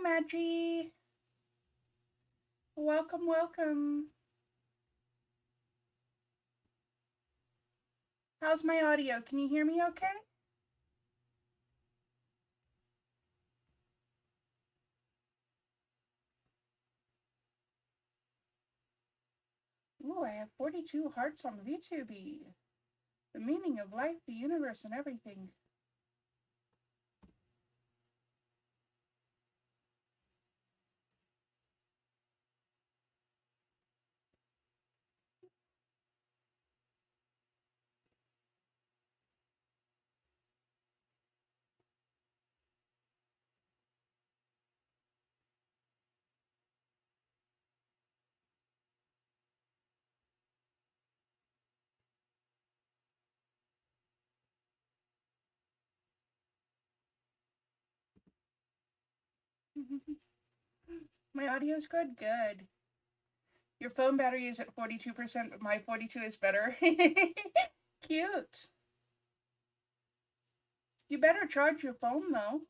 Maggie. Welcome, welcome. How's my audio? Can you hear me okay? Ooh, I have 42 hearts on Vtuber. The meaning of life, the universe, and everything. My audio's good? Good. Your phone battery is at 42%, but my 42 is better. Cute. You better charge your phone though.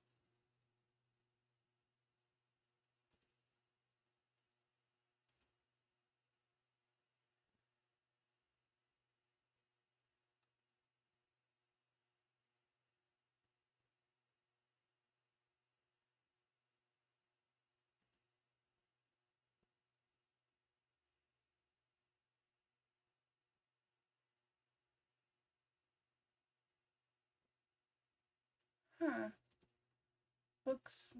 Huh. Books.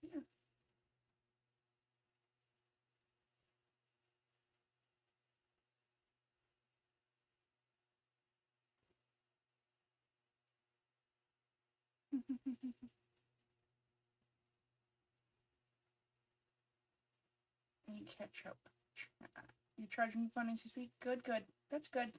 Yeah. You catch up. You charging your phone as you speak? Good, good. That's good.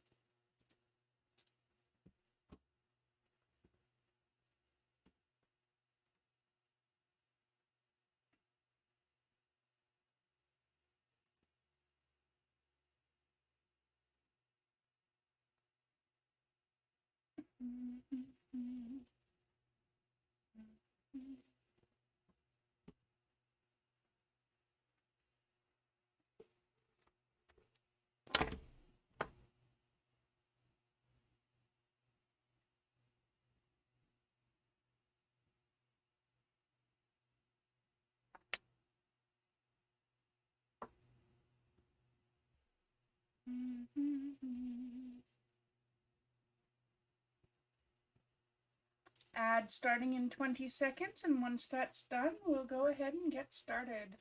Ad starting in 20 seconds, and once that's done, we'll go ahead and get started.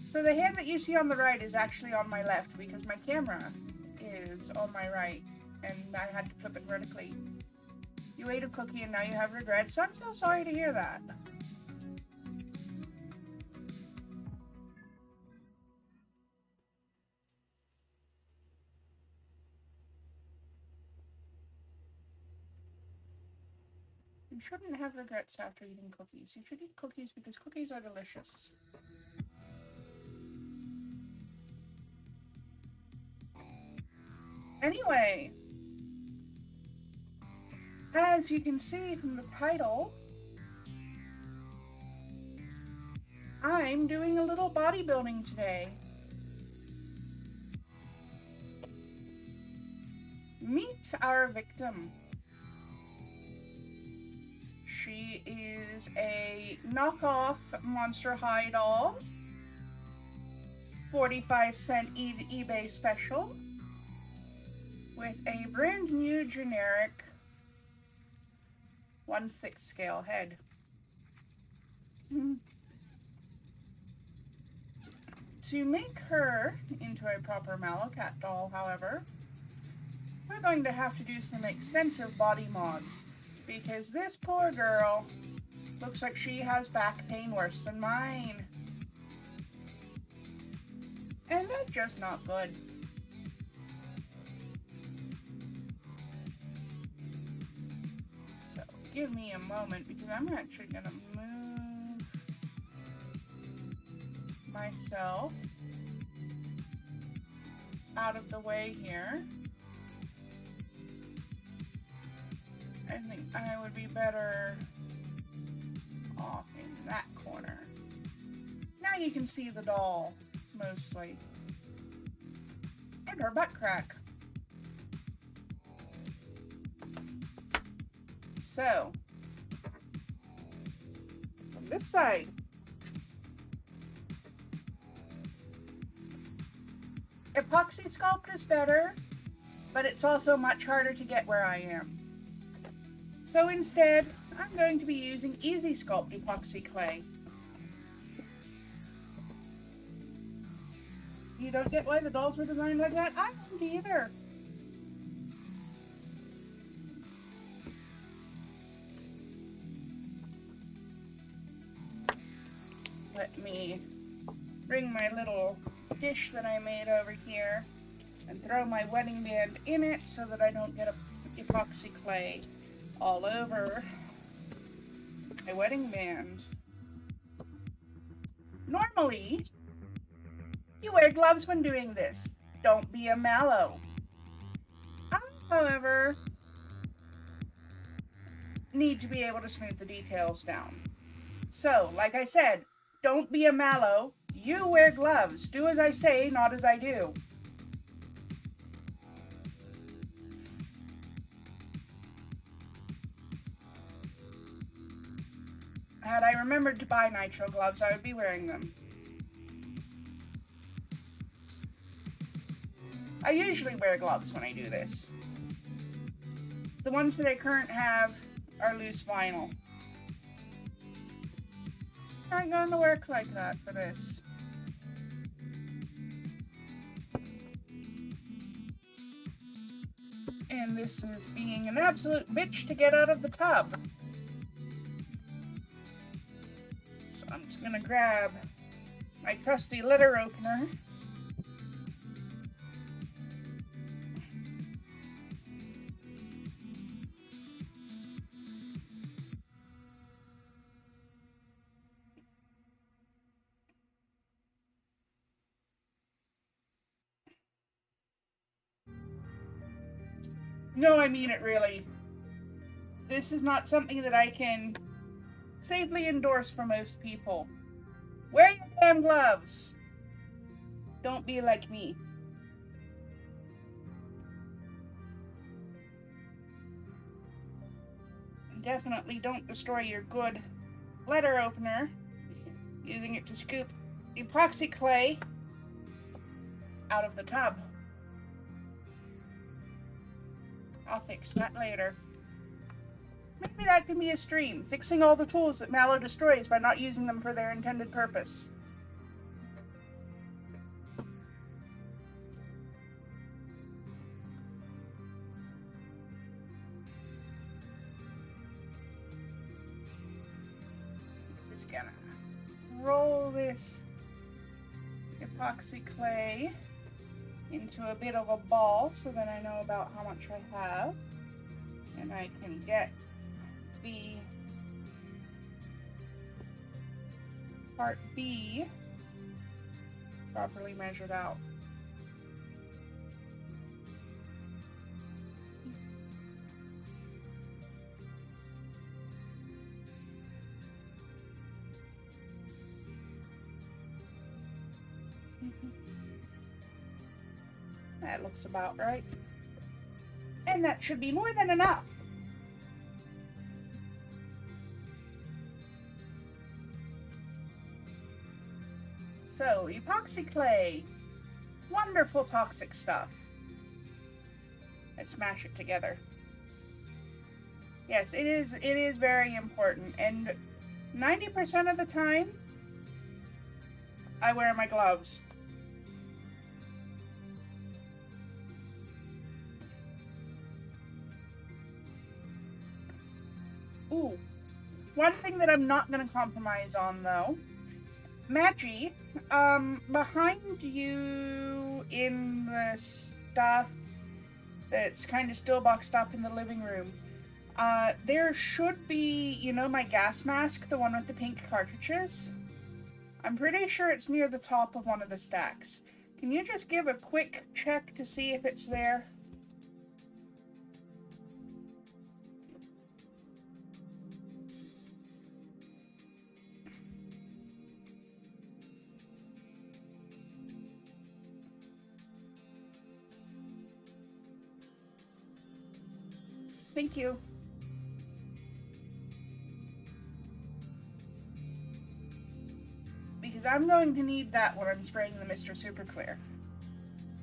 So the hand that you see on the right is actually on my left because my camera is on my right and I had to flip it vertically. You ate a cookie and now you have regrets, so I'm so sorry to hear that. You shouldn't have regrets after eating cookies. You should eat cookies because cookies are delicious. Anyway, as you can see from the title, I'm doing a little bodybuilding today. Meet our victim. She is a knockoff Monster High doll, 45-cent eBay special, with a brand new generic 1/6 scale head. To make her into a proper Mallow cat doll, however, we're going to have to do some extensive body mods, because this poor girl looks like she has back pain worse than mine. And that's just not good. So give me a moment because I'm actually gonna move myself out of the way here. I think I would be better off in that corner. Now you can see the doll, mostly. And her butt crack. So, from this side, epoxy sculpt is better, but it's also much harder to get where I am. So instead, I'm going to be using Easy Sculpt epoxy clay. You don't get why the dolls were designed like that? I don't either. Let me bring my little dish that I made over here and throw my wedding band in it so that I don't get epoxy clay all over my wedding band. Normally, you wear gloves when doing this. Don't be a Mallow. I, however, need to be able to smooth the details down. So, like I said, don't be a Mallow. You wear gloves. Do as I say, not as I do. Had I remembered to buy nitro gloves, I would be wearing them. I usually wear gloves when I do this. The ones that I currently have are loose vinyl. Not going to work like that for this. And this is being an absolute bitch to get out of the tub. So I'm just going to grab my trusty letter opener. No, I mean it really. This is not something that I can safely endorse for most people. Wear your damn gloves. Don't be like me. And definitely don't destroy your good letter opener using it to scoop epoxy clay out of the tub. I'll fix that later. Maybe that can be a stream, fixing all the tools that Mallow destroys by not using them for their intended purpose. just gonna roll this epoxy clay into a bit of a ball so that I know about how much I have, and I can get the part B properly measured out. That looks about right. And that should be more than enough. So, epoxy clay. Wonderful toxic stuff. Let's smash it together. Yes, it is very important. And 90% of the time, I wear my gloves. Ooh. One thing that I'm not going to compromise on, though. Maggie, behind you in the stuff that's kind of still boxed up in the living room, there should be, you know, my gas mask, the one with the pink cartridges? I'm pretty sure it's near the top of one of the stacks. Can you just give a quick check to see if it's there? Thank you. Because I'm going to need that when I'm spraying the Mr. Super Clear.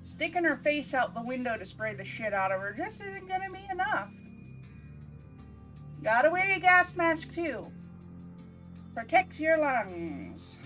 Sticking her face out the window to spray the shit out of her just isn't gonna be enough. Gotta wear your gas mask too. Protects your lungs.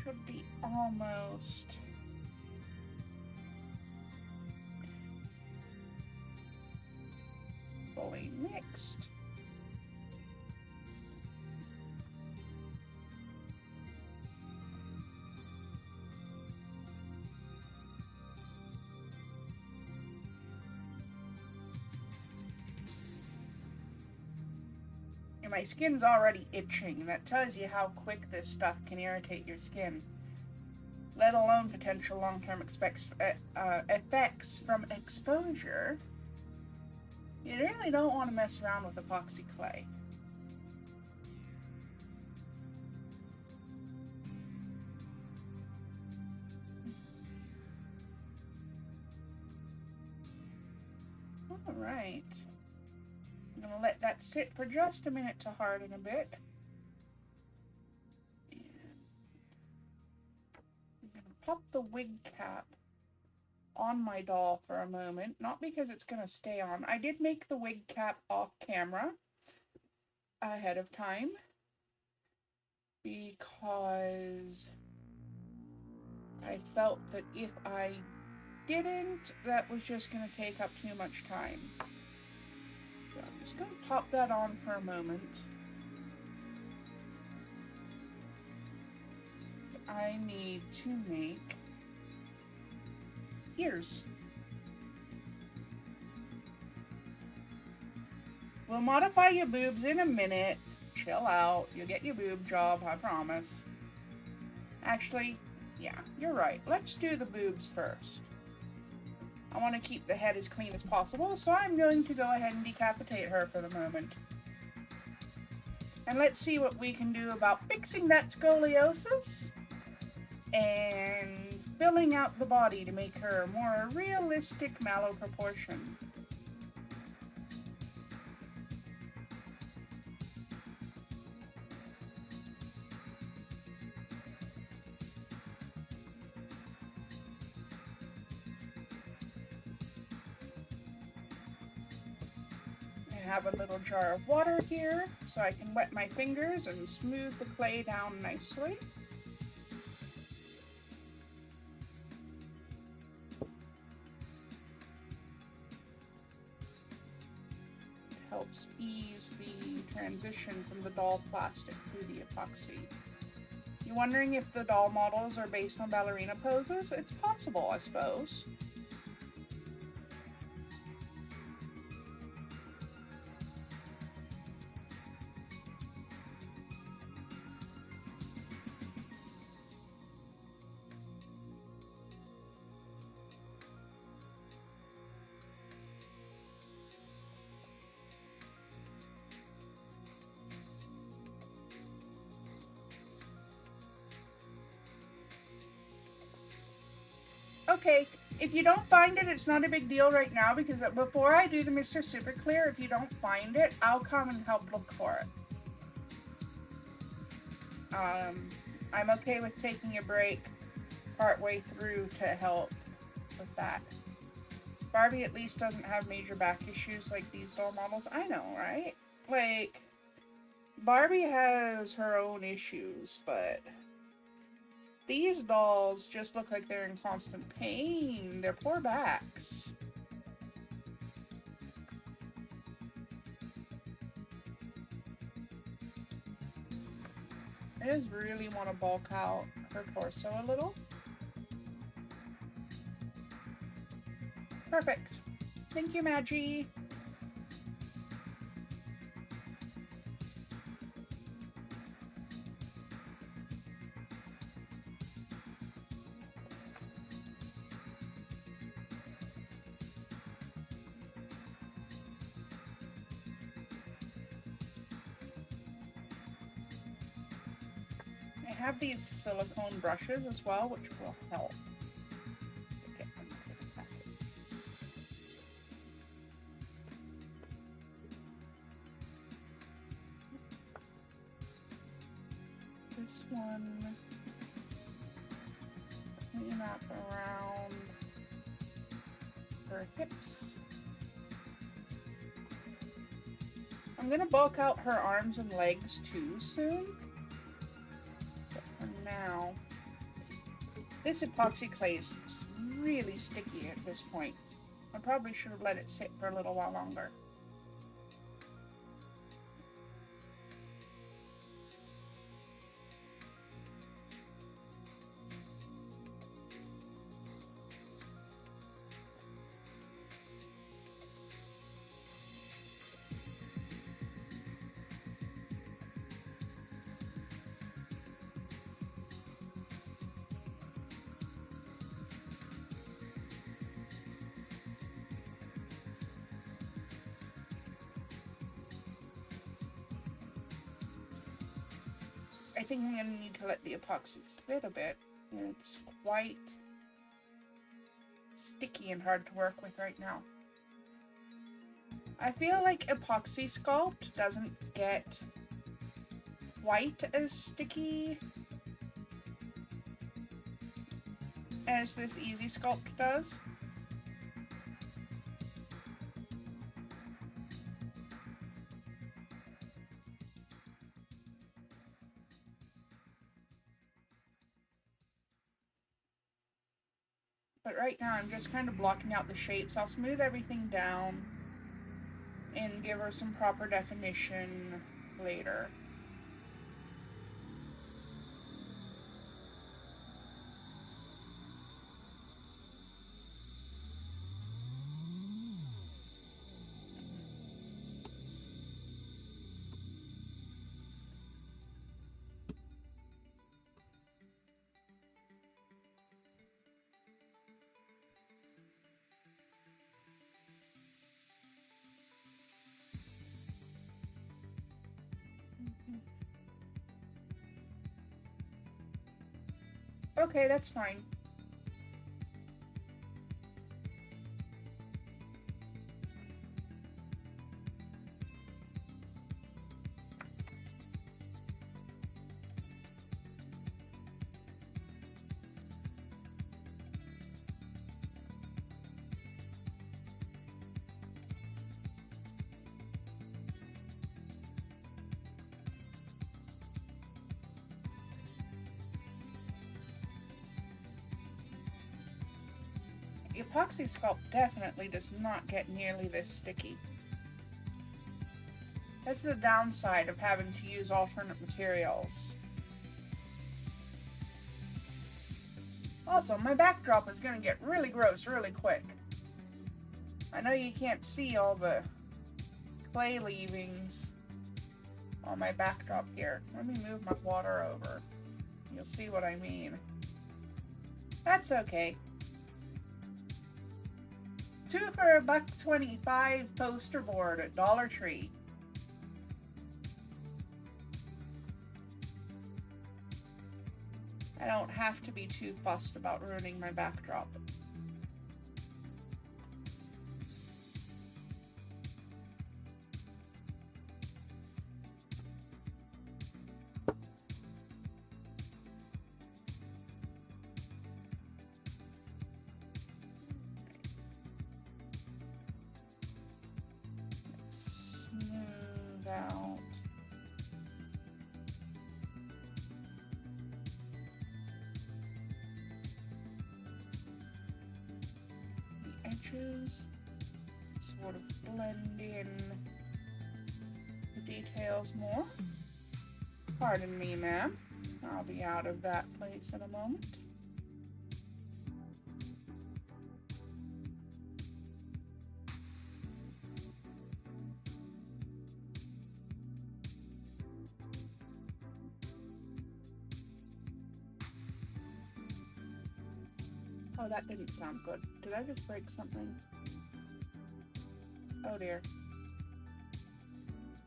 Should be almost. Fully mixed. And my skin's already itching. That tells you how quick this stuff can irritate your skin. Let alone potential long-term effects from exposure. You really don't want to mess around with epoxy clay. Alright. I'm going to let that sit for just a minute to harden a bit. I'm going to pop the wig cap on my doll for a moment. Not because it's going to stay on. I did make the wig cap off camera ahead of time. Because I felt that if I didn't, that was just going to take up too much time. So I'm just going to pop that on for a moment. I need to make ears. We'll modify your boobs in a minute. Chill out. You'll get your boob job, I promise. Actually, yeah, you're right. Let's do the boobs first. I want to keep the head as clean as possible, so I'm going to go ahead and decapitate her for the moment. And let's see what we can do about fixing that scoliosis and filling out the body to make her a more realistic Mallow proportion. have a little jar of water here so I can wet my fingers and smooth the clay down nicely. It helps ease the transition from the doll plastic to the epoxy. You wondering if the doll models are based on ballerina poses? It's possible, I suppose. Okay, if you don't find it, it's not a big deal right now because before I do the Mr. Super Clear, if you don't find it, I'll come and help look for it. I'm okay with taking a break partway through to help with that. Barbie at least doesn't have major back issues like these doll models. I know, right? Like, Barbie has her own issues, but these dolls just look like they're in constant pain. Their poor backs. I just really want to bulk out her torso a little. Perfect. Thank you, Maggie. I have these silicone brushes as well, which will help. This one, clean up around her hips. I'm gonna bulk out her arms and legs too soon. But for now, this epoxy clay is really sticky at this point. I probably should have let it sit for a little while longer. I think I'm going to need to let the epoxy sit a bit. It's quite sticky and hard to work with right now. I feel like epoxy sculpt doesn't get quite as sticky as this easy sculpt does. But right now I'm just kind of blocking out the shapes. I'll smooth everything down and give her some proper definition later. Okay, that's fine. epoxy sculpt definitely does not get nearly this sticky. That's the downside of having to use alternate materials. Also, my backdrop is going to get really gross really quick. I know you can't see all the clay leavings on my backdrop here. Let me move my water over. You'll see what I mean. That's okay. 2 for $1.25 poster board at Dollar Tree. I don't have to be too fussed about ruining my backdrop. Let's smooth out. Edges, sort of blend in the details more. Pardon me, ma'am. I'll be out of that place in a moment. Oh, that didn't sound good. Did I just break something? Oh dear.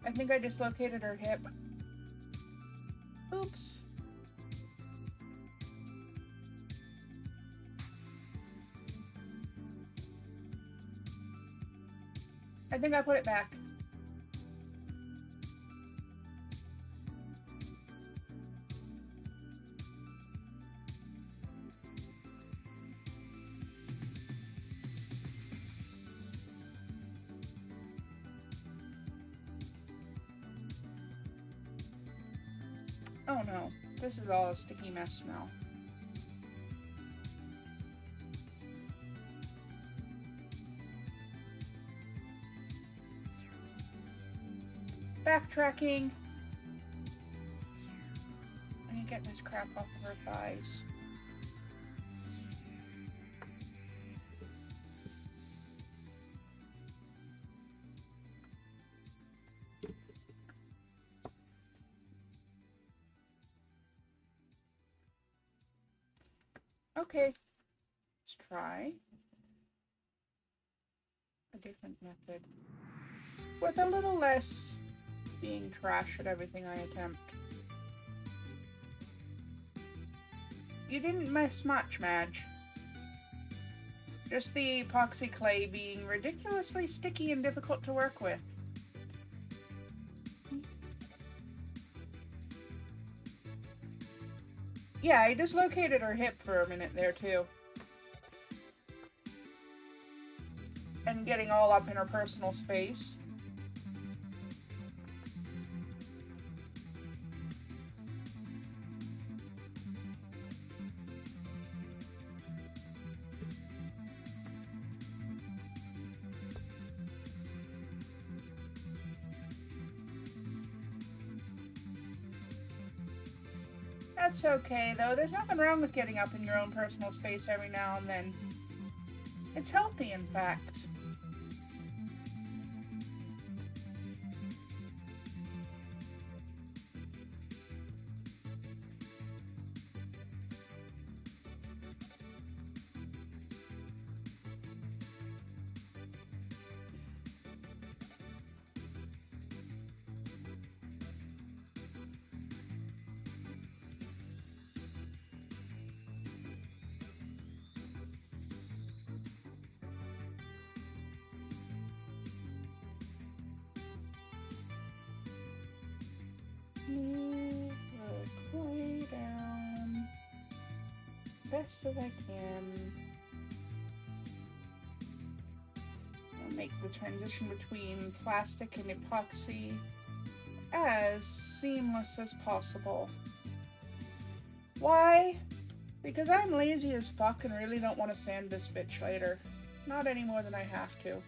I think I dislocated her hip. Oops. I think I put it back. Oh no, this is all a sticky mess now. Backtracking. I need to get this crap off of her thighs. Okay, let's try a different method with a little less being trash at everything I attempt. You didn't miss much, Madge. Just the epoxy clay being ridiculously sticky and difficult to work with. Yeah, I dislocated her hip for a minute there, too. And getting all up in her personal space. That's okay, though. There's nothing wrong with getting up in your own personal space every now and then. It's healthy, in fact. Move the clay down best that I can. I'll make the transition between plastic and epoxy as seamless as possible. Why? Because I'm lazy as fuck and really don't want to sand this bitch later. Not any more than I have to.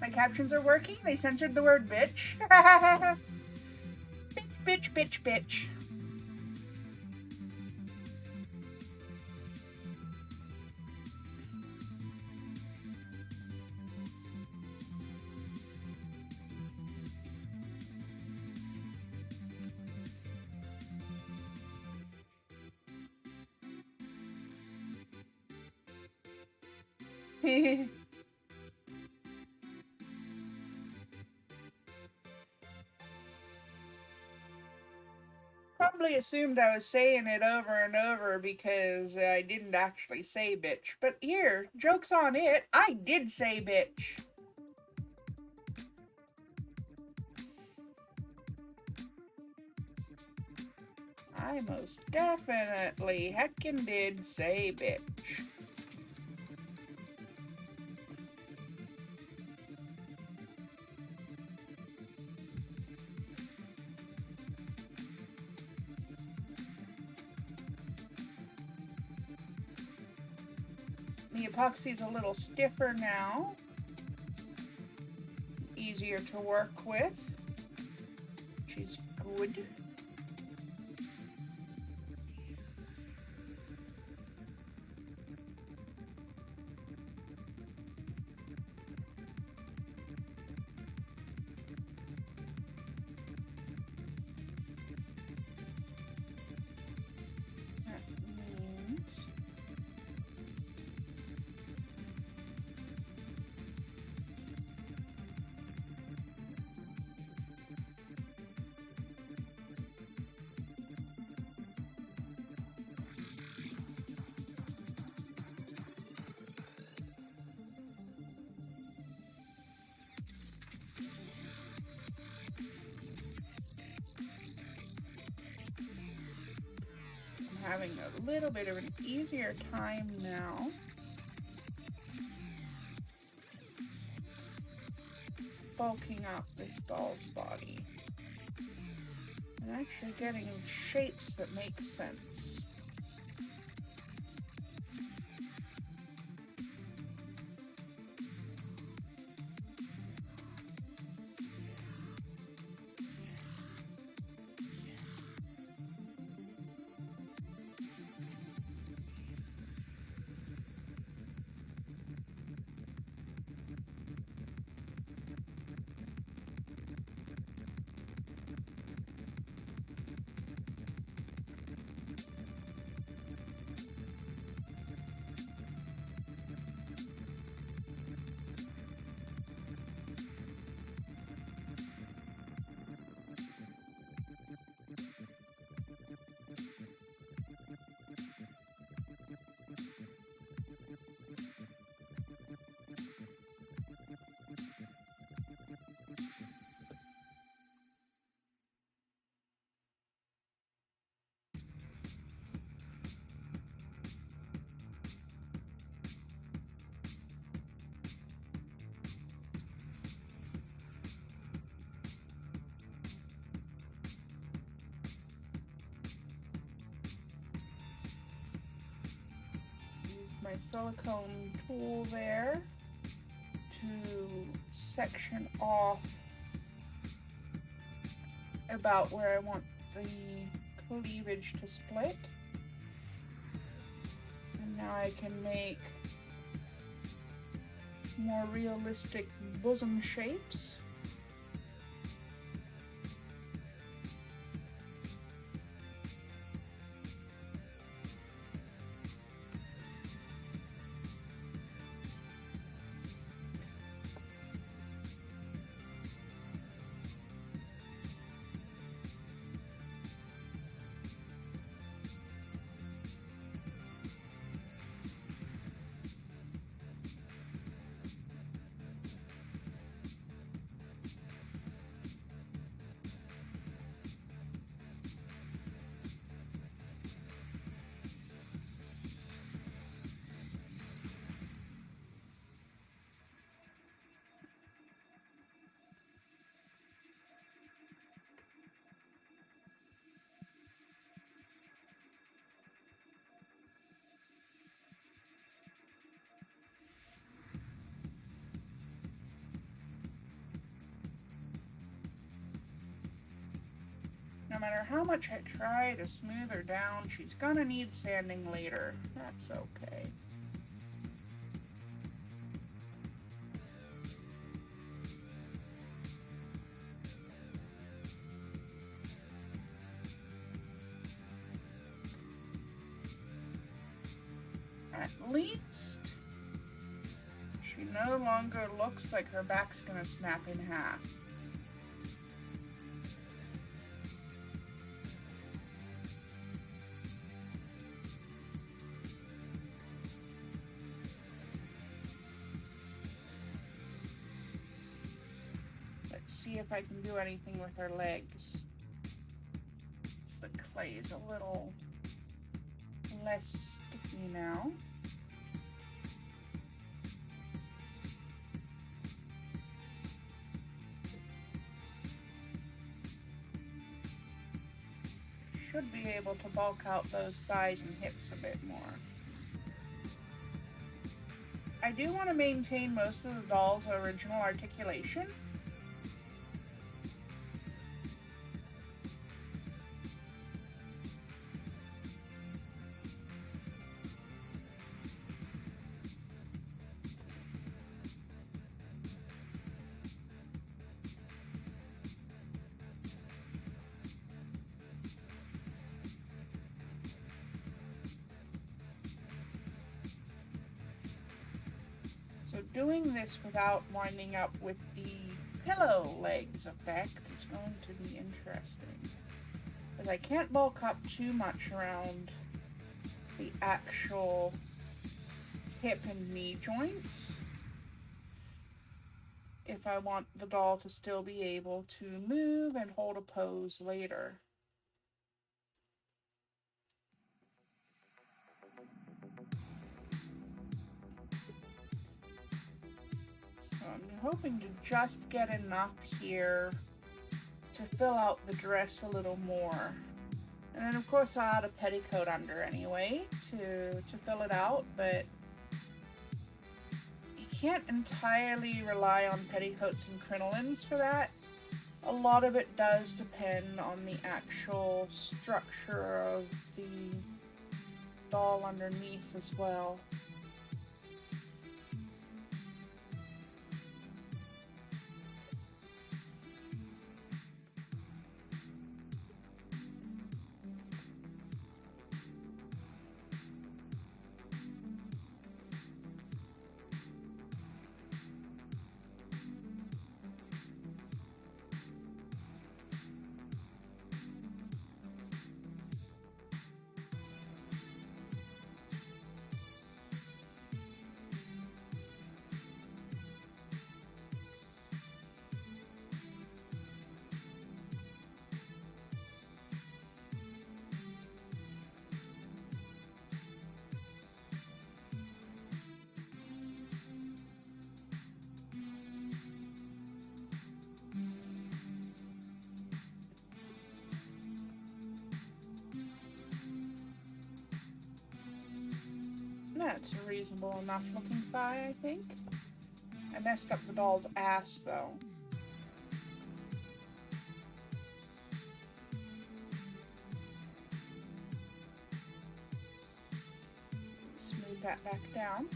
My captions are working. They censored the word bitch. Bitch, bitch, bitch, bitch. Probably assumed I was saying it over and over because I didn't actually say bitch. But here, joke's on it, I did say bitch. I most definitely heckin' did say bitch. The epoxy's a little stiffer now. Easier to work with, which is good. Having a little bit of an easier time now. Bulking up this doll's body. And actually getting shapes that make sense. My silicone tool there to section off about where I want the cleavage to split. And now I can make more realistic bosom shapes. No matter how much I try to smooth her down, she's gonna need sanding later. That's okay. At least she no longer looks like her back's gonna snap in half. Let's see if I can do anything with her legs. The clay is a little less sticky now. Should be able to bulk out those thighs and hips a bit more. I do want to maintain most of the doll's original articulation. So doing this without winding up with the pillow legs effect is going to be interesting. Because I can't bulk up too much around the actual hip and knee joints if I want the doll to still be able to move and hold a pose later. I'm hoping to just get enough here to fill out the dress a little more. And then of course I'll add a petticoat under anyway to fill it out, but you can't entirely rely on petticoats and crinolines for that. A lot of it does depend on the actual structure of the doll underneath as well. That's a reasonable enough looking thigh, I think. I messed up the doll's ass, though. Smooth that back down.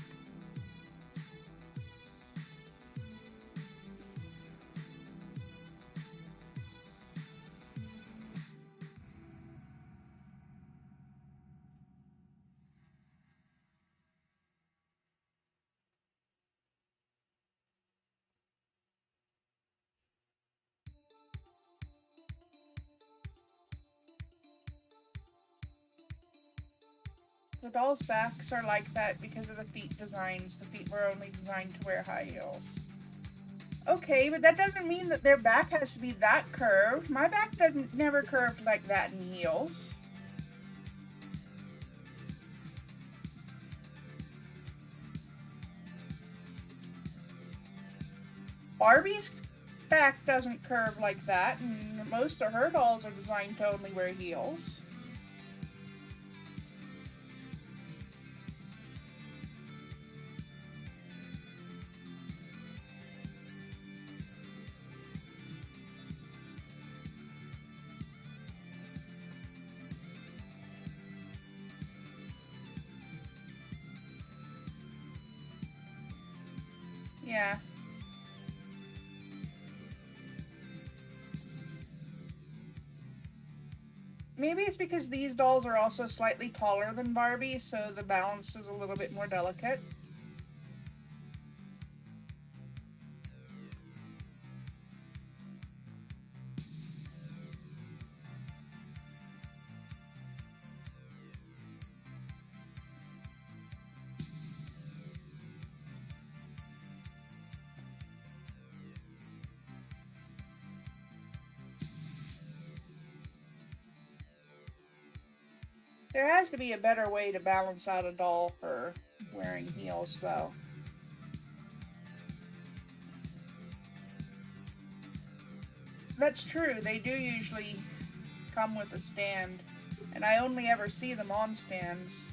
The doll's backs are like that because of the feet designs. The feet were only designed to wear high heels. Okay, but that doesn't mean that their back has to be that curved. My back never curved like that in heels. Barbie's back doesn't curve like that, and most of her dolls are designed to only wear heels. Yeah. Maybe it's because these dolls are also slightly taller than Barbie, so the balance is a little bit more delicate. There has to be a better way to balance out a doll for wearing heels, though. That's true. They do usually come with a stand, and I only ever see them on stands.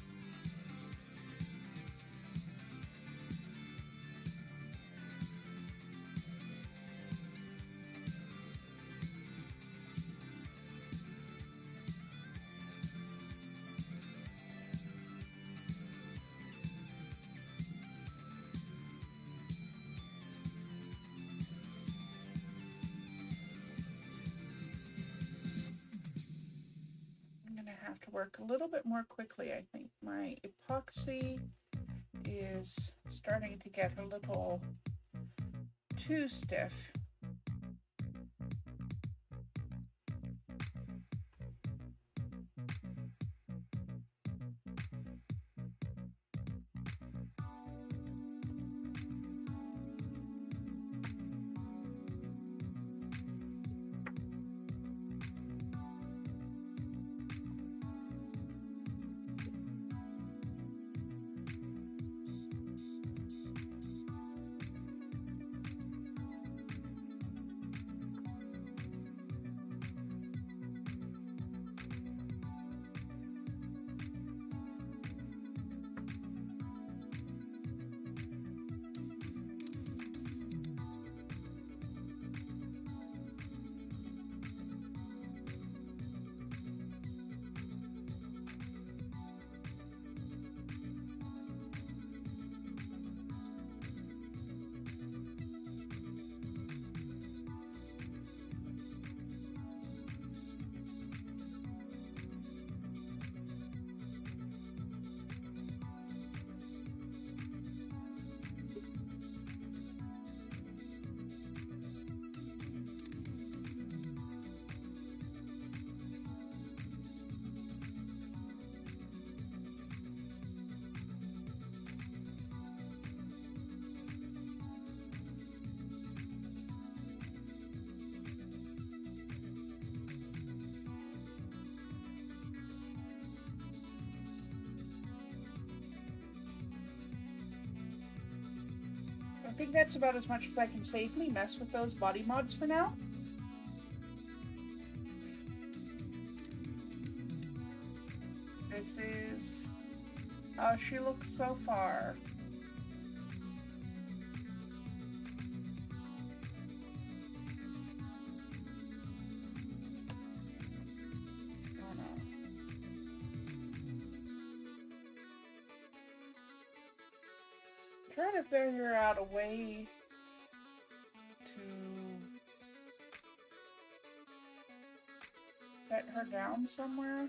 Have to work a little bit more quickly, I think. My epoxy is starting to get a little too stiff. I think that's about as much as I can safely mess with those body mods for now. This is how she looks so far. Trying to figure out a way to set her down somewhere.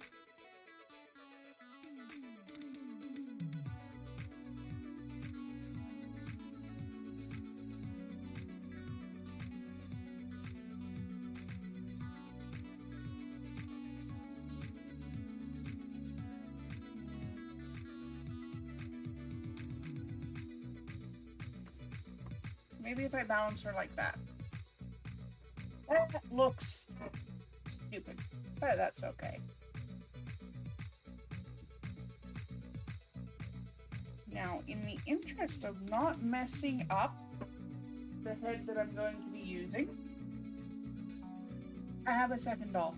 Maybe if I balance her like that. That looks stupid, but that's okay. Now, in the interest of not messing up the head that I'm going to be using, I have a second doll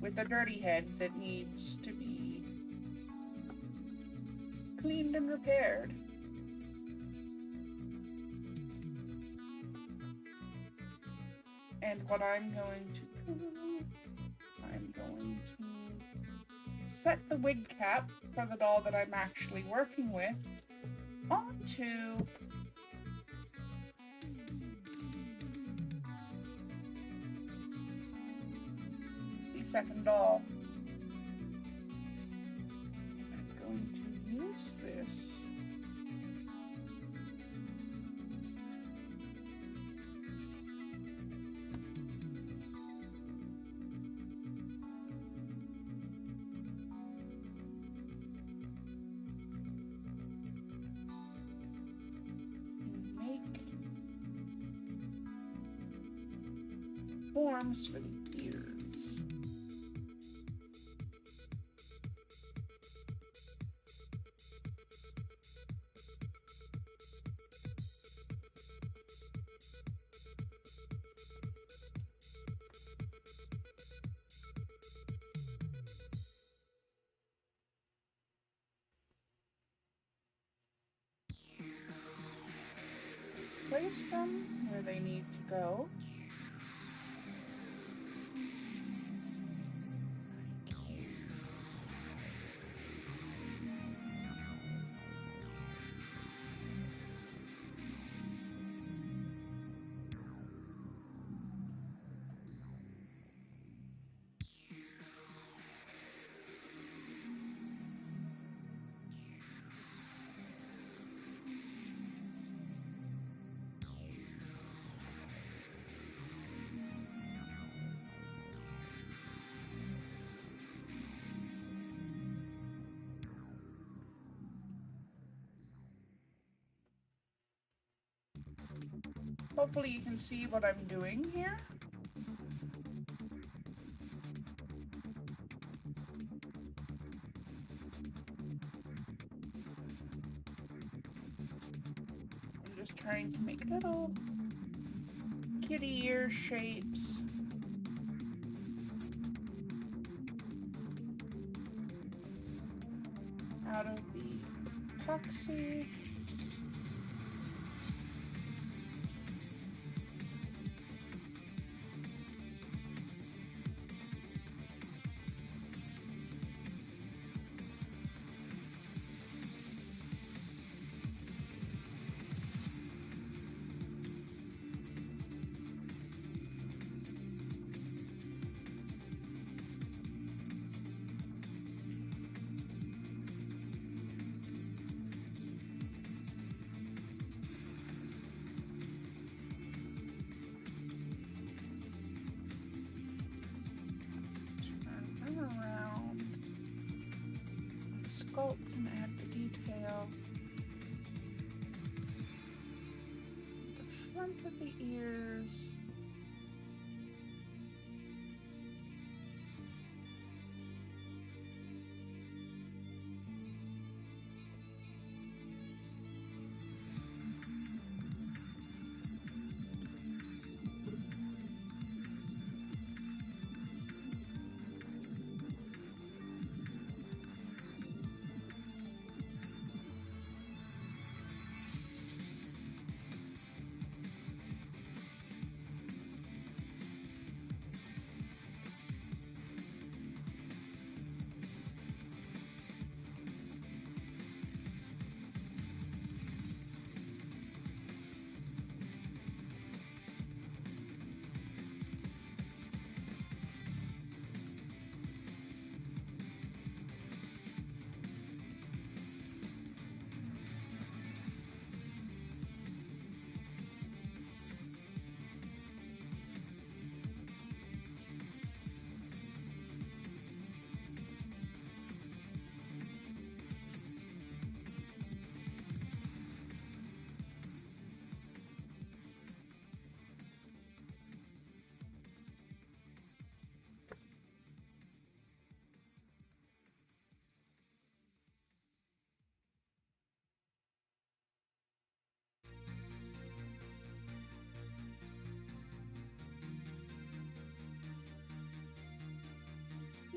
with a dirty head that needs to be cleaned and repaired. And what I'm going to do, I'm going to set the wig cap for the doll that I'm actually working with onto second doll. I'm going to use this. Forms for the ears. Place them where they need to go. Hopefully you can see what I'm doing here. I'm just trying to make little kitty ear shapes. Out of the epoxy. Sculpt and add the detail. The front of the ears.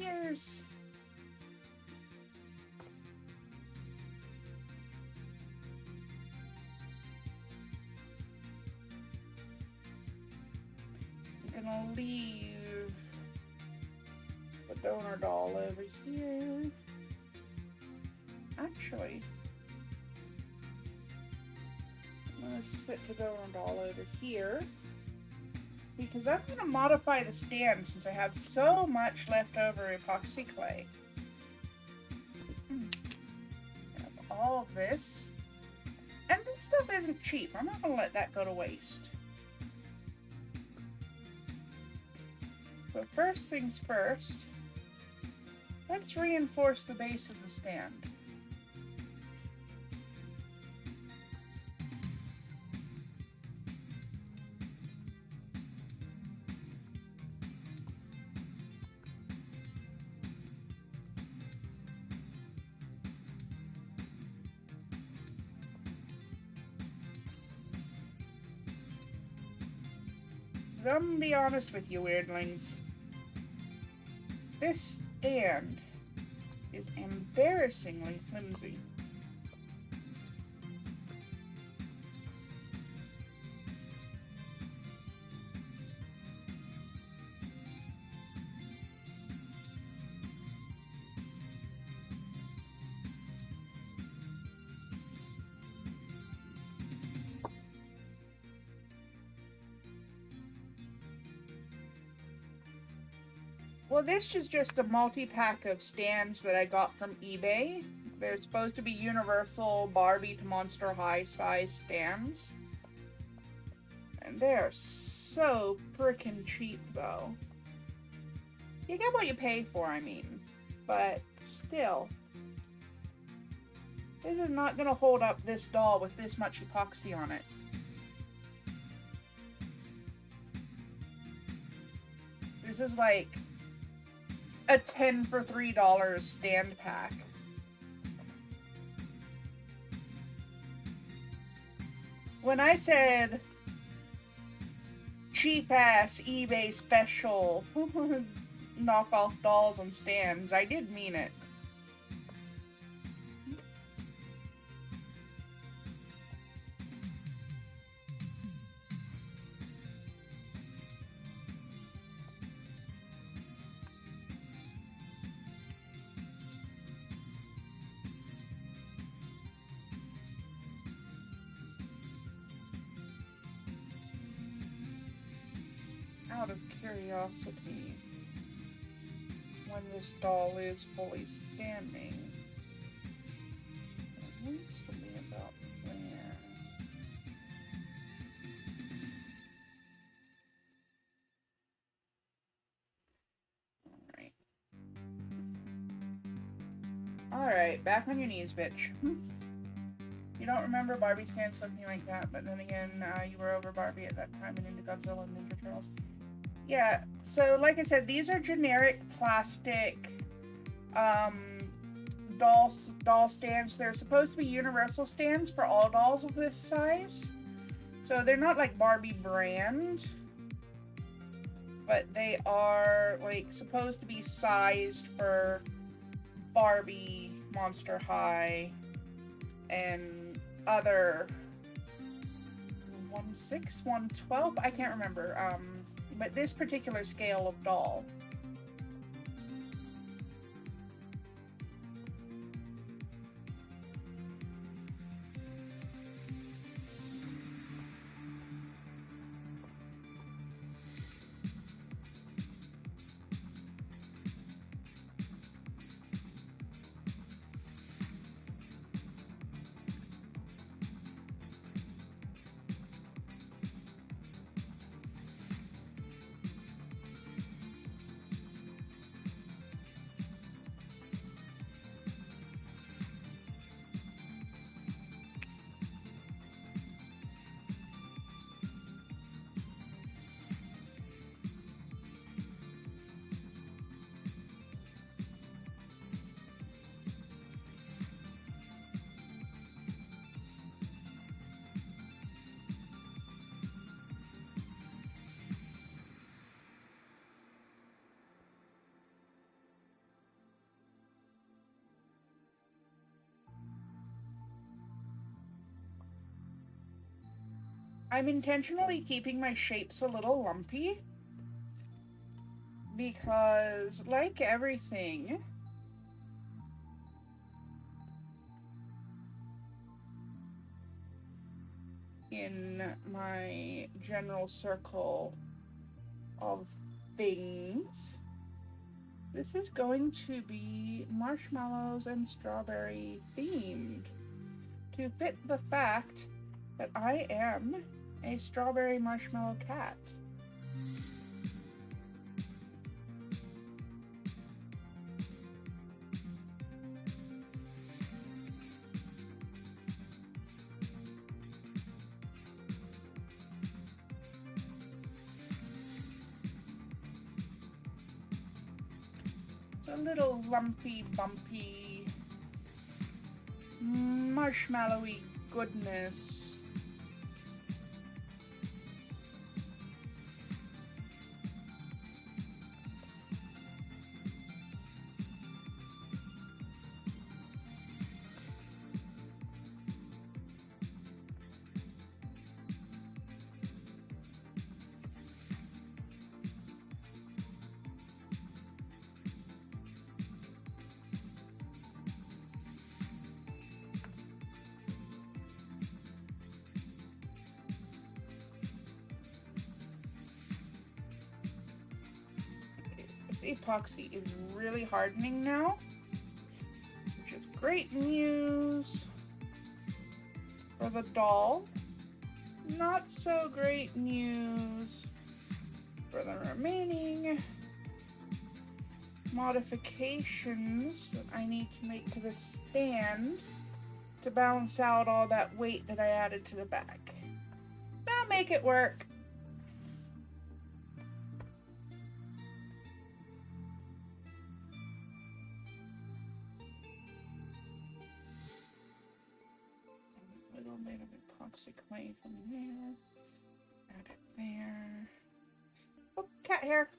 Ears. I'm gonna leave the donor doll over here. Actually, I'm gonna sit the donor doll over here. because I'm going to modify the stand since I have so much leftover epoxy clay. Have all of this. And this stuff isn't cheap. I'm not going to let that go to waste. But first things first, let's reinforce the base of the stand. I'm gonna be honest with you, weirdlings. This stand is embarrassingly flimsy. Well, this is just a multi-pack of stands that I got from eBay. They're supposed to be universal Barbie to Monster High size stands. And they're so freaking cheap, though. You get what you pay for, I mean. But still. This is not going to hold up this doll with this much epoxy on it. This is like a 10 for $3 stand pack. When I said cheap ass eBay special knockoff dolls and stands, I did mean it. Out of curiosity, when this doll is fully standing, it needs to be about there. Alright, back on your knees, bitch. You don't remember Barbie stands looking like that, but then again, you were over Barbie at that time and into Godzilla and Ninja Turtles. Yeah, so like I said, these are generic plastic doll stands. They're supposed to be universal stands for all dolls of this size. So they're not like Barbie brand, but they are like supposed to be sized for Barbie, Monster High, and other 1/6, 1/12, I can't remember. But this particular scale of doll. I'm intentionally keeping my shapes a little lumpy because, like everything, in my general circle of things. This is going to be marshmallows and strawberry themed to fit the fact that I am a strawberry marshmallow cat. It's a little lumpy, bumpy, marshmallowy goodness. This epoxy is really hardening now, which is great news for the doll. Not so great news for the remaining modifications that I need to make to the stand to balance out all that weight that I added to the back. I'll make it work. A little bit of epoxy clay from there. Add it there. Oh, cat hair.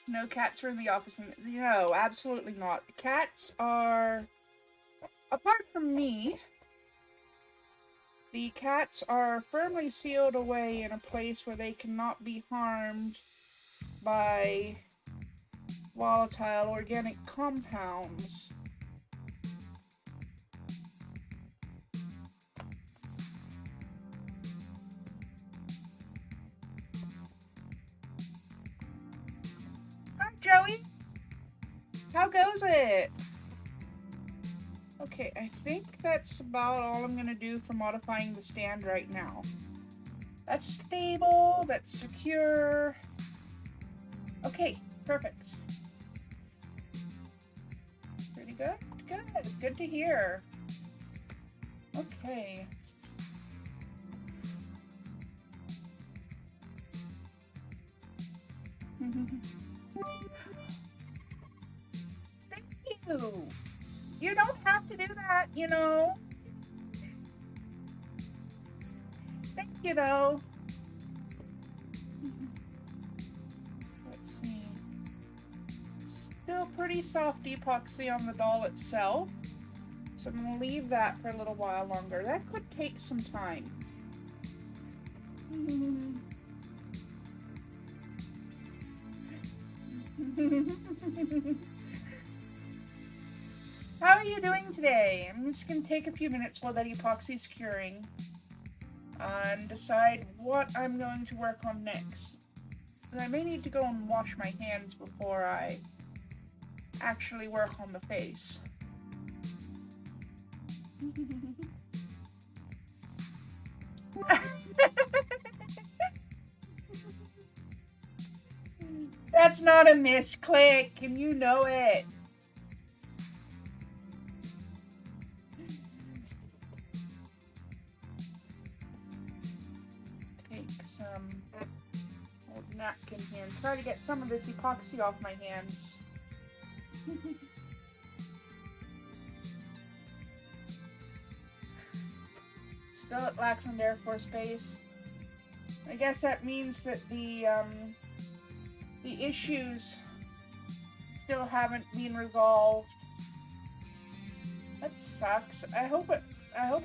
No, cats are in the office. No, absolutely not. Cats are, apart from me, the cats are firmly sealed away in a place where they cannot be harmed by volatile organic compounds. Joey? How goes it? Okay, I think that's about all I'm gonna do for modifying the stand right now. That's stable, that's secure. Okay, perfect. Pretty good? Good. Good to hear. Okay. Thank you. You don't have to do that, you know. Thank you, though. Let's see. Still pretty soft epoxy on the doll itself. So I'm going to leave that for a little while longer. That could take some time. How are you doing today? I'm just going to take a few minutes while that epoxy's curing and decide what I'm going to work on next. I may need to go and wash my hands before I actually work on the face. That's not a misclick, and you know it. Take some old napkin here and try to get some of this epoxy off my hands. Still at Lackland Air Force Base. I guess that means that the issues still haven't been resolved. That sucks. I hope it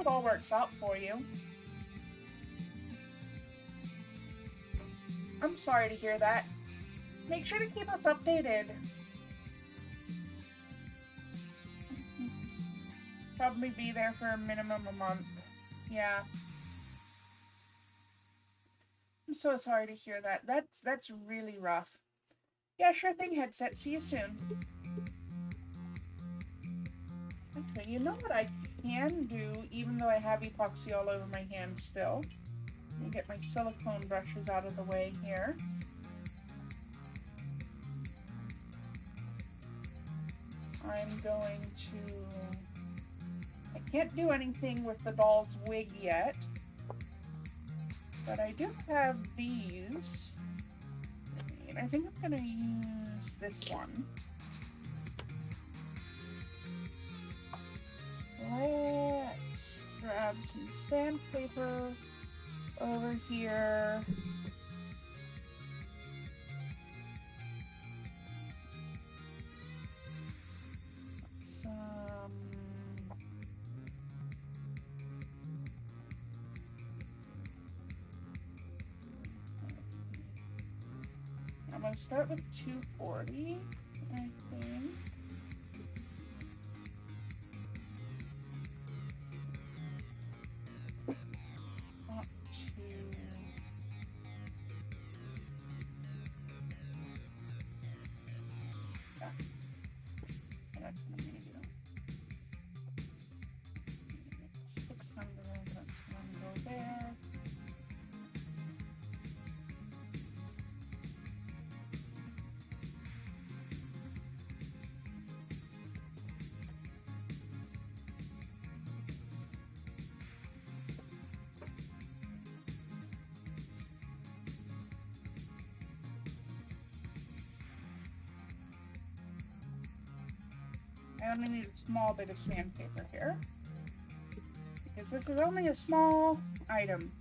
all works out for you. I'm sorry to hear that. Make sure to keep us updated. Probably be there for a minimum a month. Yeah. I'm so sorry to hear that. That's really rough. Yeah, sure thing, headset. See you soon. Okay, you know what I can do, even though I have epoxy all over my hands still? Let me get my silicone brushes out of the way here. I'm going to... I can't do anything with the doll's wig yet, but I do have these. And I think I'm going to use this one. Let's grab some sandpaper over here. I'm going to start with 240, I think. Not too... Yeah. That's what I'm going to do. 600, that's going to go there. I only need a small bit of sandpaper here, because this is only a small item.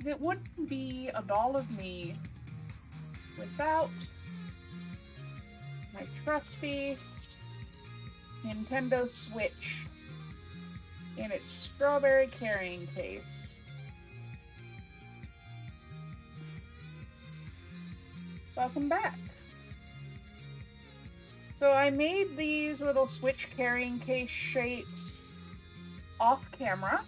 It wouldn't be a doll of me without my trusty Nintendo Switch in its strawberry carrying case. Welcome back. So I made these little Switch carrying case shapes off camera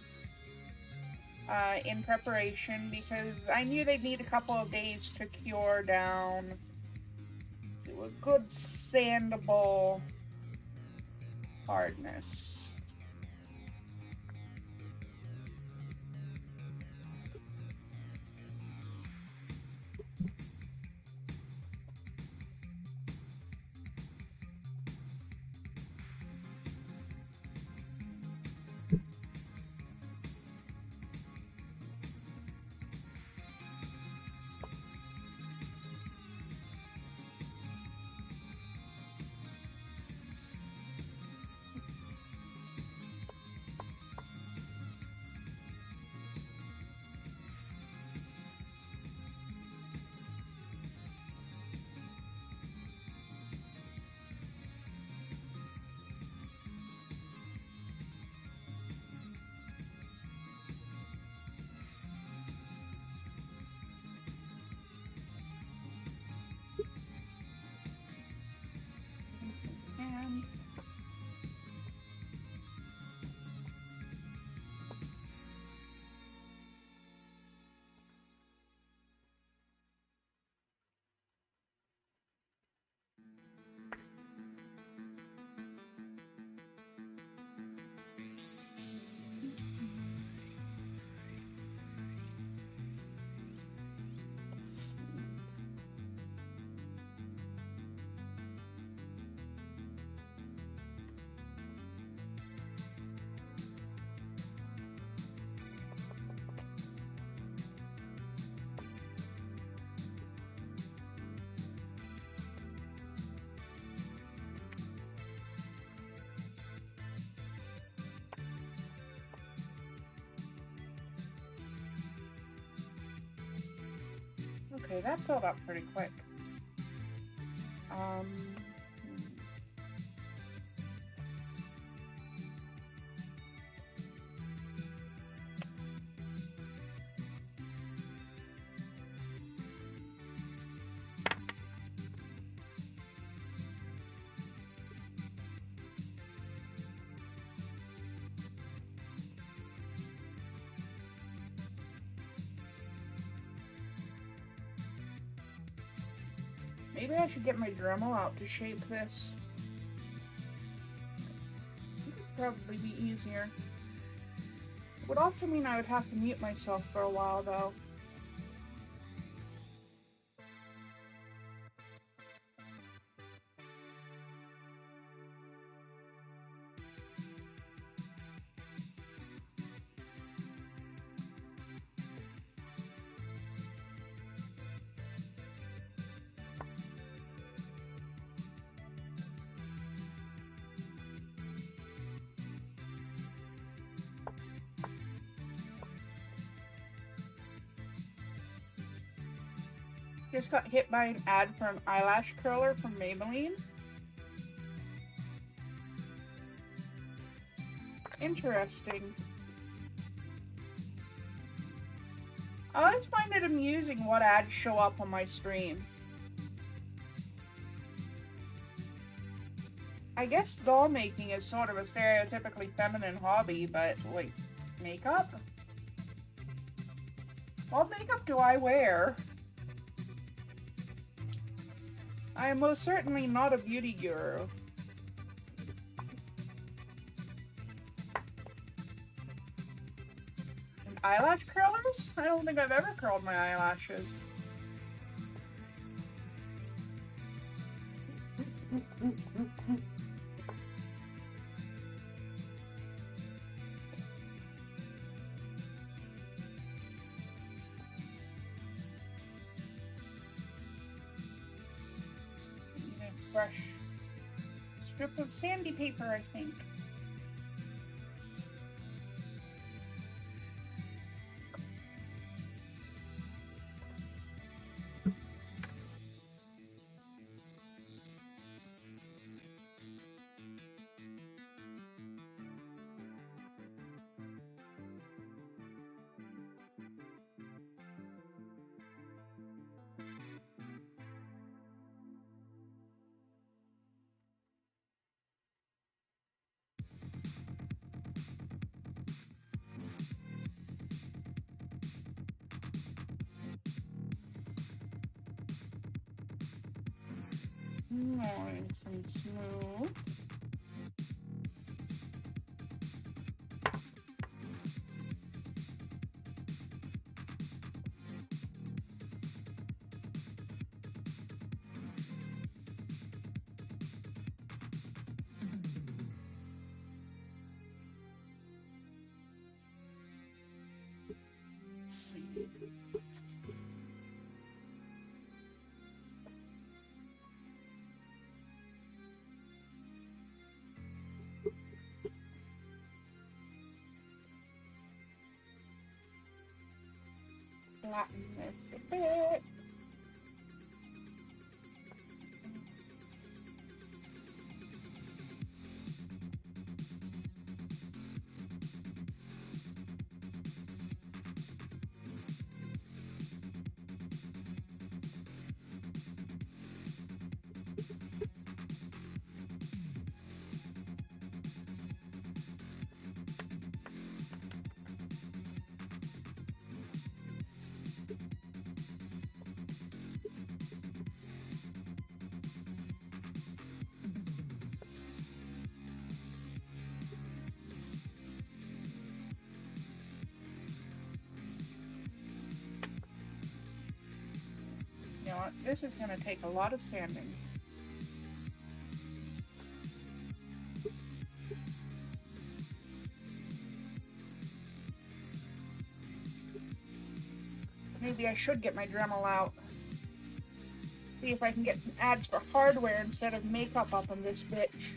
in preparation, because I knew they'd need a couple of days to cure down to a good sandable hardness. Okay, that filled up pretty quick. Maybe I should get my Dremel out to shape this. It would probably be easier. It would also mean I would have to mute myself for a while, though. Just got hit by an ad for an eyelash curler from Maybelline. Interesting. I always find it amusing what ads show up on my stream. I guess doll making is sort of a stereotypically feminine hobby, but like, makeup? What makeup do I wear? I am most certainly not a beauty guru. And eyelash curlers? I don't think I've ever curled my eyelashes. Brush. Strip of sandy paper, I think. Nice and smooth. Let's see. Flatten this a bit. You know what? This is going to take a lot of sanding. Maybe I should get my Dremel out. See if I can get some ads for hardware instead of makeup up on this bitch.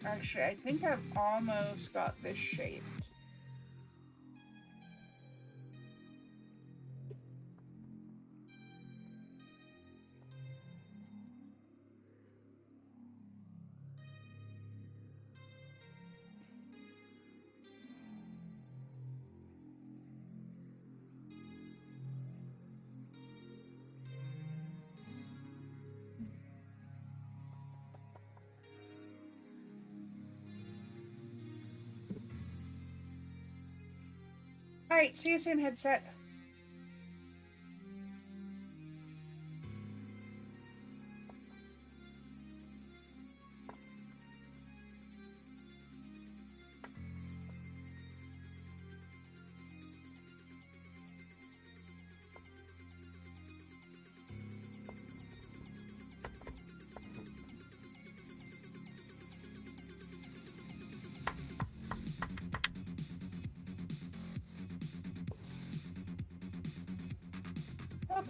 Actually, I think I've almost got this shaped. Alright, see you soon, headset.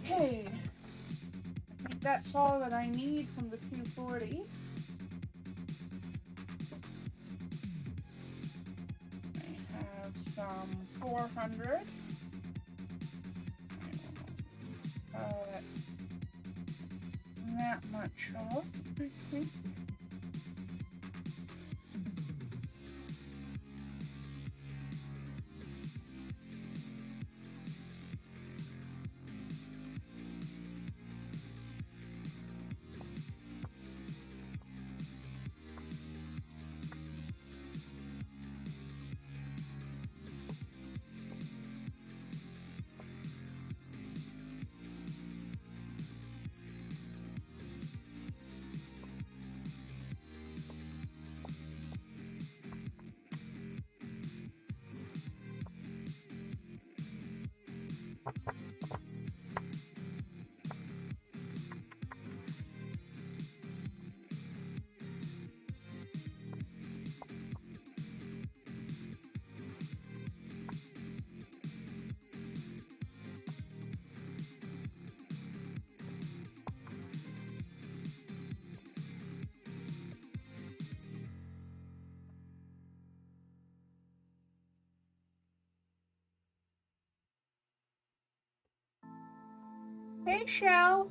Okay, I think that's all that I need from the 240. I have some 400. That much off, I think. Hey, Shell.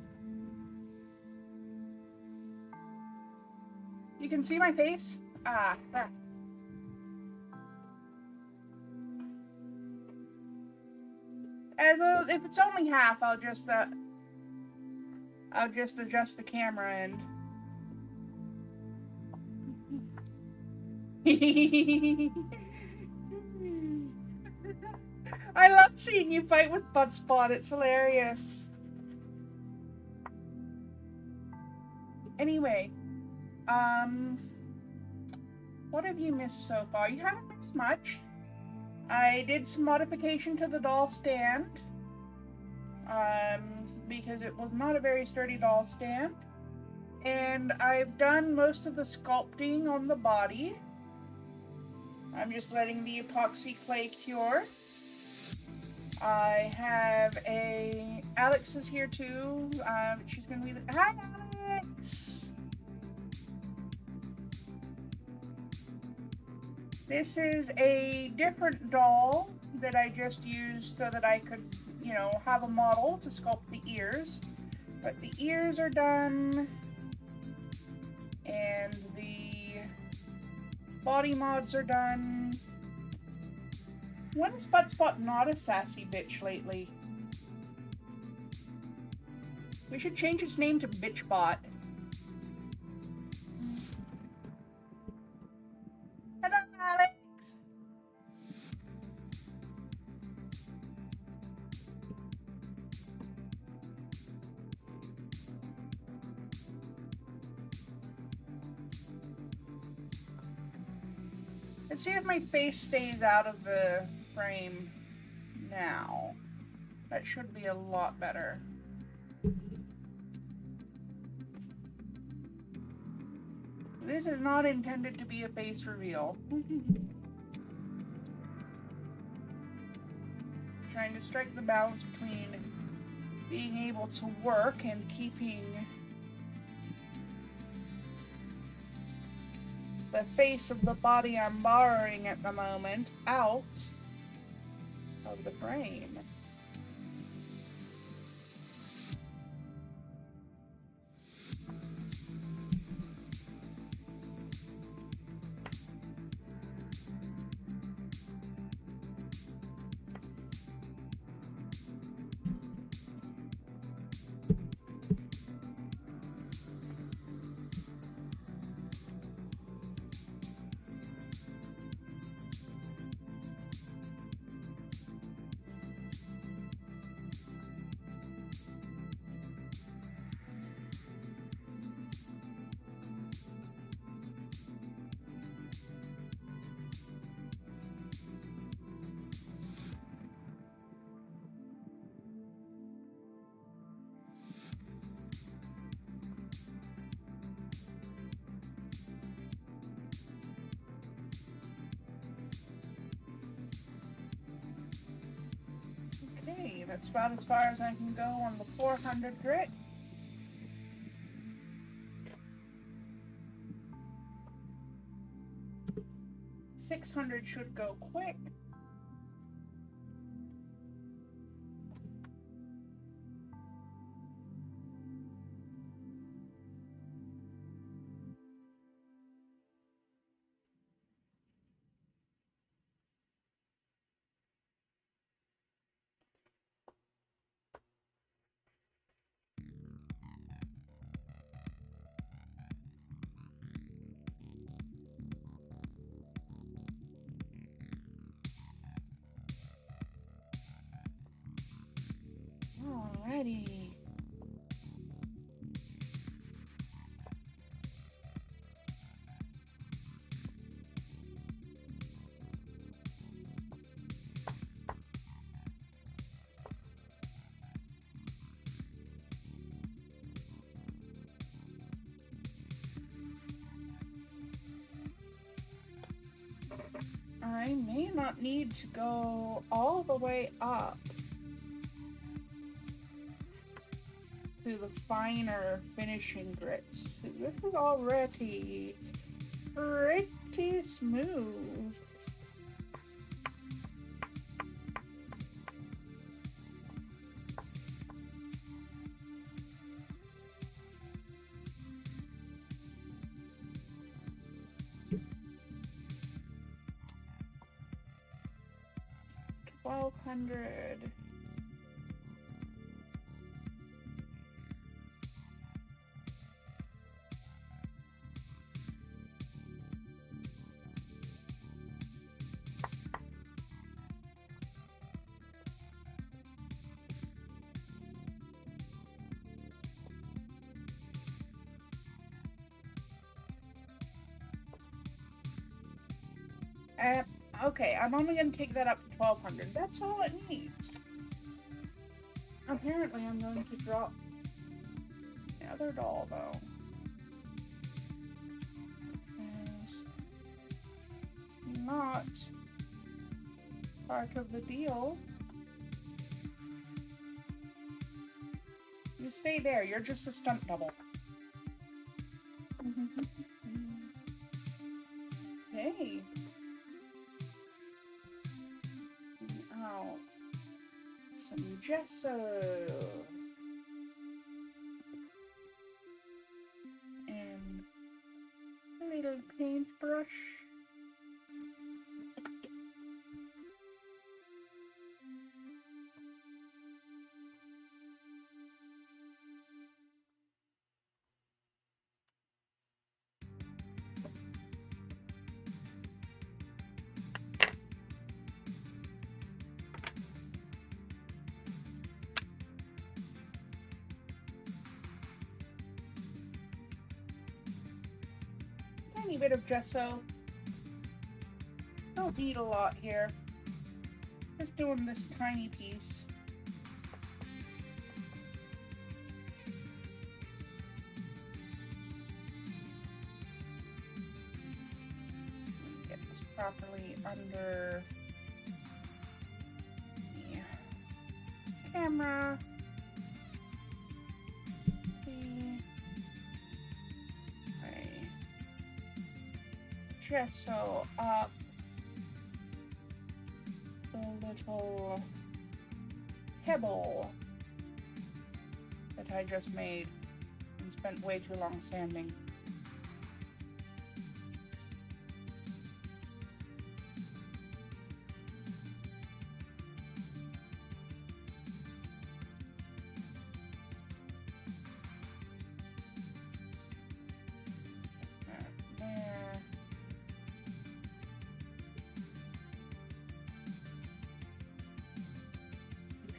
You can see my face? Ah, there. As if it's only half, I'll just adjust the camera and. I love seeing you fight with Buttspot. It's hilarious. Anyway, what have you missed so far? You haven't missed much. I did some modification to the doll stand, because it was not a very sturdy doll stand. And I've done most of the sculpting on the body. I'm just letting the epoxy clay cure. I have Alex is here too. She's gonna be hi, Alex! This is a different doll that I just used so that I could, have a model to sculpt the ears. But the ears are done. And the body mods are done. When is Buttspot not a sassy bitch lately? We should change his name to Bitchbot. Hello, Alex! Let's see if my face stays out of the frame now. That should be a lot better. This is not intended to be a face reveal. Trying to strike the balance between being able to work and keeping the face of the body I'm borrowing at the moment out of the frame. Okay, that's about as far as I can go on the 400 grit. 600 should go quick. Alrighty. I may not need to go all the way up to the finer finishing grits. This is already pretty smooth. $1,200. Okay, I'm only going to take that up to 1,200. That's all it needs. Apparently, I'm going to drop the other doll, though. It's not part of the deal. You stay there. You're just a stunt double. Hey. Out some gesso and a little paintbrush. Tiny bit of gesso. Don't need a lot here. Just doing this tiny piece. Get this properly under the camera. Gesso up the little pebble that I just made and spent way too long sanding.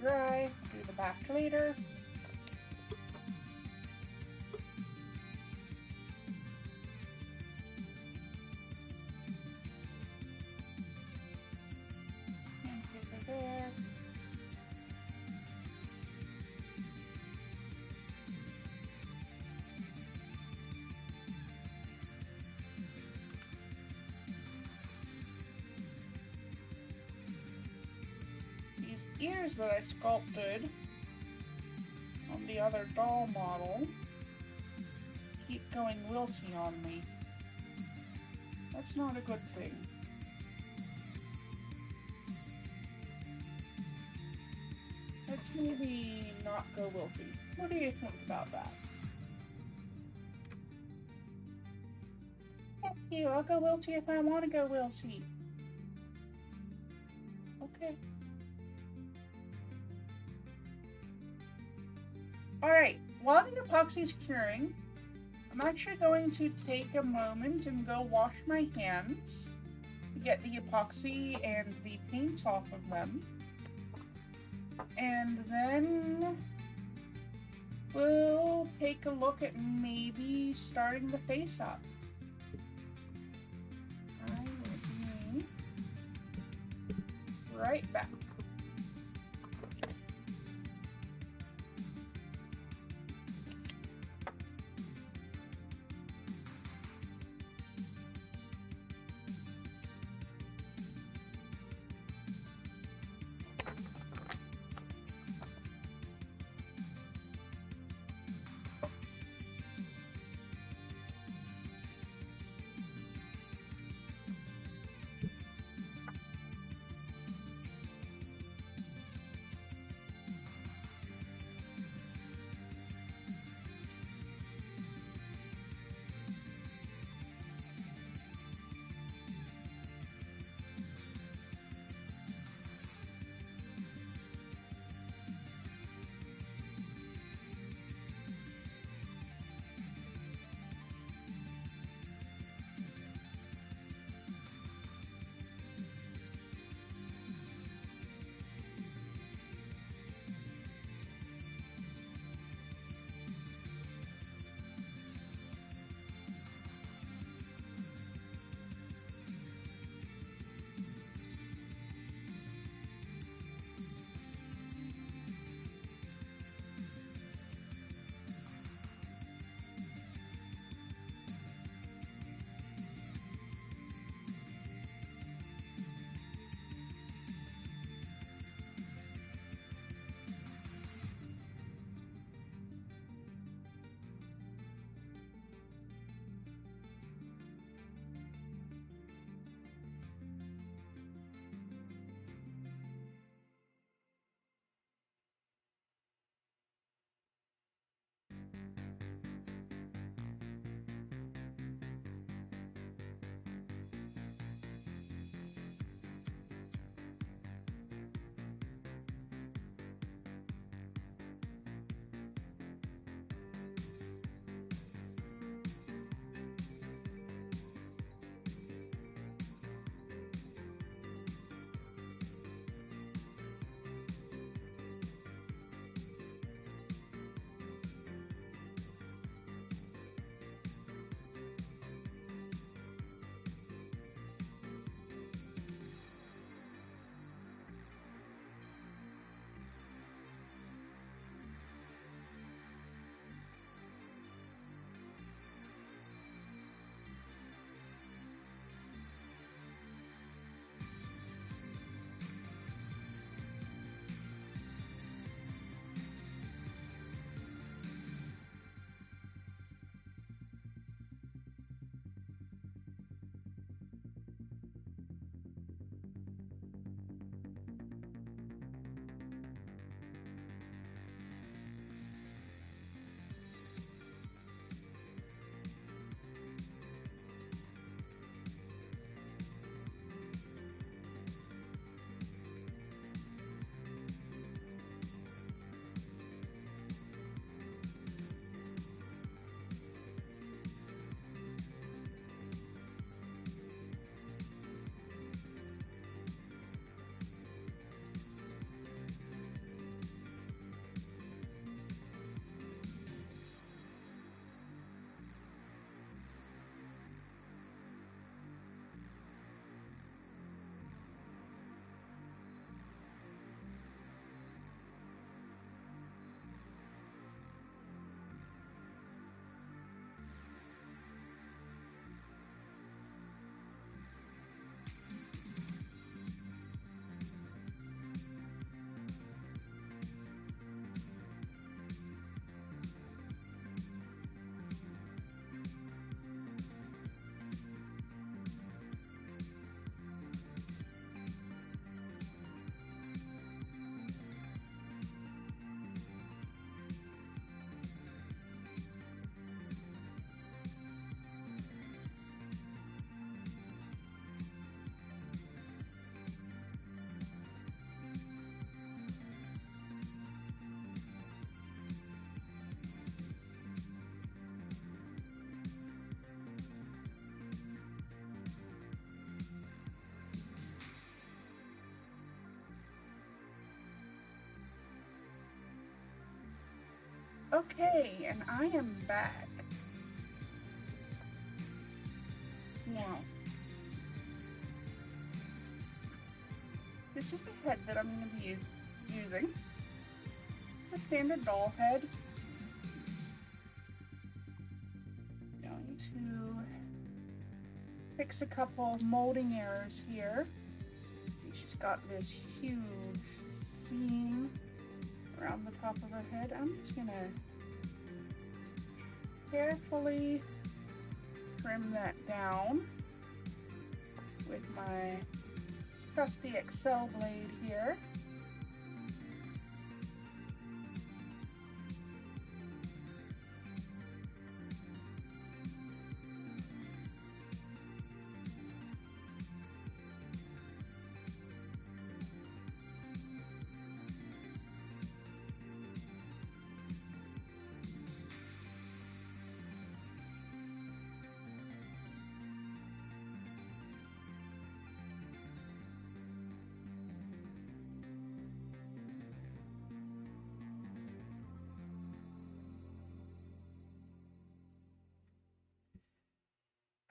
Dry, do the back later. Sandpaper there. These ears that I sculpted on the other doll model keep going wilty on me. That's not a good thing. Let's maybe not go wilty. What do you think about that? Thank you. I'll go wilty if I want to go wilty. Okay. Alright, while the epoxy's curing, I'm actually going to take a moment and go wash my hands to get the epoxy and the paint off of them. And then we'll take a look at maybe starting the face up. I will be right back. Okay, and I am back. Now, this is the head that I'm going to be using. It's a standard doll head. Going to fix a couple molding errors here. See, she's got this huge seam around the top of her head. I'm just going to carefully trim that down with my trusty Excel blade here.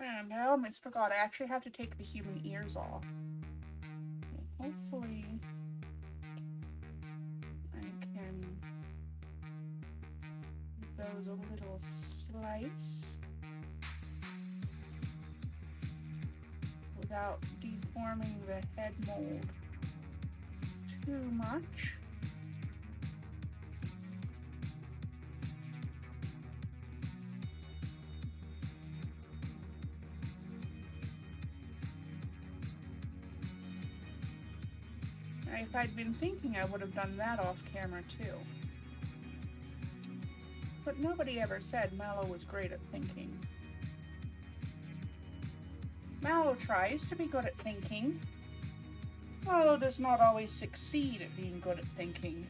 And I almost forgot, I actually have to take the human ears off. Hopefully I can give those a little slice without deforming the head mold too much. If I'd been thinking, I would have done that off camera too. But nobody ever said Mallow was great at thinking. Mallow tries to be good at thinking. Mallow does not always succeed at being good at thinking.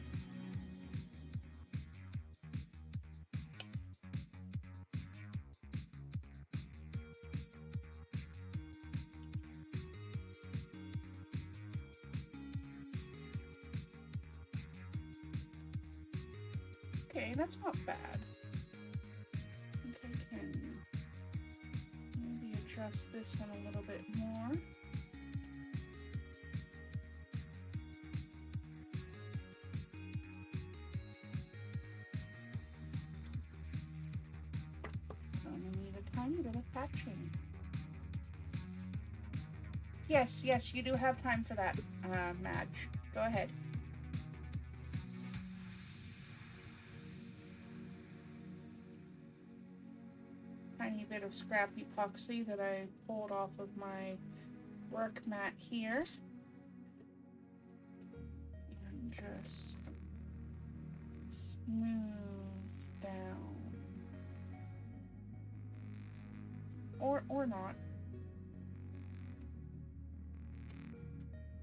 Okay, that's not bad. I think I can maybe adjust this one a little bit more. I'm gonna need a tiny bit of patching. Yes, you do have time for that, Madge. Go ahead. Tiny bit of scrap epoxy that I pulled off of my work mat here. And just smooth down. Or not.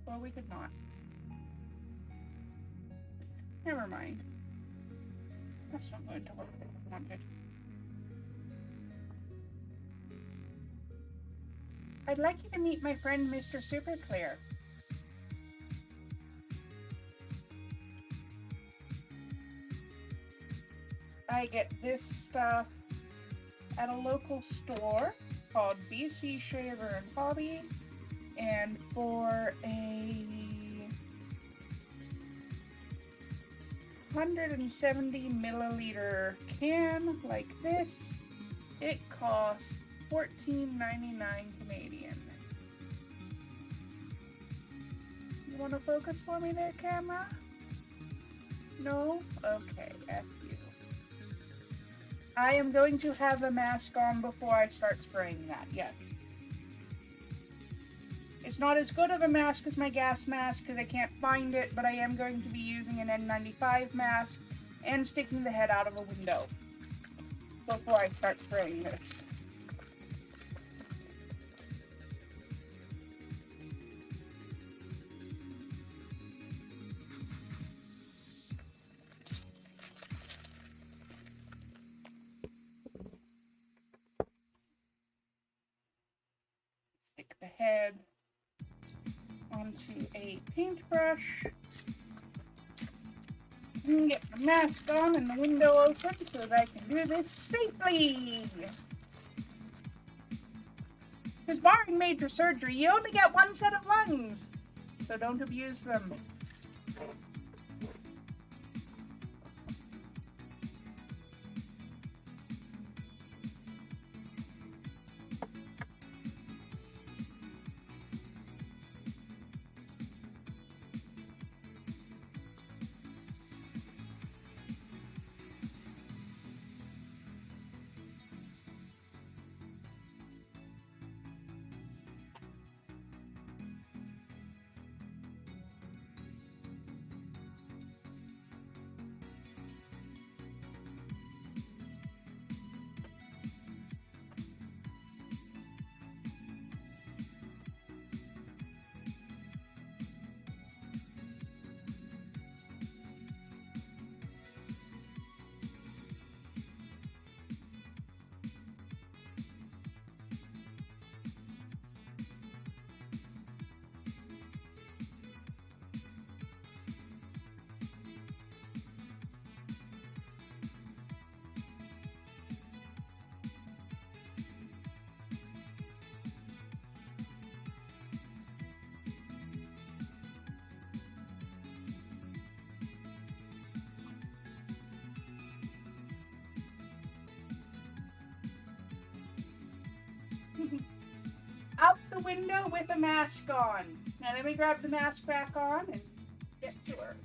Well, we could not. Never mind. That's not going to work as I wanted. I'd like you to meet my friend, Mr. Superclear. I get this stuff at a local store called BC Shaver and Hobby, and for a 170 milliliter can like this, it costs $14.99 Canadian. You want to focus for me there, camera? No? Okay, F you. I am going to have a mask on before I start spraying that, yes. It's not as good of a mask as my gas mask because I can't find it, but I am going to be using an N95 mask and sticking the head out of a window before I start spraying this. Stick the head onto a paintbrush can get the mask on and the window open so that I can do this safely. Because barring major surgery, you only get one set of lungs, so don't abuse them. Out the window with a mask on. Now let me grab the mask back on and get to her.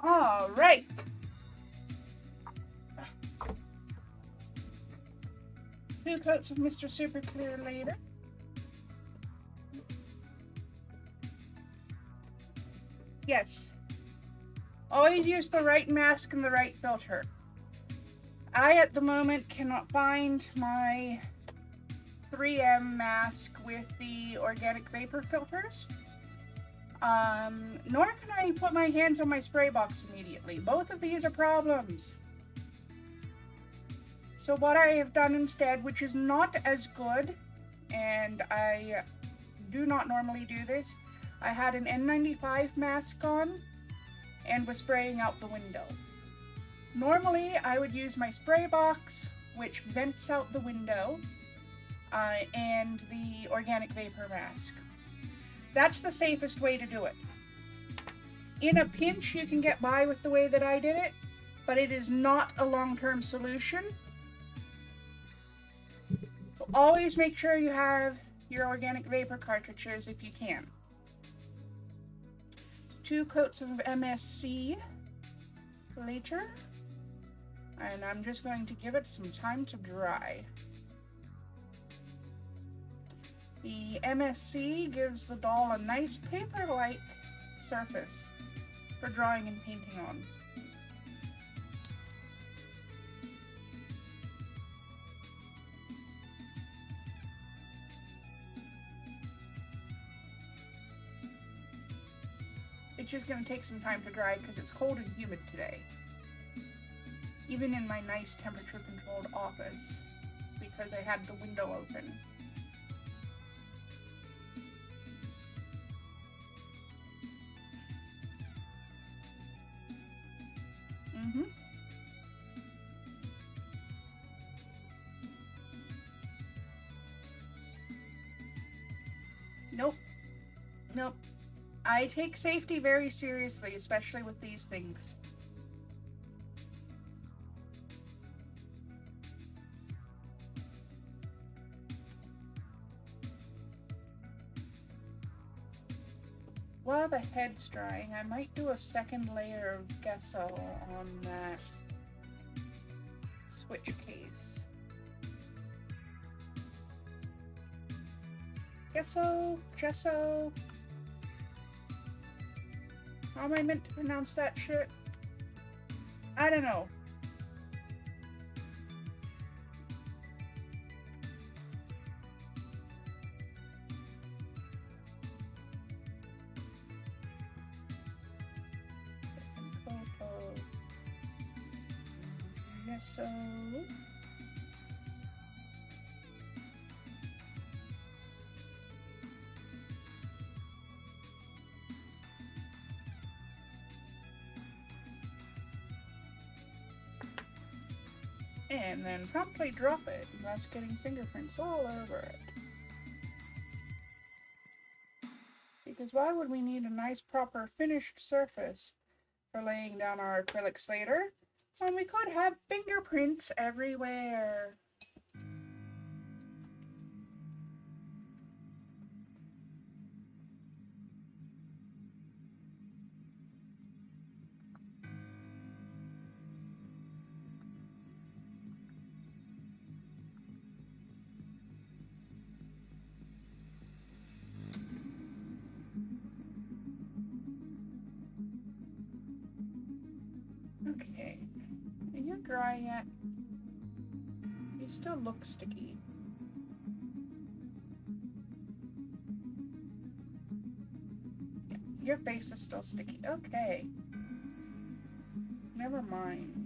All right. Two coats of Mr. Super Clear later. Yes. Always use the right mask and the right filter. I, at the moment, cannot find my 3M mask with the organic vapor filters. Nor can I put my hands on my spray box immediately. Both of these are problems. So what I have done instead, which is not as good, and I do not normally do this, I had an N95 mask on and was spraying out the window. Normally, I would use my spray box, which vents out the window, and the organic vapor mask. That's the safest way to do it. In a pinch, you can get by with the way that I did it, but it is not a long-term solution. So always make sure you have your organic vapor cartridges if you can. 2 coats of MSC later, and I'm just going to give it some time to dry. The MSC gives the doll a nice paper-like surface for drawing and painting on. It's just going to take some time to dry because it's cold and humid today. even in my nice temperature-controlled office, because I had the window open. Mm-hmm. Nope. Nope. I take safety very seriously, especially with these things. While the head's drying, I might do a second layer of gesso on that switch case. Gesso. How am I meant to pronounce that shit? I don't know. Gesso. And then promptly drop it, thus getting fingerprints all over it. Because why would we need a nice proper finished surface for laying down our acrylics later when we could have fingerprints everywhere? Okay, are you dry yet? You still look sticky. Yeah, your face is still sticky. Okay. Never mind.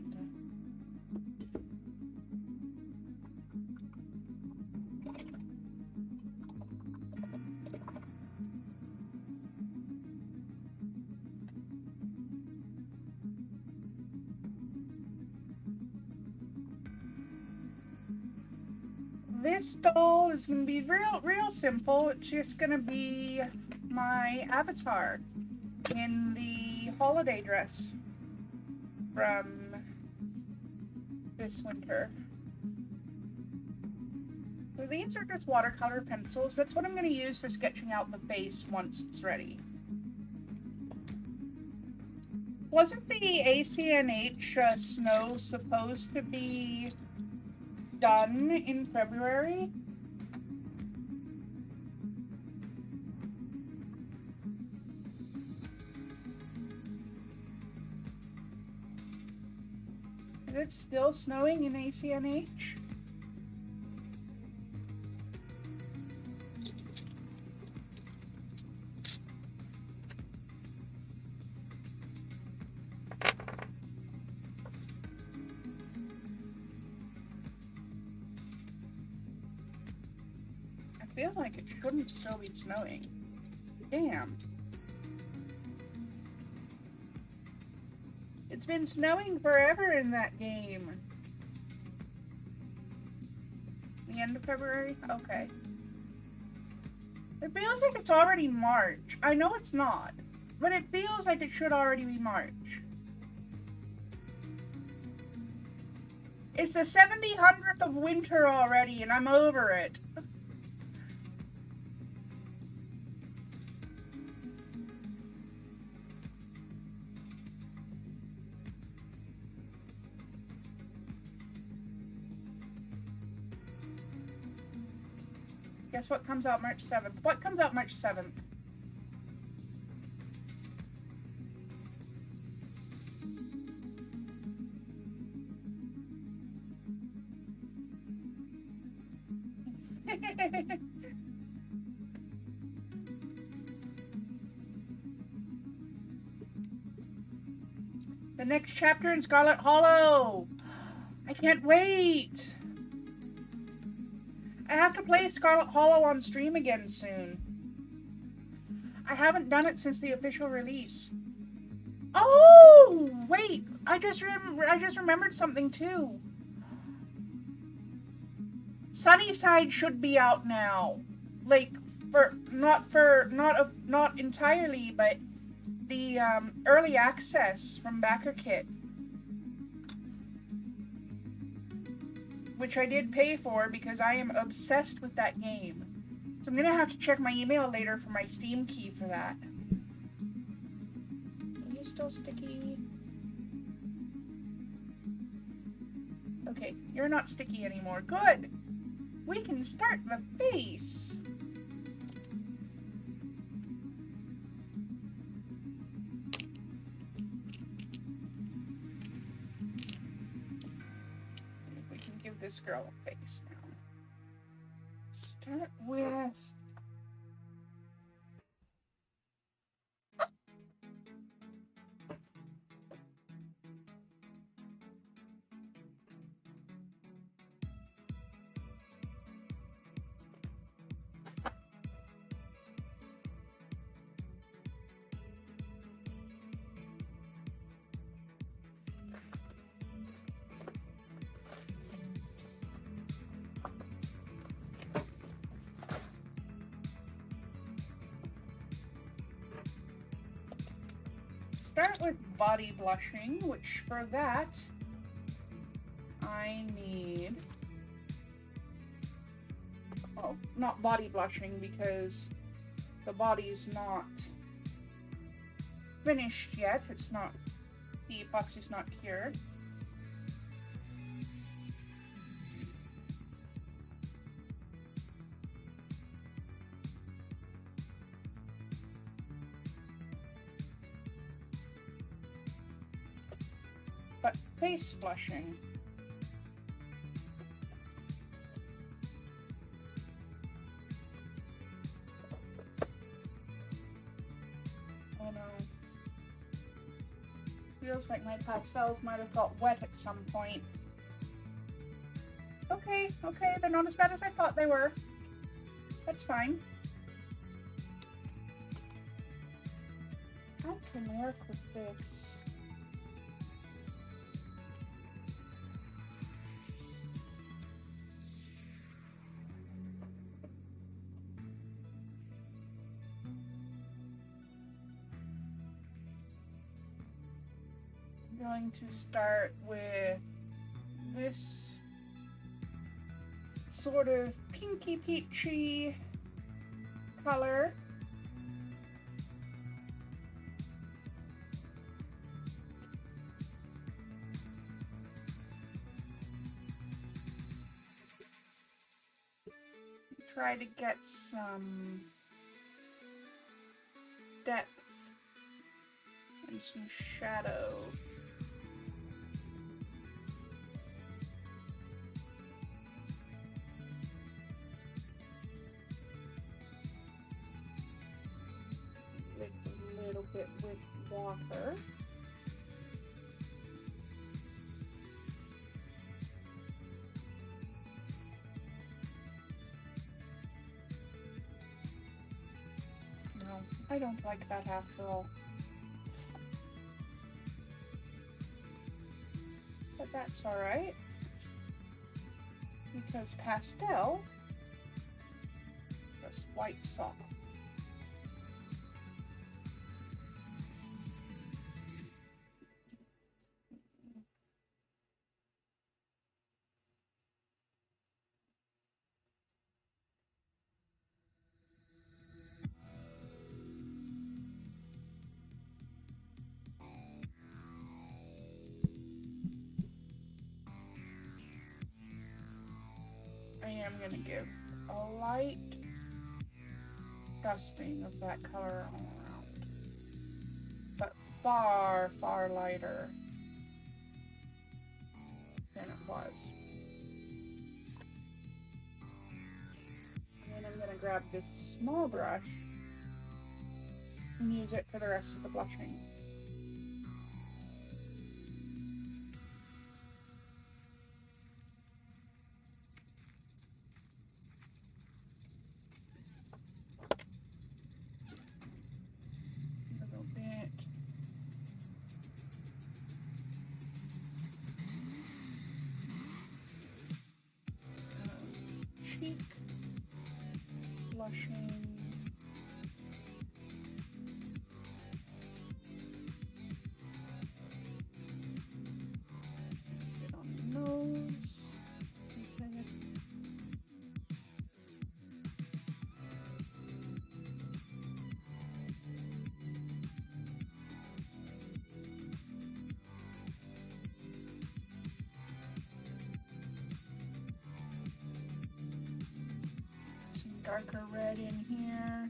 This doll is gonna be real simple. It's just gonna be my avatar in the holiday dress from this winter. So these are just watercolor pencils. That's what I'm gonna use for sketching out the face once it's ready. Wasn't the ACNH snow supposed to be done in February? Is it still snowing in ACNH? I feel like it shouldn't still be snowing. Damn. It's been snowing forever in that game. The end of February? Okay. It feels like it's already March. I know it's not, but it feels like it should already be March. It's the 700th of winter already, and I'm over it. Guess what comes out March 7th? What comes out March 7th? The next chapter in Scarlet Hollow. I can't wait! I have to play Scarlet Hollow on stream again soon. I haven't done it since the official release. Oh! Wait! I just remembered something too. Sunnyside should be out now. Like, not entirely, but the early access from BackerKit, which I did pay for because I am obsessed with that game. So I'm gonna have to check my email later for my Steam key for that. Are you still sticky? Okay, you're not sticky anymore. Good! We can start the face! We can give this girl a face now. Start with... start with body blushing, which for that I need, oh, not body blushing because the body's not finished yet. It's not, the epoxy's not cured. But face blushing. Oh no. Feels like my pastels might have got wet at some point. Okay, okay, they're not as bad as I thought they were. That's fine. I can work with this. I'm going to start with this sort of pinky peachy color. Try to get some depth and some shadow. A little bit with water. No, I don't like that after all. But that's alright, because pastel just wipes off. I am going to give a light dusting of that color all around, but far, far lighter than it was. And then I'm going to grab this small brush and use it for the rest of the blushing. blushing. Bit on the nose. Okay. Darker red in here.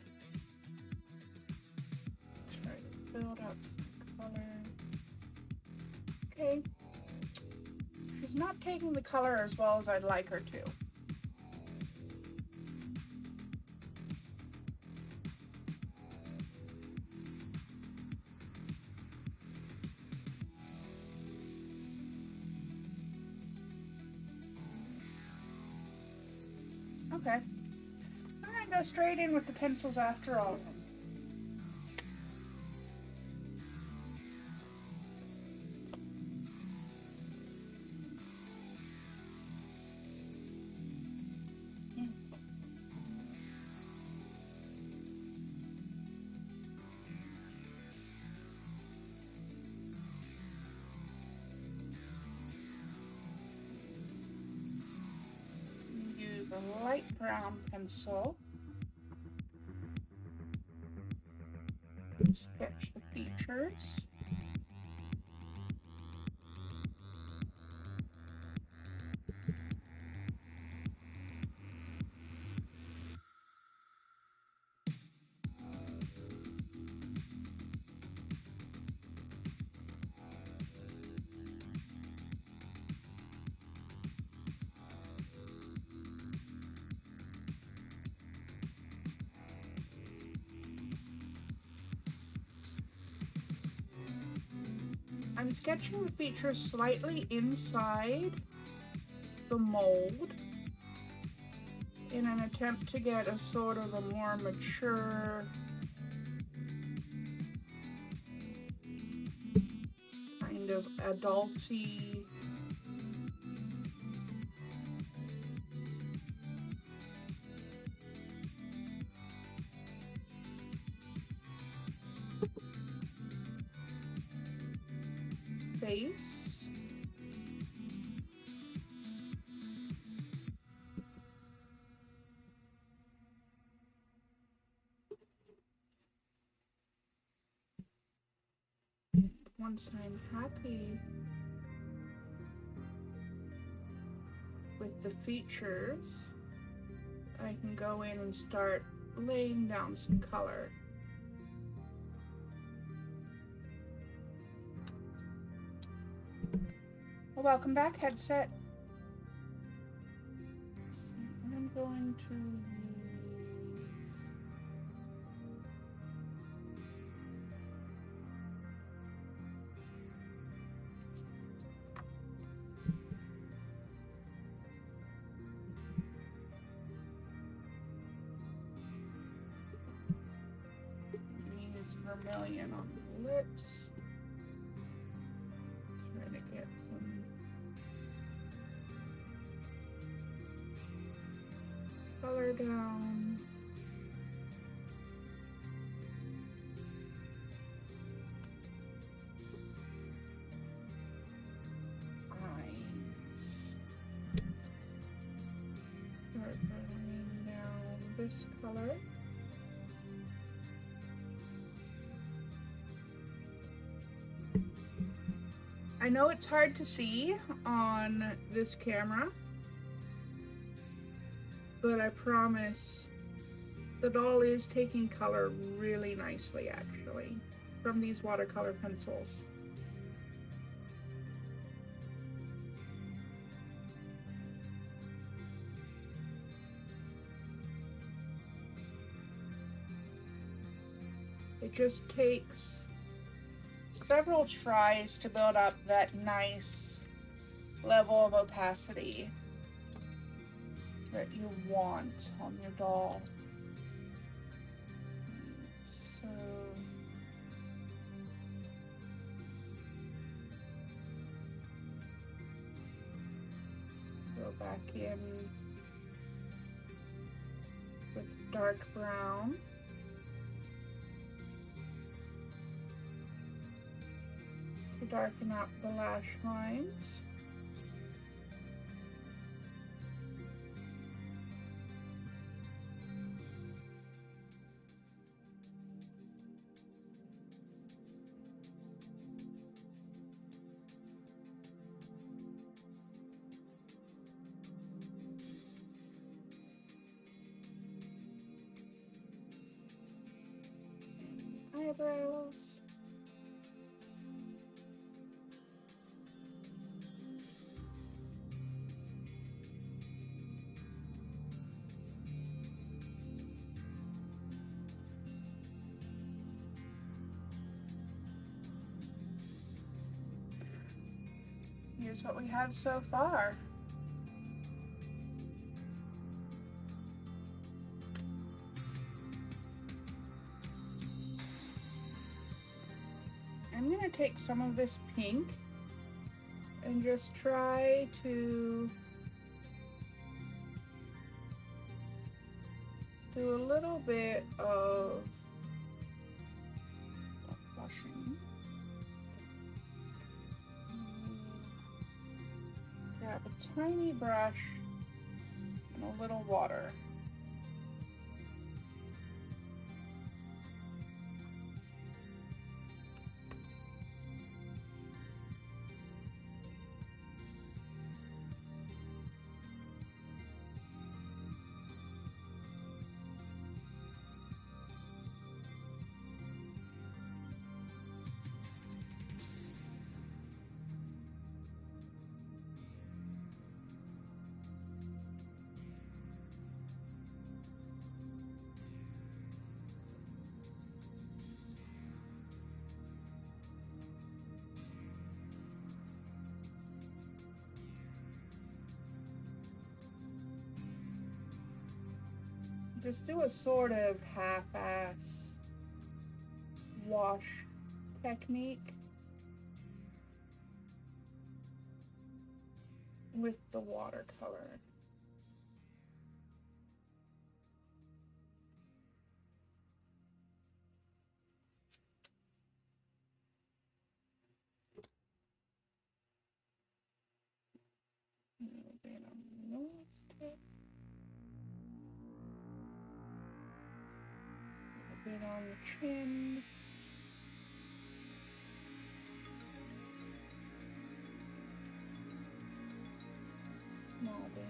Try to build up some color. Okay. She's not taking the color as well as I'd like her to. Okay. I'm gonna go straight in with the pencils after all. Use a light brown pencil. Sketch the features. I'm sketching the features slightly inside the mold in an attempt to get a sort of a more mature kind of adulty face. Once I'm happy with the features, I can go in and start laying down some color. Well, welcome back, headset. So I'm going to use vermilion on the lips. Try to get some color down. Eyes. Start bringing down this color. I know it's hard to see on this camera, but I promise the doll is taking color really nicely, actually, from these watercolor pencils. It just takes several tries to build up that nice level of opacity that you want on your doll. So go back in with dark brown. To darken out the lash lines. Eyebrows. Here's what we have so far. I'm going to take some of this pink and just try to do a little bit of blushing. Grab a tiny brush and a little water. Just do a sort of half-ass wash technique with the watercolor. A little bit on the nose tip. A bit on the chin. Small bit.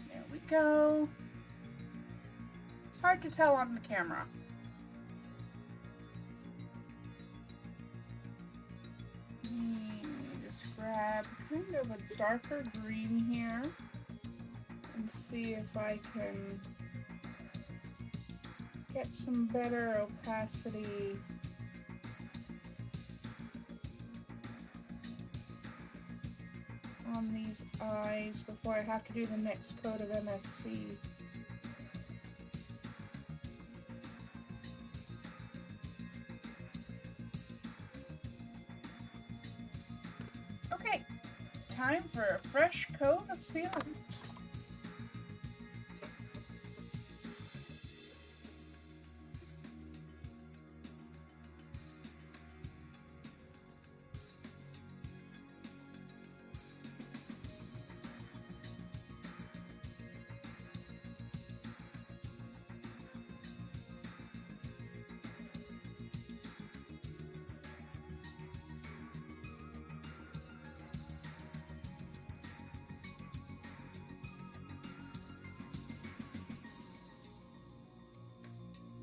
There we go. It's hard to tell on the camera. Just grab kind of a darker green here and see if I can get some better opacity on these eyes before I have to do the next coat of MSC. Okay, time for a fresh coat of sealant.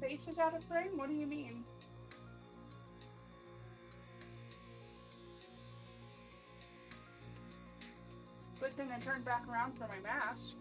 Face is out of frame? What do you mean? Good thing I turned back around for my mask.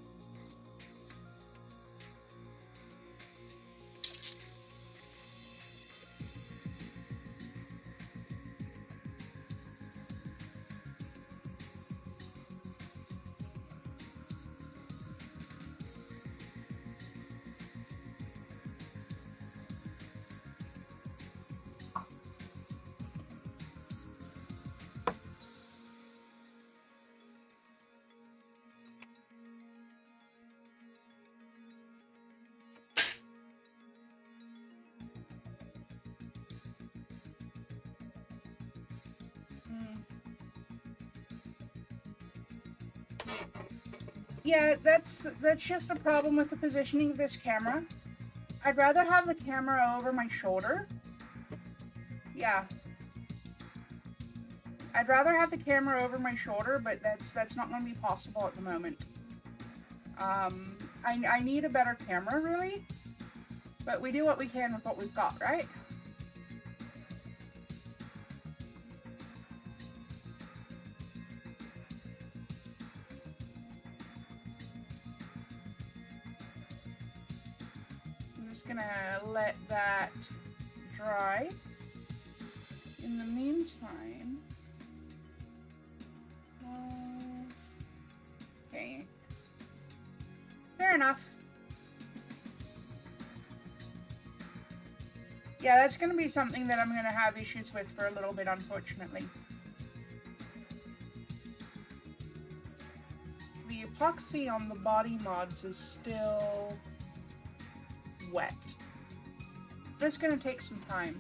Yeah, that's just a problem with the positioning of this camera. I'd rather have the camera over my shoulder. Yeah. I'd rather have the camera over my shoulder, but that's not going to be possible at the moment. I need a better camera, really. But we do what we can with what we've got, right? I'm just gonna let that dry. In the meantime, okay, fair enough. Yeah, that's going to be something that I'm going to have issues with for a little bit, unfortunately. So the epoxy on the body mods is still wet. It's going to take some time.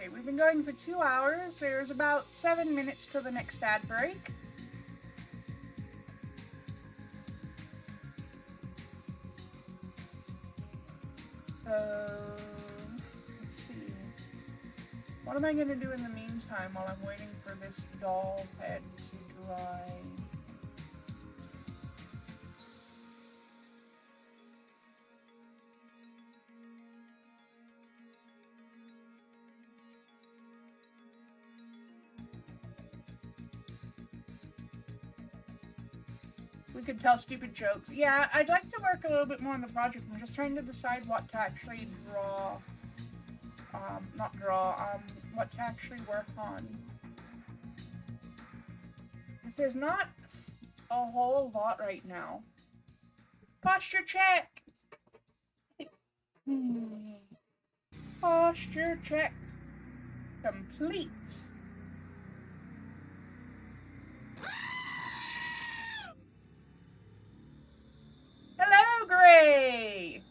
Okay, we've been going for 2 hours. There's about 7 minutes till the next ad break. So, let's see. What am I going to do in the meantime while I'm waiting for this doll head to dry? We could tell stupid jokes. Yeah, I'd like to work a little bit more on the project. I'm just trying to decide what to actually draw. What to actually work on. Because there's not a whole lot right now. Posture check! Posture check complete. Hello, Gray!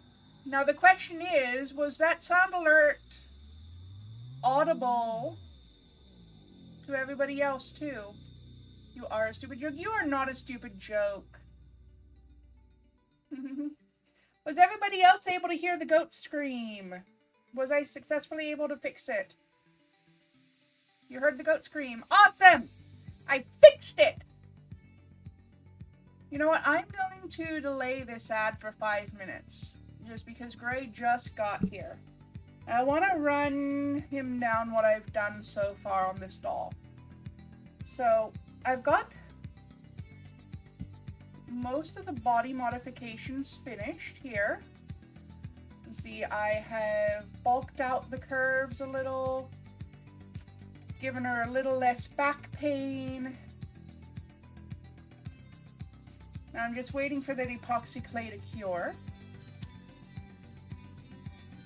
Now the question is, was that sound alert audible to everybody else too? You are a stupid joke. You are not a stupid joke. Was everybody else able to hear the goat scream? Was I successfully able to fix it? You heard the goat scream. Awesome! I fixed it! You know what? I'm going to delay this ad for 5 minutes. Just because Gray just got here. I want to run him down what I've done so far on this doll. So, I've got most of the body modifications finished here. You see, I have bulked out the curves a little, given her a little less back pain. Now I'm just waiting for that epoxy clay to cure.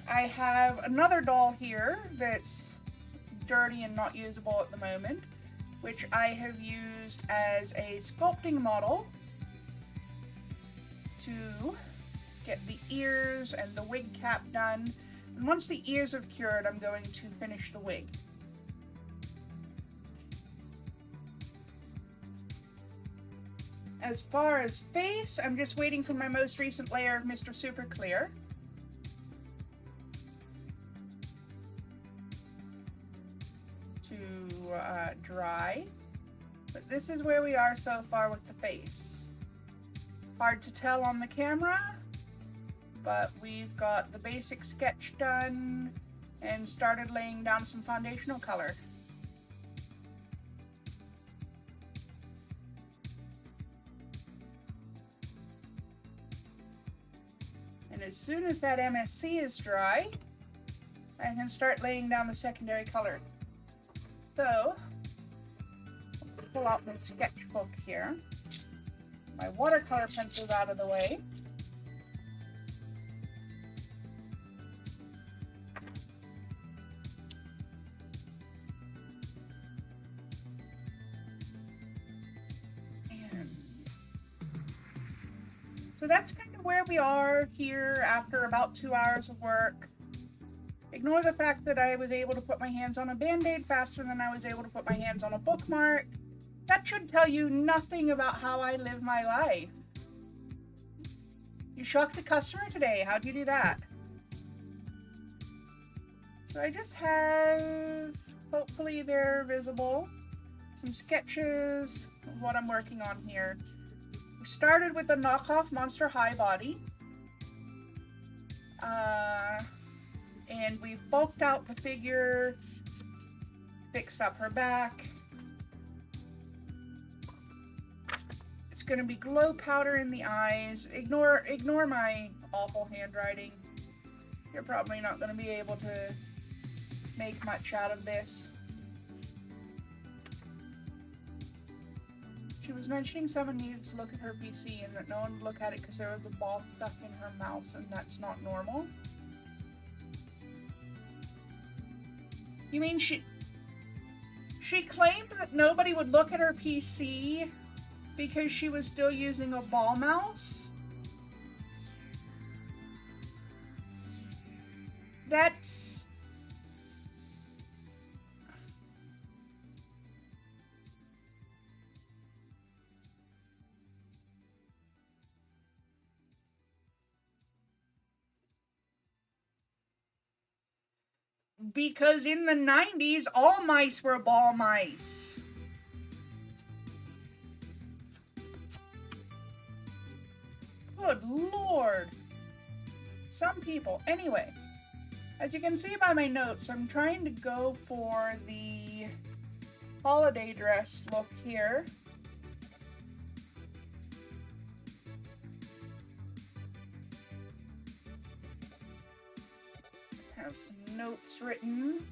I have another doll here that's dirty and not usable at the moment, which I have used as a sculpting model to get the ears and the wig cap done. And once the ears have cured, I'm going to finish the wig. As far as face, I'm just waiting for my most recent layer of Mr. Super Clear. To dry. But this is where we are so far with the face. Hard to tell on the camera, but we've got the basic sketch done and started laying down some foundational color. And as soon as that MSC is dry, I can start laying down the secondary color. So, pull out my sketchbook here. My watercolor pencil's out of the way. And So that's kind of where we are here after about 2 hours of work. Ignore the fact that I was able to put my hands on a band-aid faster than I was able to put my hands on a bookmark. That should tell you nothing about how I live my life. You shocked a customer today. How'd you do that? So I just have, hopefully they're visible, some sketches of what I'm working on here. We started with a knockoff Monster High body. And we've bulked out the figure, fixed up her back. It's going to be glow powder in the eyes. Ignore my awful handwriting. You're probably not going to be able to make much out of this. She was mentioning someone needed to look at her PC and that no one would look at it because there was a ball stuck in her mouse and that's not normal. You mean she claimed that nobody would look at her PC because she was still using a ball mouse? That's... Because in the 90s, all mice were ball mice. Good Lord. Some people. Anyway, as you can see by my notes, I'm trying to go for the holiday dress look here. Have some notes written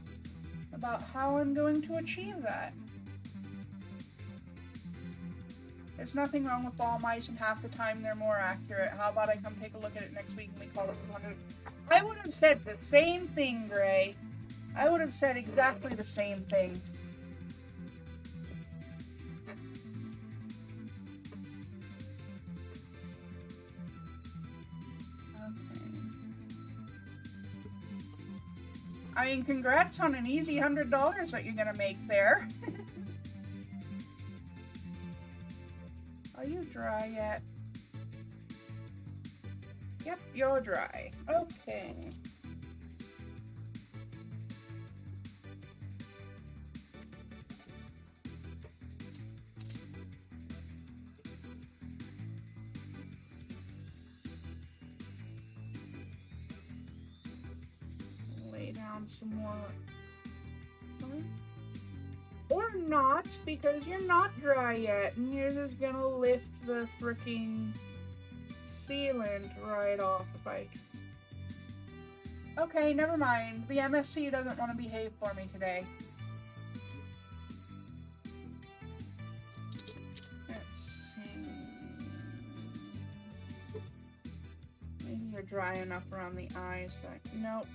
about how I'm going to achieve that. There's nothing wrong with ball mice, and half the time they're more accurate. How about I come take a look at it next week and we call it 100? I would have said the same thing, Gray. I would have said exactly the same thing. I mean, congrats on an easy $100 that you're gonna make there. Are you dry yet? Yep, you're dry. Okay. Lay down some more. Or not, because you're not dry yet, and yours is gonna lift the freaking sealant right off if I... Okay, never mind. The MSC doesn't want to behave for me today. Let's see... Maybe you're dry enough around the eyes that... Nope.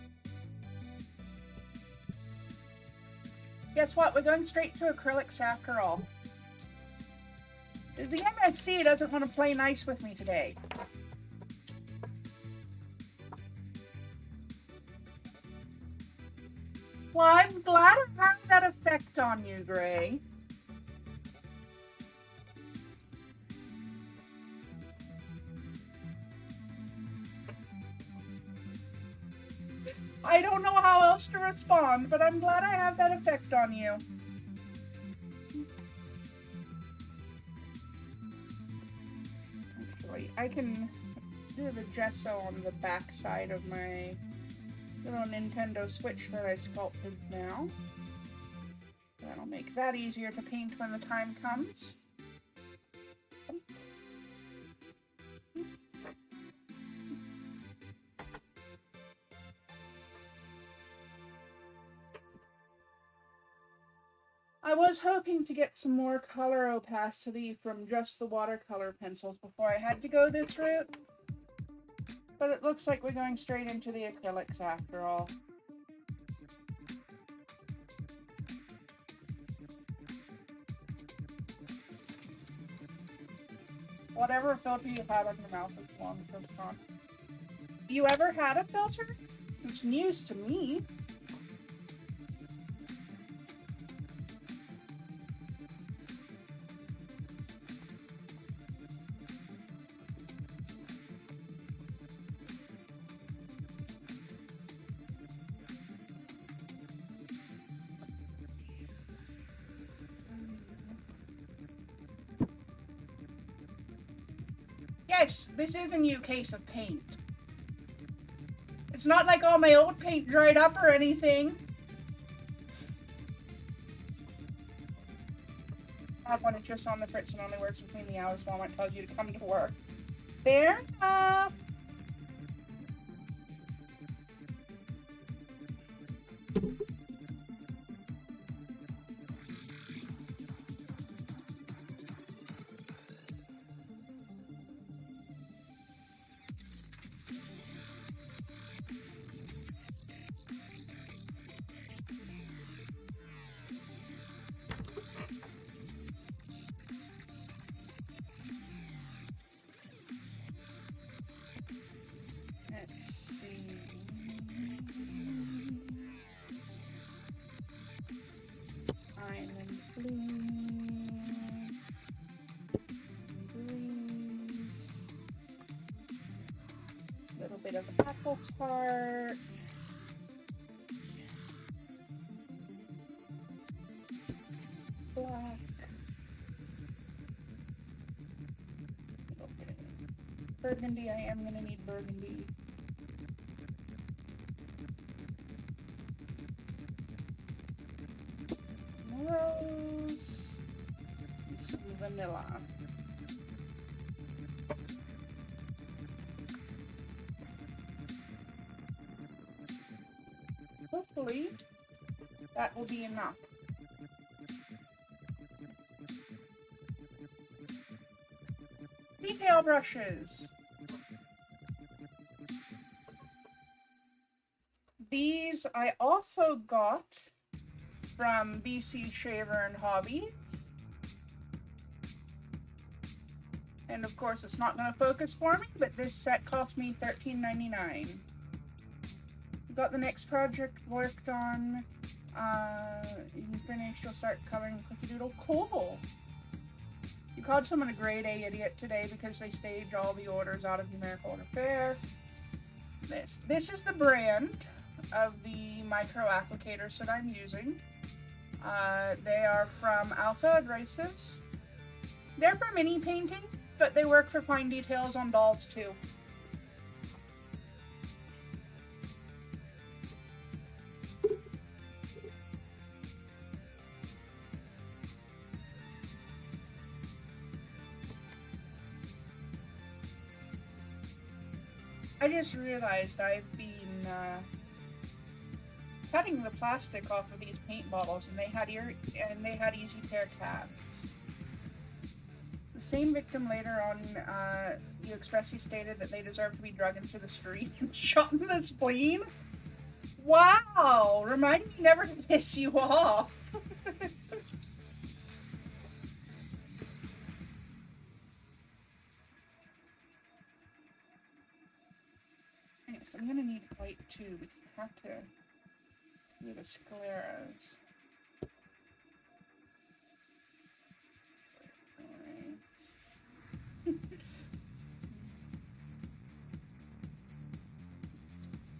Guess what? We're going straight to acrylics after all. The MSC doesn't want to play nice with me today. Well, I'm glad I had that effect on you, Gray. I don't know how else to respond, but I'm glad I have that effect on you. Actually, I can do the gesso on the back side of my little Nintendo Switch that I sculpted now. That'll make that easier to paint when the time comes. I was hoping to get some more color opacity from just the watercolor pencils before I had to go this route, but it looks like we're going straight into the acrylics after all. Whatever filter you had on your mouth is long since gone. You ever had a filter? It's news to me. Yes, this is a new case of paint. It's not like all my old paint dried up or anything. That one is just on the fritz and only works between the hours Mom tells you to come to work. Fair enough. Little bit of apple tart. Black. Little bit of burgundy. I am gonna need burgundy. Rose. And some vanilla. Hopefully, that will be enough. Detail brushes. These I also got from BC Shaver and Hobbies. And of course, it's not going to focus for me, but this set cost me $13.99. Got the next project worked on. You finished, you'll start covering Cookie Doodle. Cool. You called someone a grade A idiot today because they stage all the orders out of the American Order Fair. This is the brand of the micro applicators that I'm using. They are from Alpha Abrasives. They're for mini painting, but they work for fine details on dolls too. I just realized I've been cutting the plastic off of these paint bottles, and they had easy tear tabs. The same victim later on, you expressly stated that they deserve to be dragged into the street and shot in the spleen. Wow! Remind me never to piss you off. So I'm gonna need white too, because I have to do the scleras. Alright.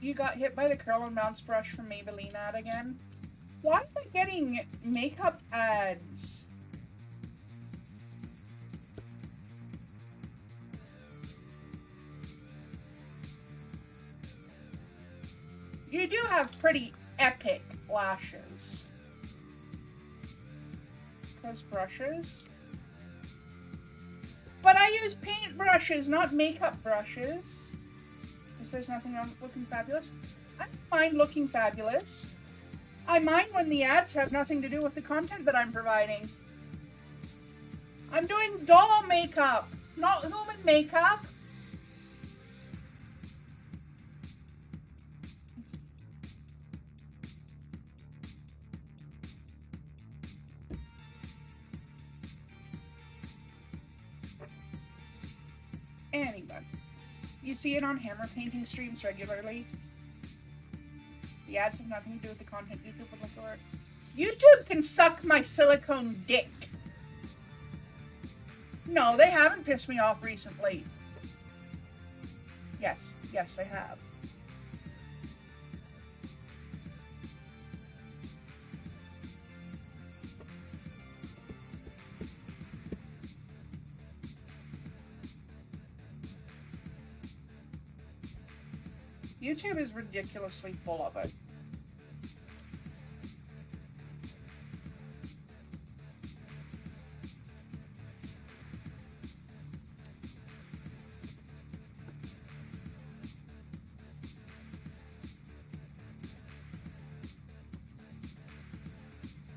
You got hit by the curl and bounce brush from Maybelline ad again? Why am I getting makeup ads? You do have pretty epic lashes. Those brushes. But I use paint brushes, not makeup brushes. Because there's nothing wrong with looking fabulous. I don't mind looking fabulous. I mind when the ads have nothing to do with the content that I'm providing. I'm doing doll makeup, not human makeup. Anybody. You see it on hammer painting streams regularly. The ads have nothing to do with the content YouTube would look for. YouTube can suck my silicone dick. No, they haven't pissed me off recently. Yes, they have. YouTube is ridiculously full of it.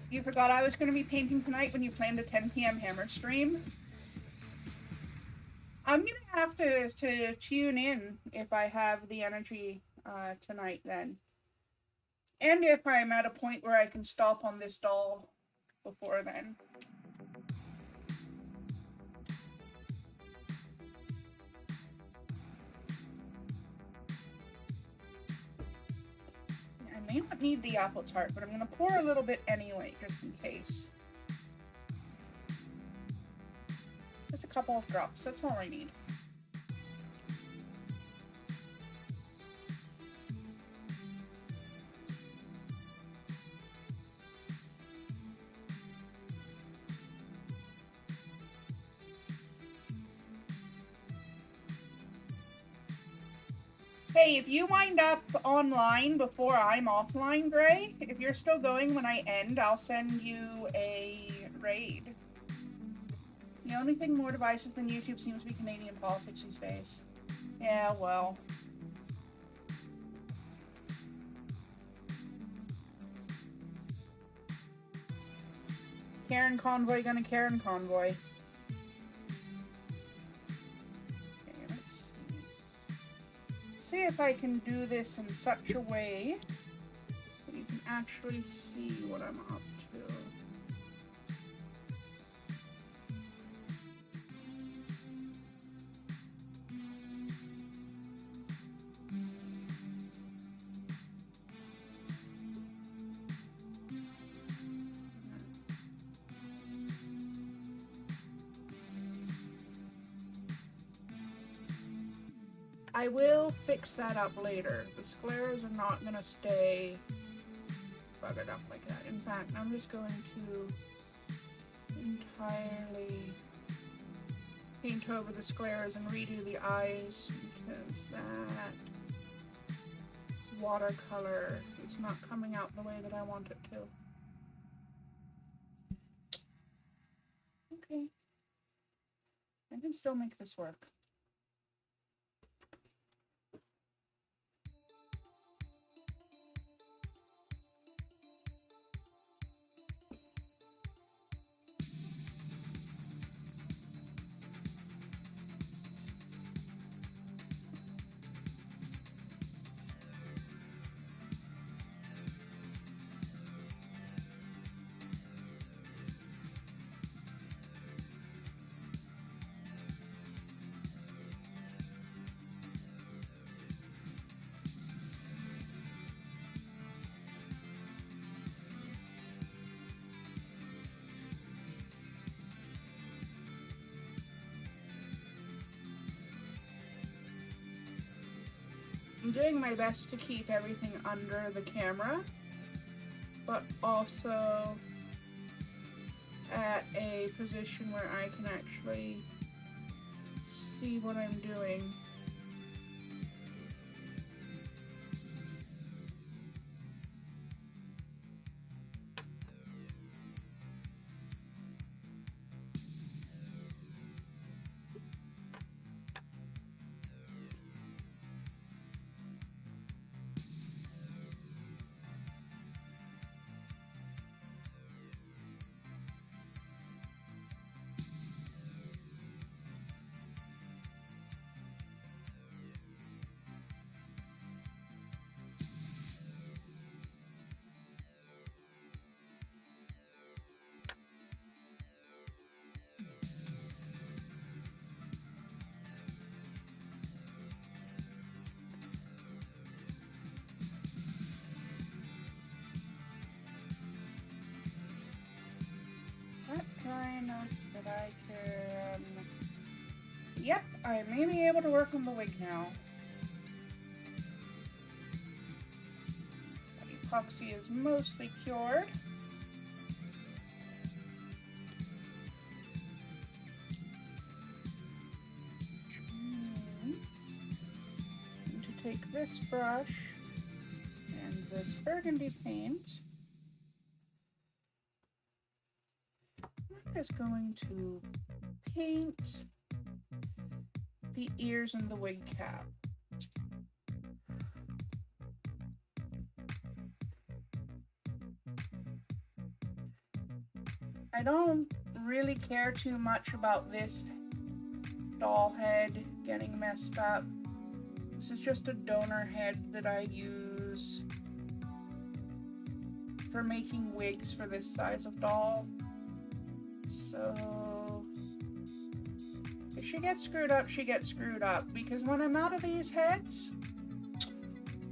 You forgot I was going to be painting tonight when you planned a 10 p.m. hammer stream? I'm going to have to tune in if I have the energy tonight then. And if I'm at a point where I can stop on this doll before then. I may not need the apple tart, but I'm going to pour a little bit anyway, just in case. Just a couple of drops, that's all I need. Hey, if you wind up online before I'm offline, Gray, if you're still going when I end, I'll send you a raid. The only thing more divisive than YouTube seems to be Canadian politics these days. Yeah, well. Karen Convoy gonna Karen Convoy. See if I can do this in such a way that you can actually see what I'm up to. I will fix that up later. The scleras are not going to stay buggered up like that. In fact, I'm just going to entirely paint over the scleras and redo the eyes because that watercolor is not coming out the way that I want it to. Okay. I can still make this work. I'm doing my best to keep everything under the camera, but also at a position where I can actually see what I'm doing. enough that I can... Yep, I may be able to work on the wig now. The epoxy is mostly cured. To take this brush and this burgundy paint, I'm just going to paint the ears and the wig cap. I don't really care too much about this doll head getting messed up. This is just a donor head that I use for making wigs for this size of doll. So if she gets screwed up, she gets screwed up, because when I'm out of these heads,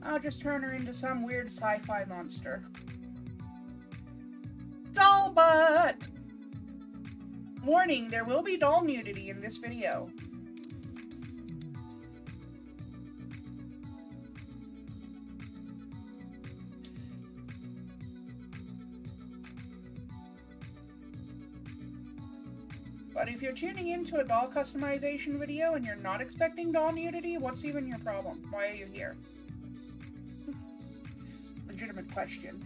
I'll just turn her into some weird sci-fi monster. Doll butt! Warning, there will be doll nudity in this video. But if you're tuning into a doll customization video and you're not expecting doll nudity, what's even your problem? Why are you here? Legitimate question.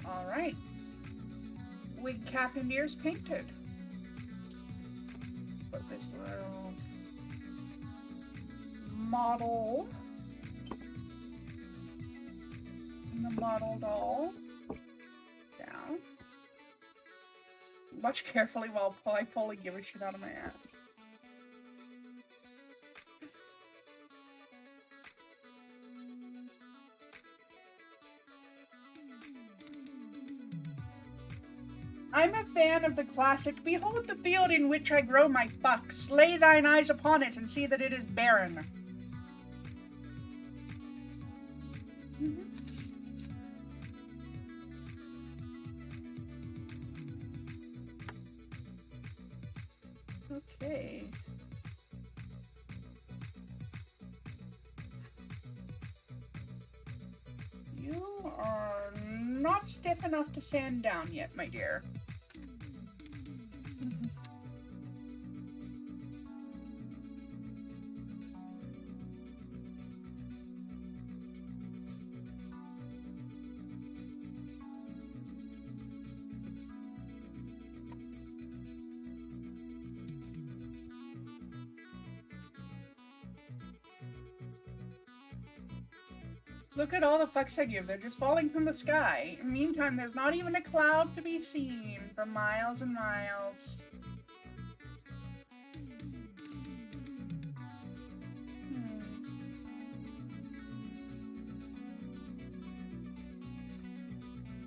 Alright. Wig cap and ears painted. Put this little model and the model doll down. Watch carefully while I fully give a shit out of my ass. I'm a fan of the classic, "Behold the field in which I grow my fucks. Lay thine eyes upon it and see that it is barren." Okay. You are not stiff enough to sand down yet, my dear. Look at all the fucks I give. They're just falling from the sky. In the meantime, there's not even a cloud to be seen for miles and miles.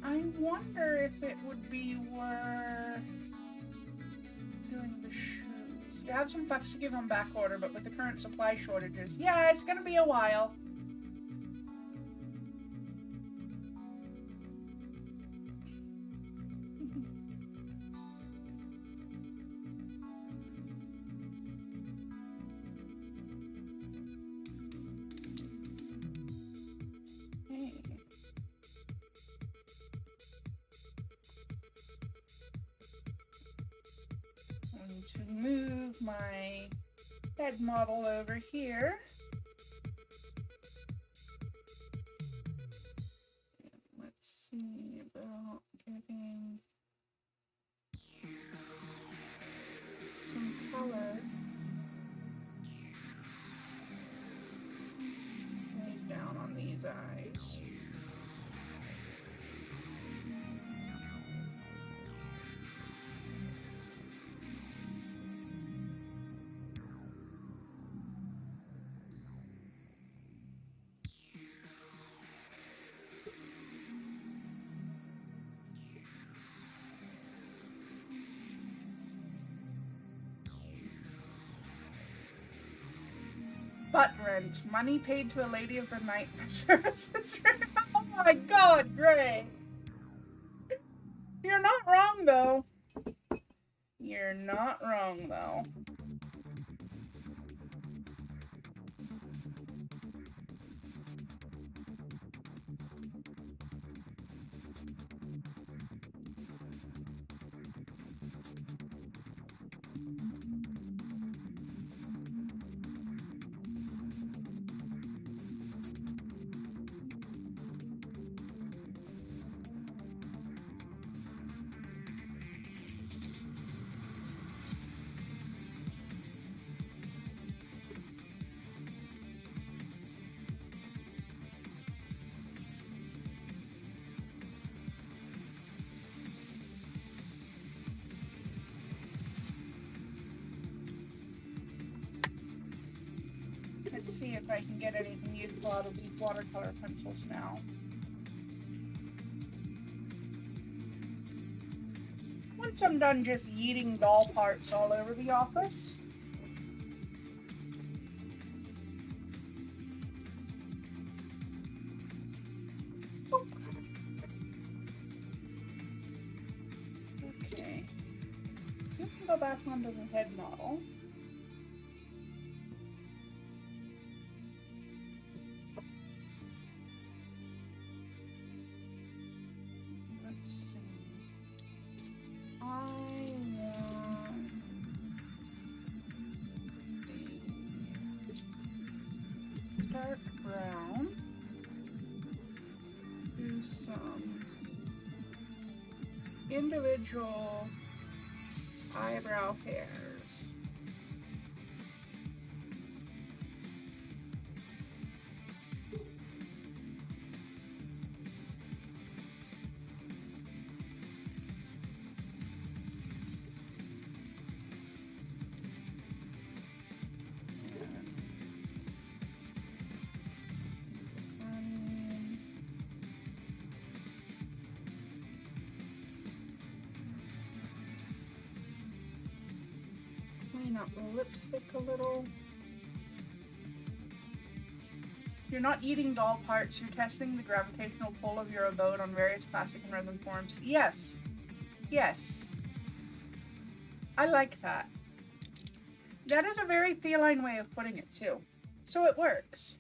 I wonder if it would be worth doing the shoes. You have some fucks to give on back order, but with the current supply shortages, yeah, it's gonna be a while. To move my head model over here. Let's see about getting some color laid down on these eyes. Butt rent. Money paid to a lady of the night for services. Oh my god, Gray. You're not wrong, though. You're not wrong, though. Let's see if I can get anything useful out of these watercolor pencils now. Once I'm done just yeeting doll parts all over the office. Oh. Okay. You can go back onto the head model. Dark brown. Do some individual eyebrow hairs. Clean up the lipstick a little. You're not eating doll parts, you're testing the gravitational pull of your abode on various plastic and resin forms. Yes. Yes. I like that. That is a very feline way of putting it, too. So it works.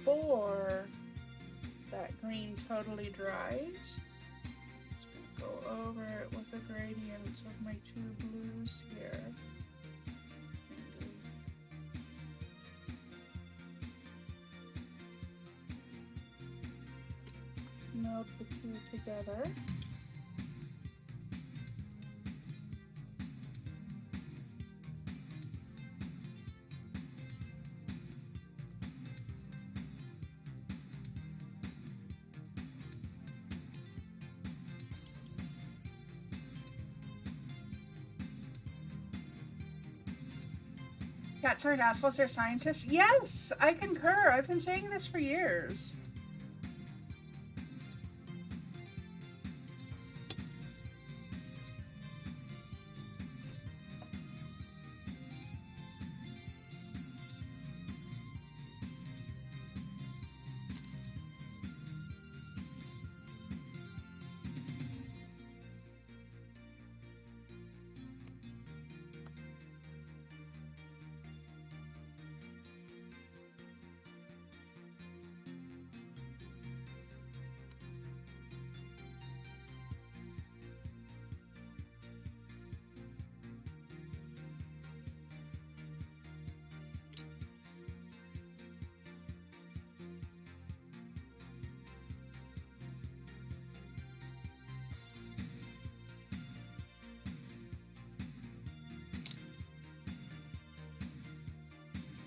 Before that green totally dries, just gonna go over it with the gradients of my two blues here. Meld the two together. Cats aren't assholes, they're scientists. Yes, I concur. I've been saying this for years.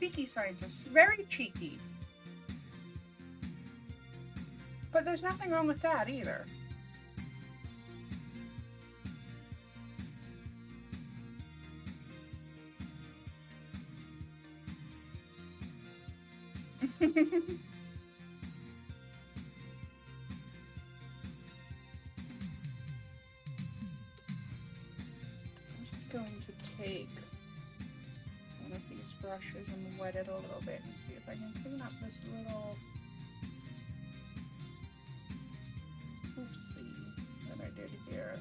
cheeky scientists. Very cheeky. But there's nothing wrong with that either. I'm just going to take one of these brushes and wet it a little bit and see if I can clean up this little oopsie that I did here.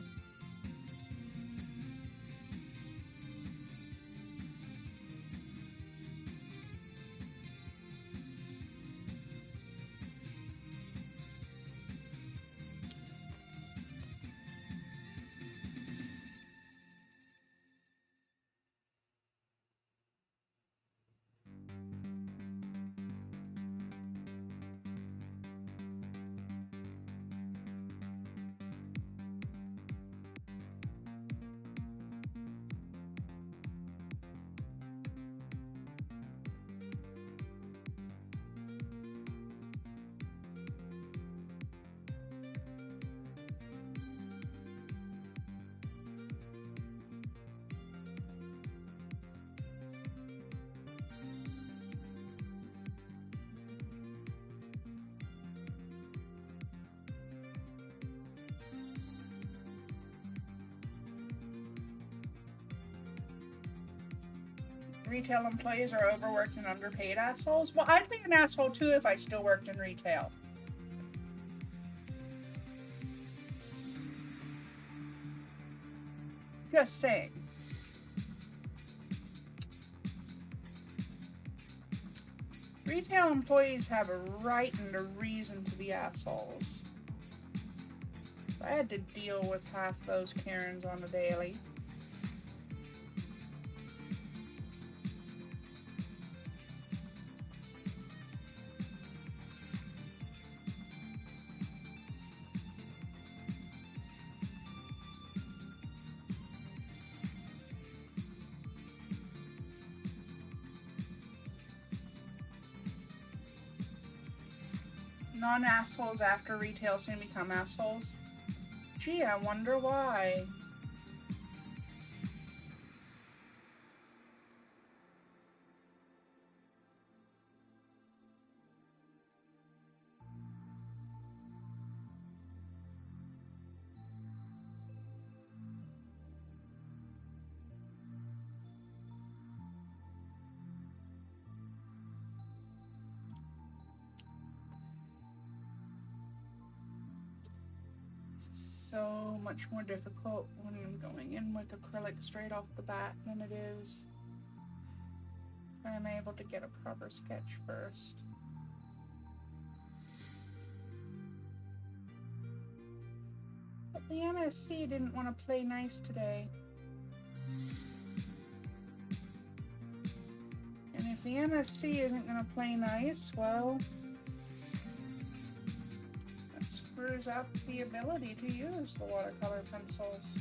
Retail employees are overworked and underpaid assholes. Well, I'd be an asshole too if I still worked in retail. Just saying. Retail employees have a right and a reason to be assholes. I had to deal with half those Karens on a daily. Non-assholes after retail soon become assholes. Gee, I wonder why. So much more difficult when I'm going in with acrylic straight off the bat than it is when I'm able to get a proper sketch first. But the MSC didn't want to play nice today. And if the MSC isn't going to play nice, well, screws up the ability to use the watercolor pencils.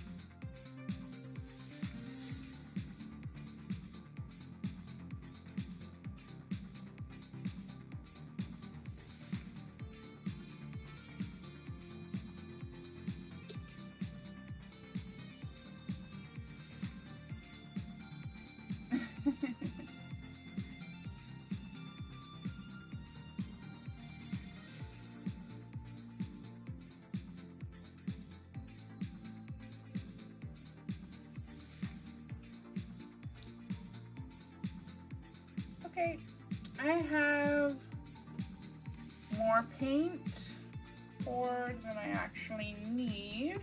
Okay, I have more paint poured than I actually need.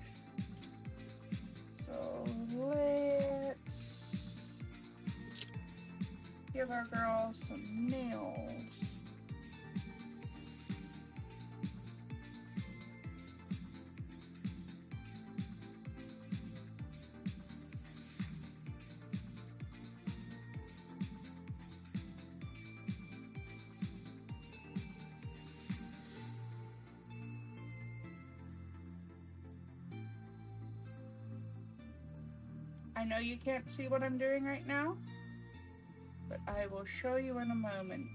So let's give our girl some nails. I know you can't see what I'm doing right now, but I will show you in a moment.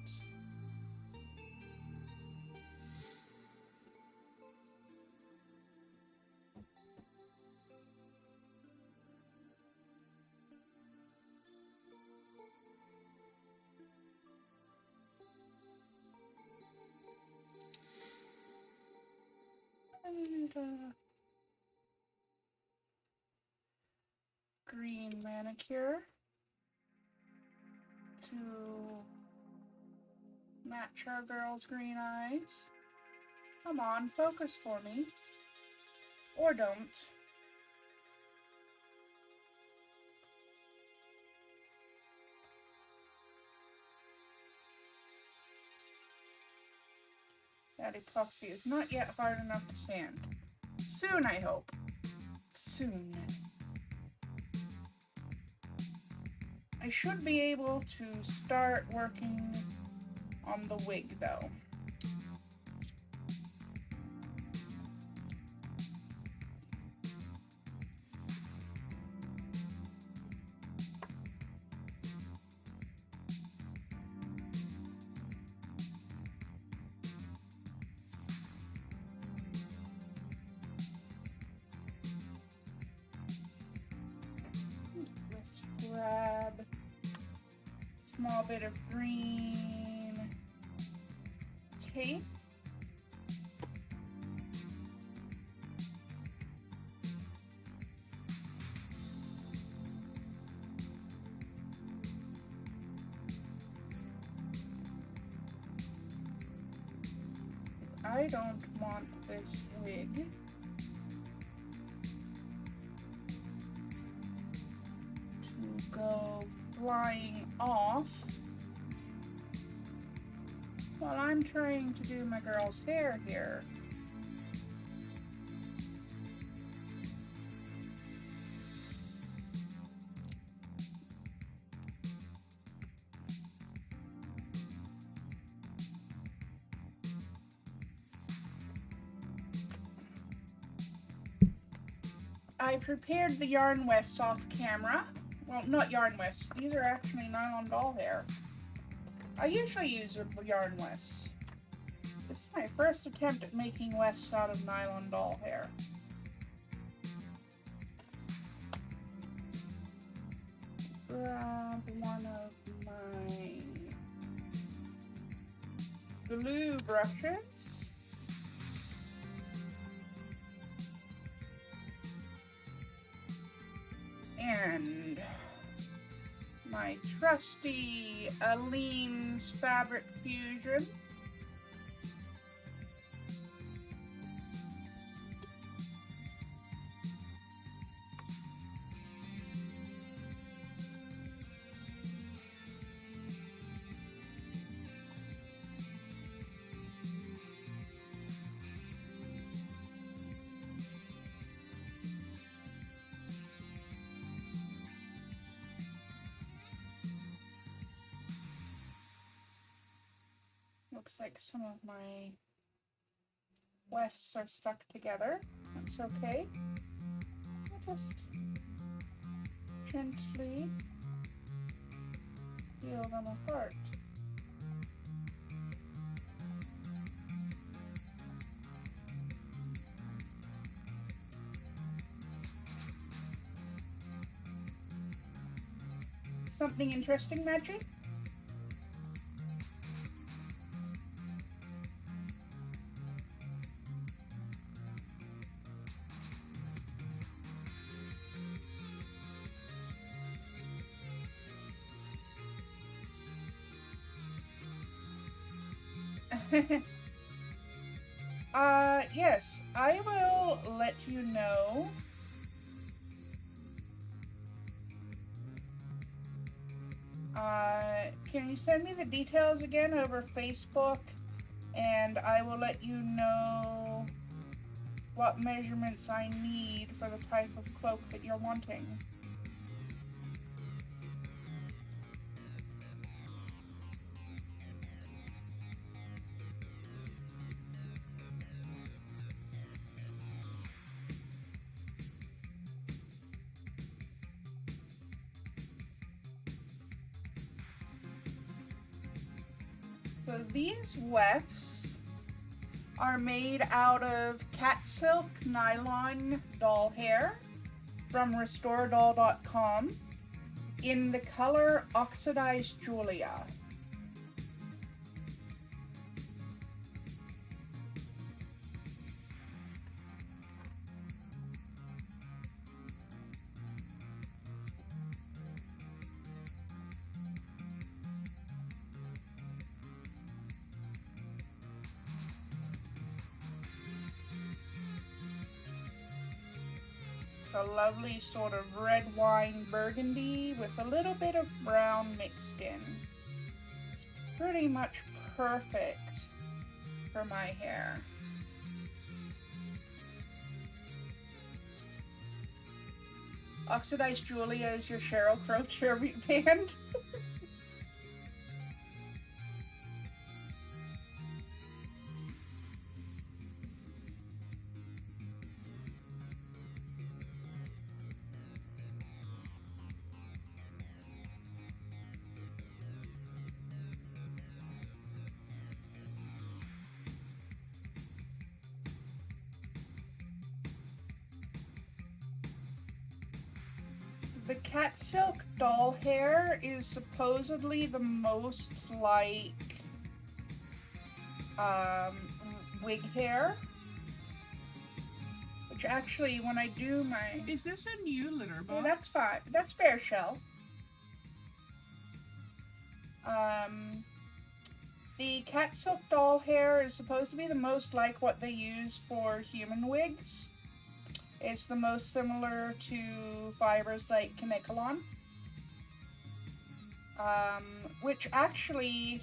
And green manicure to match our girl's green eyes. Come on, focus for me. Or don't. That epoxy is not yet hard enough to sand. Soon, I hope. Soon. I should be able to start working on the wig, though. Let's grab a small bit of green tape. I don't want this wig to go flying off while I'm trying to do my girl's hair here. I prepared the yarn wefts off camera. Well, not yarn wefts. These are actually nylon doll hair. I usually use yarn wefts. This is my first attempt at making wefts out of nylon doll hair. Grab one of my glue brushes. And my trusty Aleene's Fabric Fusion. Looks like some of my wefts are stuck together. That's okay. I'll just gently peel them apart. Something interesting, Magic? Yes, I will let you know. Can you send me the details again over Facebook, and I will let you know what measurements I need for the type of cloak that you're wanting. So these wefts are made out of cat silk nylon doll hair from restoredoll.com in the color Oxidized Julia. It's a lovely sort of red wine burgundy with a little bit of brown mixed in. It's pretty much perfect for my hair. Oxidized Julia is your Sheryl Crow tribute band. The cat silk doll hair is supposedly the most like wig hair, which actually when I do my... Is this a new litter box? Oh, that's fine. That's fair, Shell. The cat silk doll hair is supposed to be the most like what they use for human wigs. It's the most similar to fibers like Kanekalon. Which actually,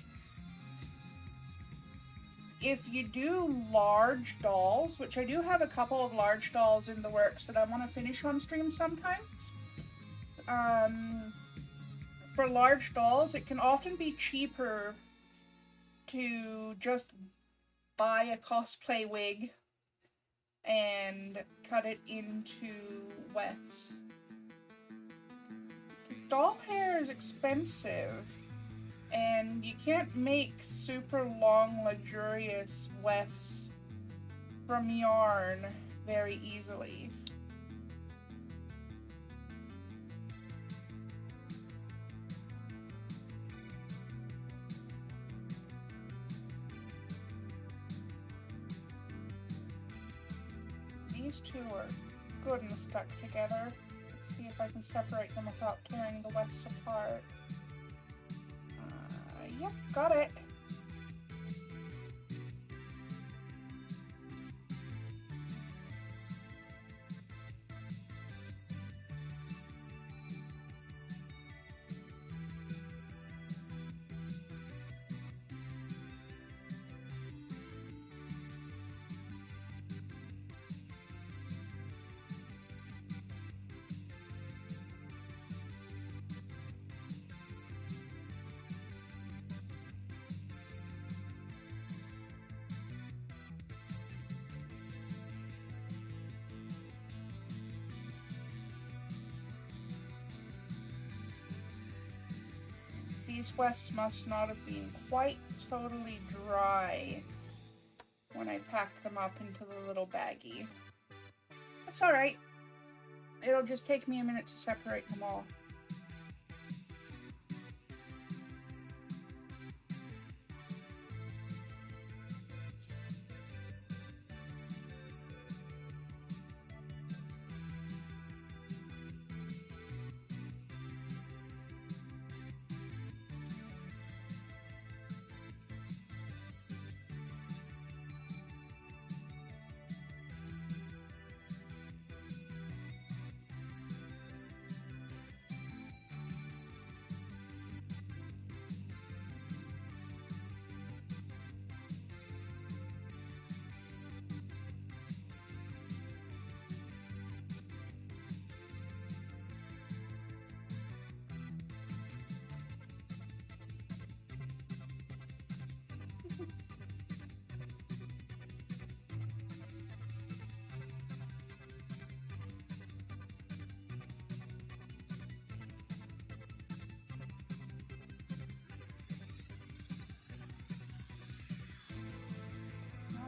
if you do large dolls, which I do have a couple of large dolls in the works that I want to finish on stream sometimes. For large dolls, it can often be cheaper to just buy a cosplay wig and cut it into wefts. Doll hair is expensive, and you can't make super long, luxurious wefts from yarn very easily. These two are good and stuck together. Let's see if I can separate them without tearing the wefts apart. Yep, got it. These wefts must not have been quite totally dry when I packed them up into the little baggie. That's alright. It'll just take me a minute to separate them all.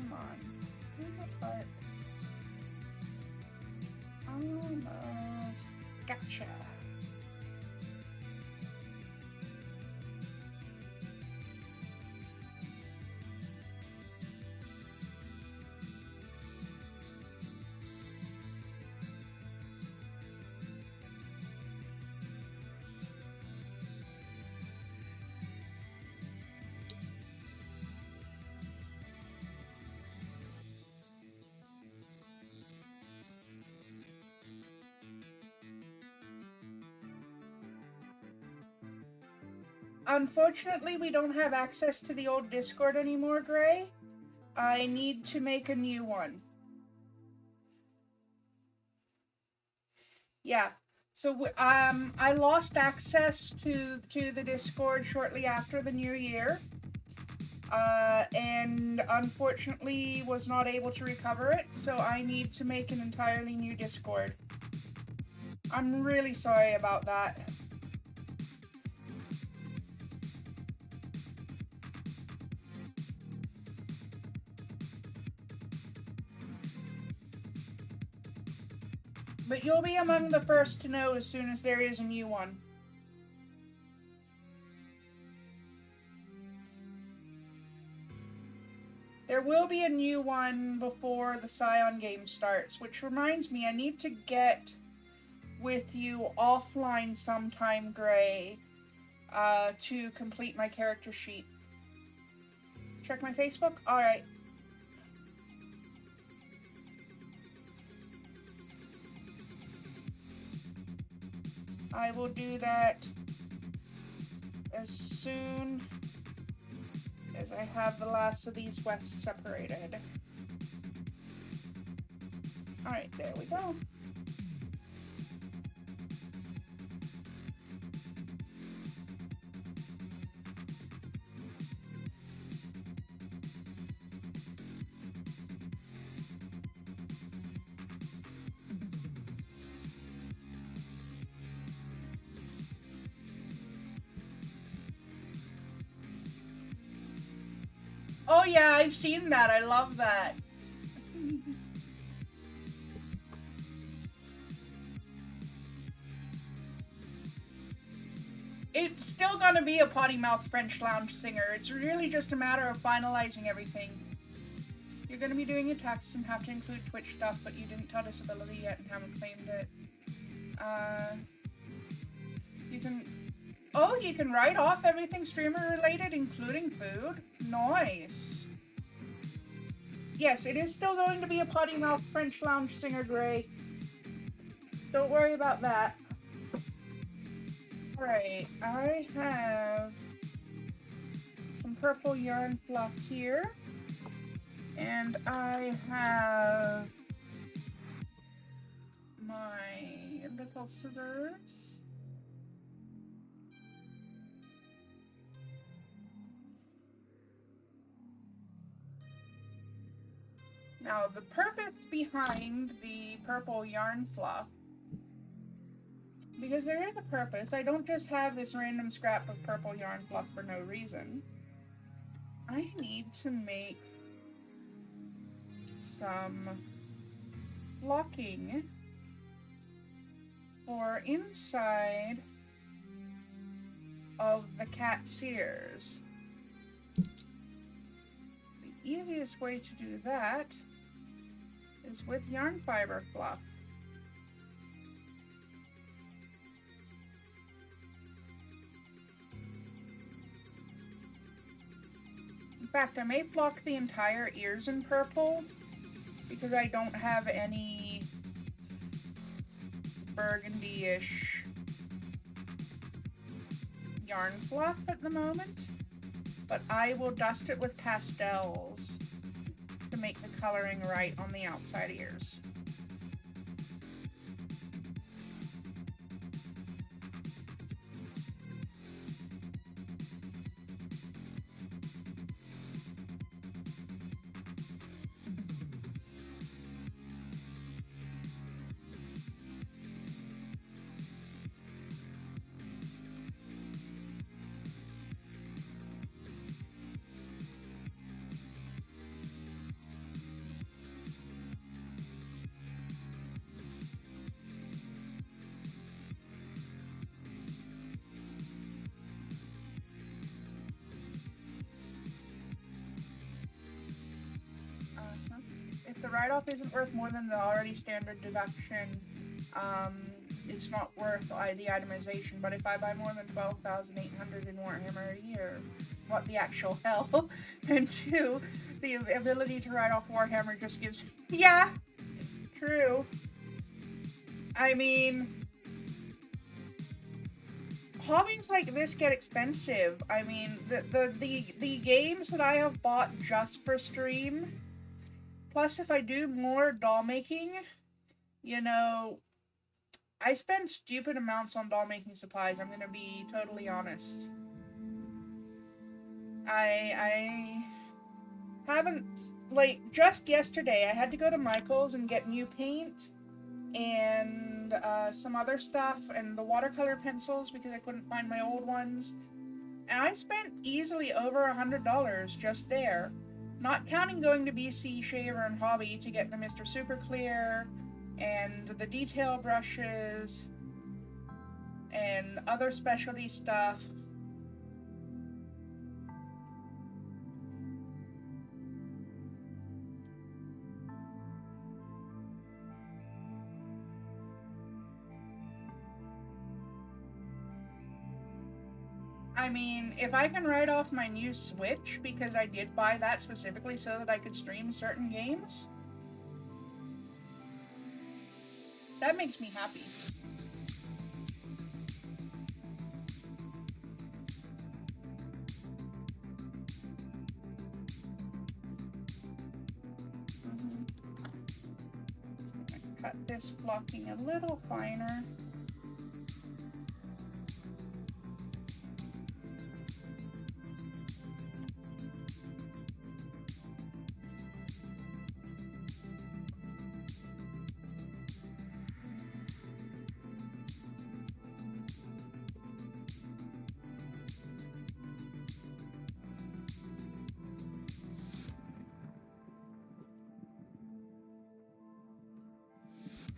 Come on. In the butt. Almost. Gotcha. Unfortunately, we don't have access to the old Discord anymore, Gray. I need to make a new one. Yeah. So I lost access to the Discord shortly after the new year. And unfortunately was not able to recover it, so I need to make an entirely new Discord. I'm really sorry about that. But you'll be among the first to know as soon as there is a new one. There will be a new one before the Scion game starts, which reminds me, I need to get with you offline sometime, Gray, to complete my character sheet. Check my Facebook? Alright. I will do that as soon as I have the last of these wefts separated. Alright, there we go. Oh yeah, I've seen that. I love that. It's still gonna be a potty mouth French lounge singer. It's really just a matter of finalizing everything. You're gonna be doing your taxes and have to include Twitch stuff, but you didn't tell disability yet and haven't claimed it. You can... Oh, you can write off everything streamer related, including food? Nice. Yes, it is still going to be a potty mouth French lounge singer, Gray. Don't worry about that. Alright, I have some purple yarn fluff here. And I have my little scissors. Now, the purpose behind the purple yarn fluff, because there is a purpose, I don't just have this random scrap of purple yarn fluff for no reason. I need to make some blocking for inside of the cat's ears. The easiest way to do that is with yarn fiber fluff. In fact, I may block the entire ears in purple because I don't have any burgundy-ish yarn fluff at the moment, but I will dust it with pastels to make the coloring right on the outside ears. the write-off isn't worth more than the already standard deduction, it's not worth the itemization. But if I buy more than 12,800 in Warhammer a year, what the actual hell? And two, the ability to write off Warhammer just gives... Yeah, true. I mean, hobbies like this get expensive. I mean, the games that I have bought just for stream, plus if I do more doll making, you know, I spend stupid amounts on doll making supplies. I'm gonna be totally honest. I haven't, like, just yesterday I had to go to Michael's and get new paint and some other stuff and the watercolor pencils because I couldn't find my old ones. And I spent easily over $100 just there. Not counting going to BC Shaver and Hobby to get the Mr. Super Clear and the detail brushes and other specialty stuff. I mean, if I can write off my new Switch, because I did buy that specifically so that I could stream certain games, that makes me happy. So I'm gonna cut this flocking a little finer.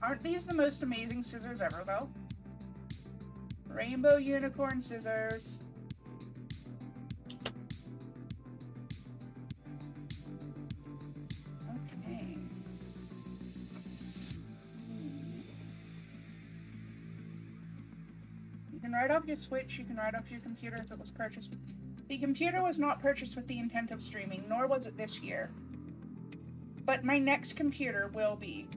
Aren't these the most amazing scissors ever, though? Rainbow unicorn scissors. Okay. You can write off your Switch, you can write off your computer if it was purchased with... The computer was not purchased with the intent of streaming, nor was it this year. But my next computer will be.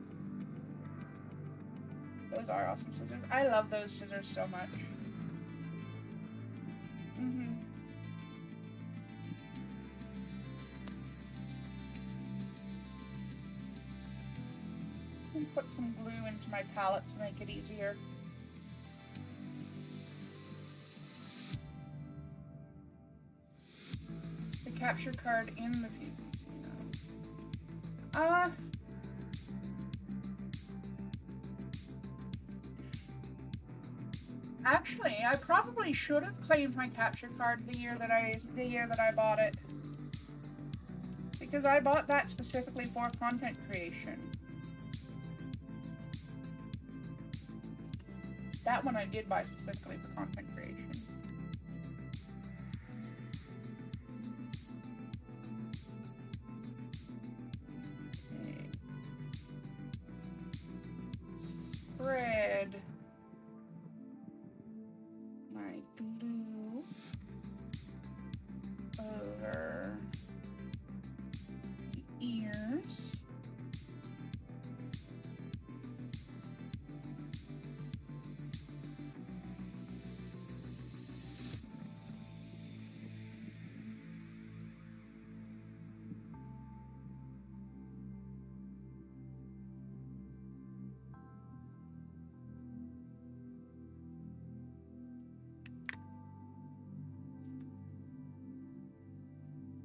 Those are awesome scissors. I love those scissors so much. Put some glue into my palette to make it easier. The capture card in the PC. Actually, I probably should have claimed my capture card the year that I bought it. Because I bought that specifically for content creation. That one I did buy specifically for content creation. Okay. Spread my glue over the ears.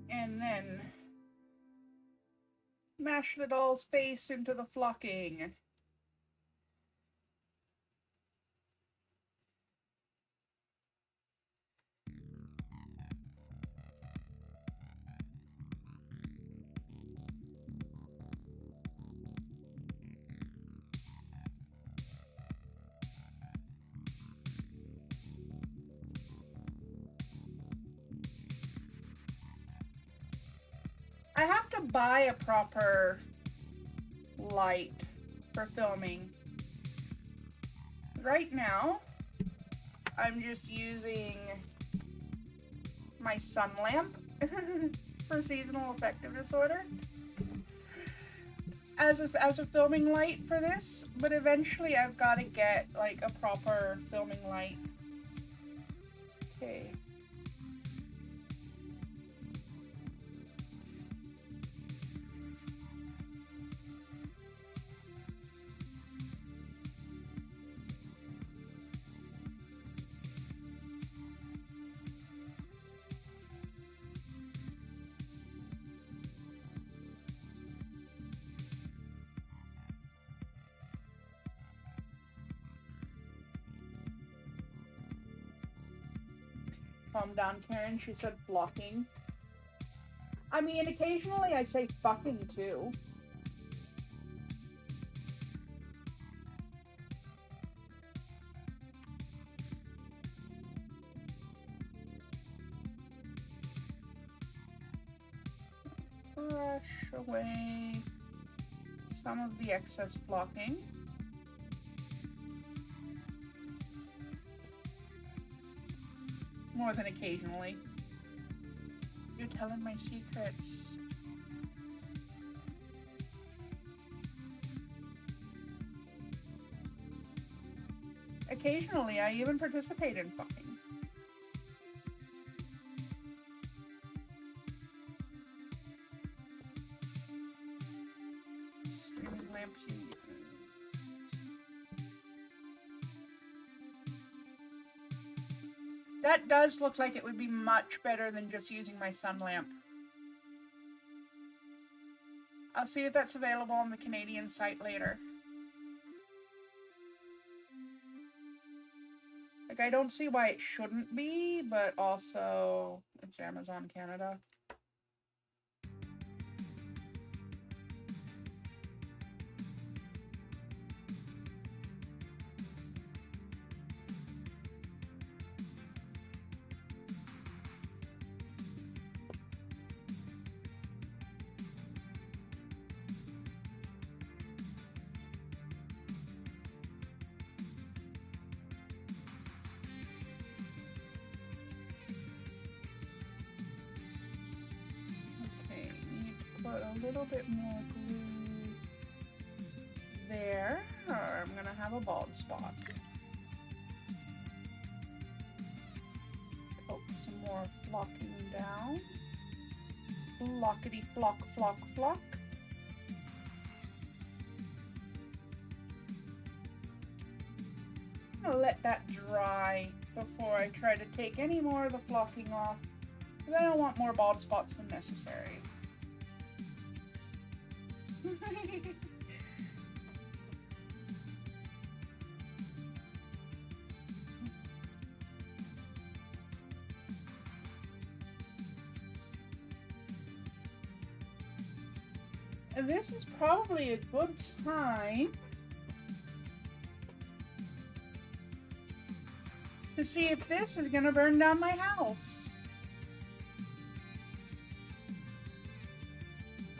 And then mash the doll's face into the flocking. I have to buy a proper light for filming. Right now, I'm just using my sun lamp for seasonal affective disorder as a filming light for this, but eventually I've got to get like a proper filming light. Okay. Calm down, Karen. She said blocking. I mean, occasionally I say fucking too. Brush away some of the excess blocking. More than occasionally. You're telling my secrets. Occasionally, I even participate in fucking. Streaming lamp use. That does look like it would be much better than just using my sun lamp. I'll see if that's available on the Canadian site later. Like, I don't see why it shouldn't be, but also it's Amazon Canada. Put a little bit more glue there, or I'm gonna have a bald spot. Poke some more flocking down. Flockety flock, flock, flock. I'm gonna let that dry before I try to take any more of the flocking off, because I don't want more bald spots than necessary. This is probably a good time to see if this is gonna burn down my house.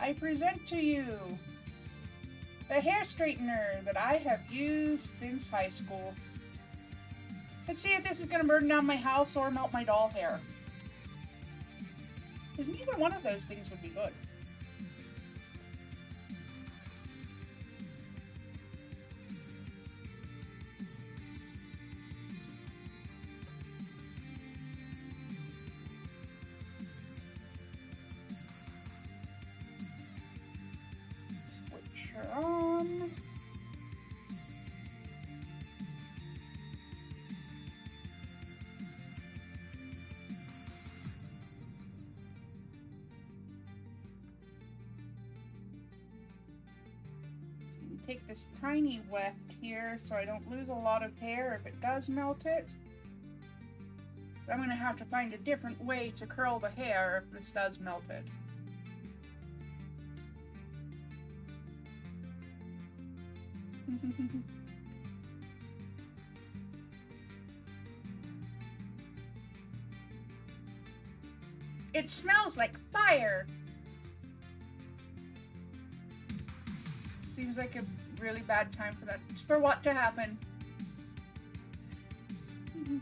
I present to you the hair straightener that I have used since high school. Let's see if this is going to burn down my house or melt my doll hair. Because neither one of those things would be good. Switch her on. Take this tiny weft here so I don't lose a lot of hair if it does melt it. I'm going to have to find a different way to curl the hair if this does melt it. It smells like fire! seems like a really bad time for that. For what to happen? I'm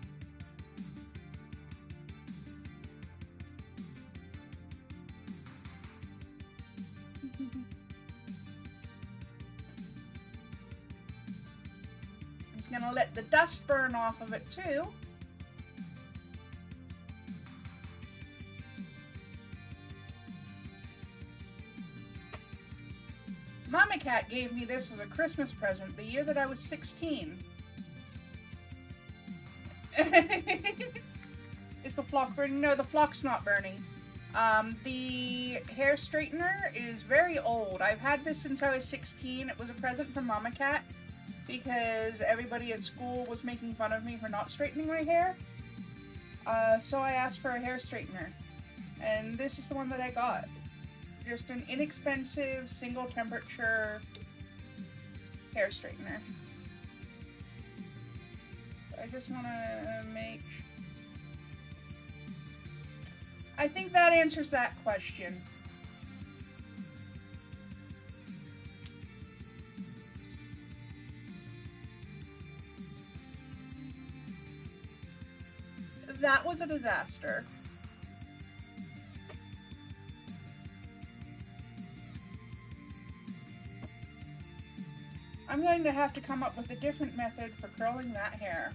just gonna let the dust burn off of it too. Mama Cat gave me this as a Christmas present the year that I was 16. Is the flock burning? No, the flock's not burning. The hair straightener is very old. I've had this since I was 16. It was a present from Mama Cat because everybody at school was making fun of me for not straightening my hair. So I asked for a hair straightener. And this is the one that I got. Just an inexpensive, single temperature hair straightener. I just want to make... I think that answers that question. That was a disaster. I'm going to have to come up with a different method for curling that hair.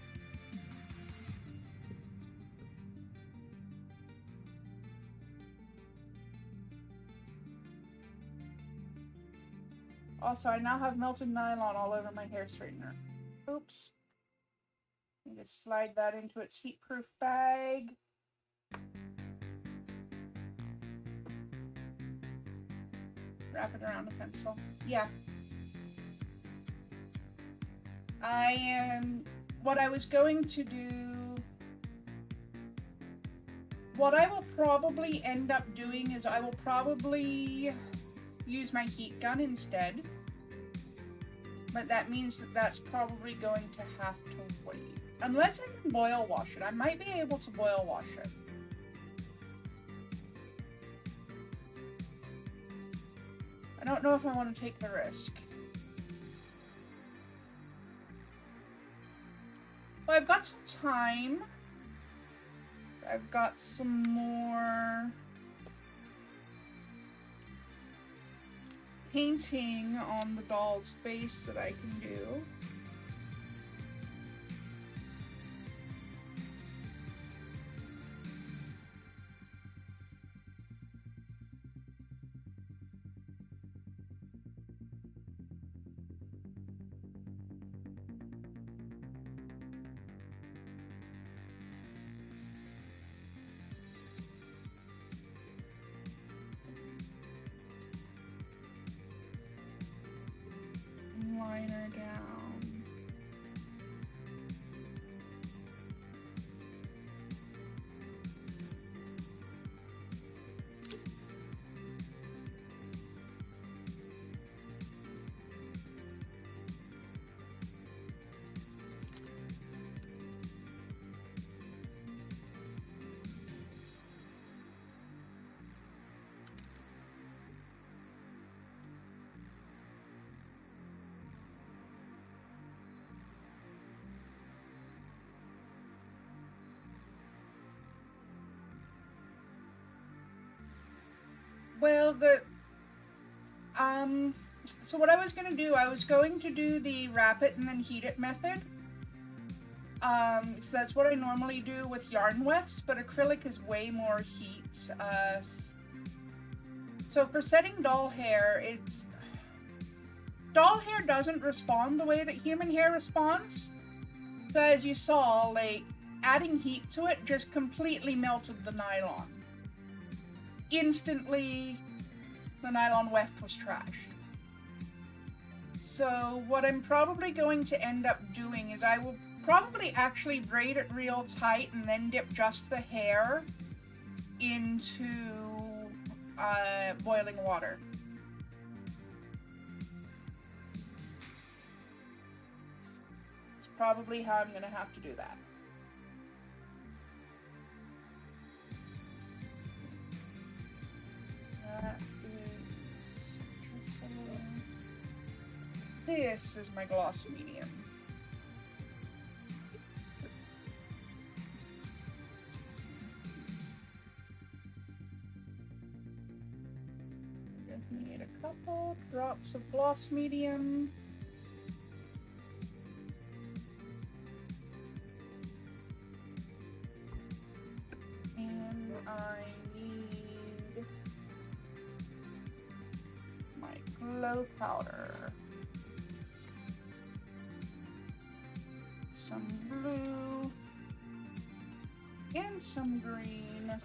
Also, I now have melted nylon all over my hair straightener. Oops. And just slide that into its heat-proof bag. Wrap it around a pencil. Yeah. What I was going to do... What I will probably end up doing is I will probably use my heat gun instead. But that means that that's probably going to have to wait. Unless I can boil wash it. I might be able to boil wash it. I don't know if I want to take the risk. Well, I've got some time. I've got some more painting on the doll's face that I can do. Liner down. Well, so what I was going to do, I was going to do the wrap it and then heat it method. So that's what I normally do with yarn wefts, but acrylic is way more heat. So for setting doll hair, doll hair doesn't respond the way that human hair responds. So as you saw, like, adding heat to it just completely melted the nylon. Instantly, the nylon weft was trashed. So what I'm probably going to end up doing is I will probably actually braid it real tight and then dip just the hair into boiling water. It's probably how I'm going to have to do that. That is just a little... this is my gloss medium. Just need a couple drops of gloss medium. And I need my glow powder. Some blue and some green.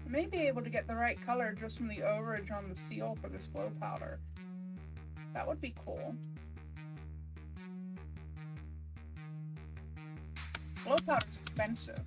May be able to get the right color just from the overage on the seal for this glow powder. That would be cool. Glow powder's expensive.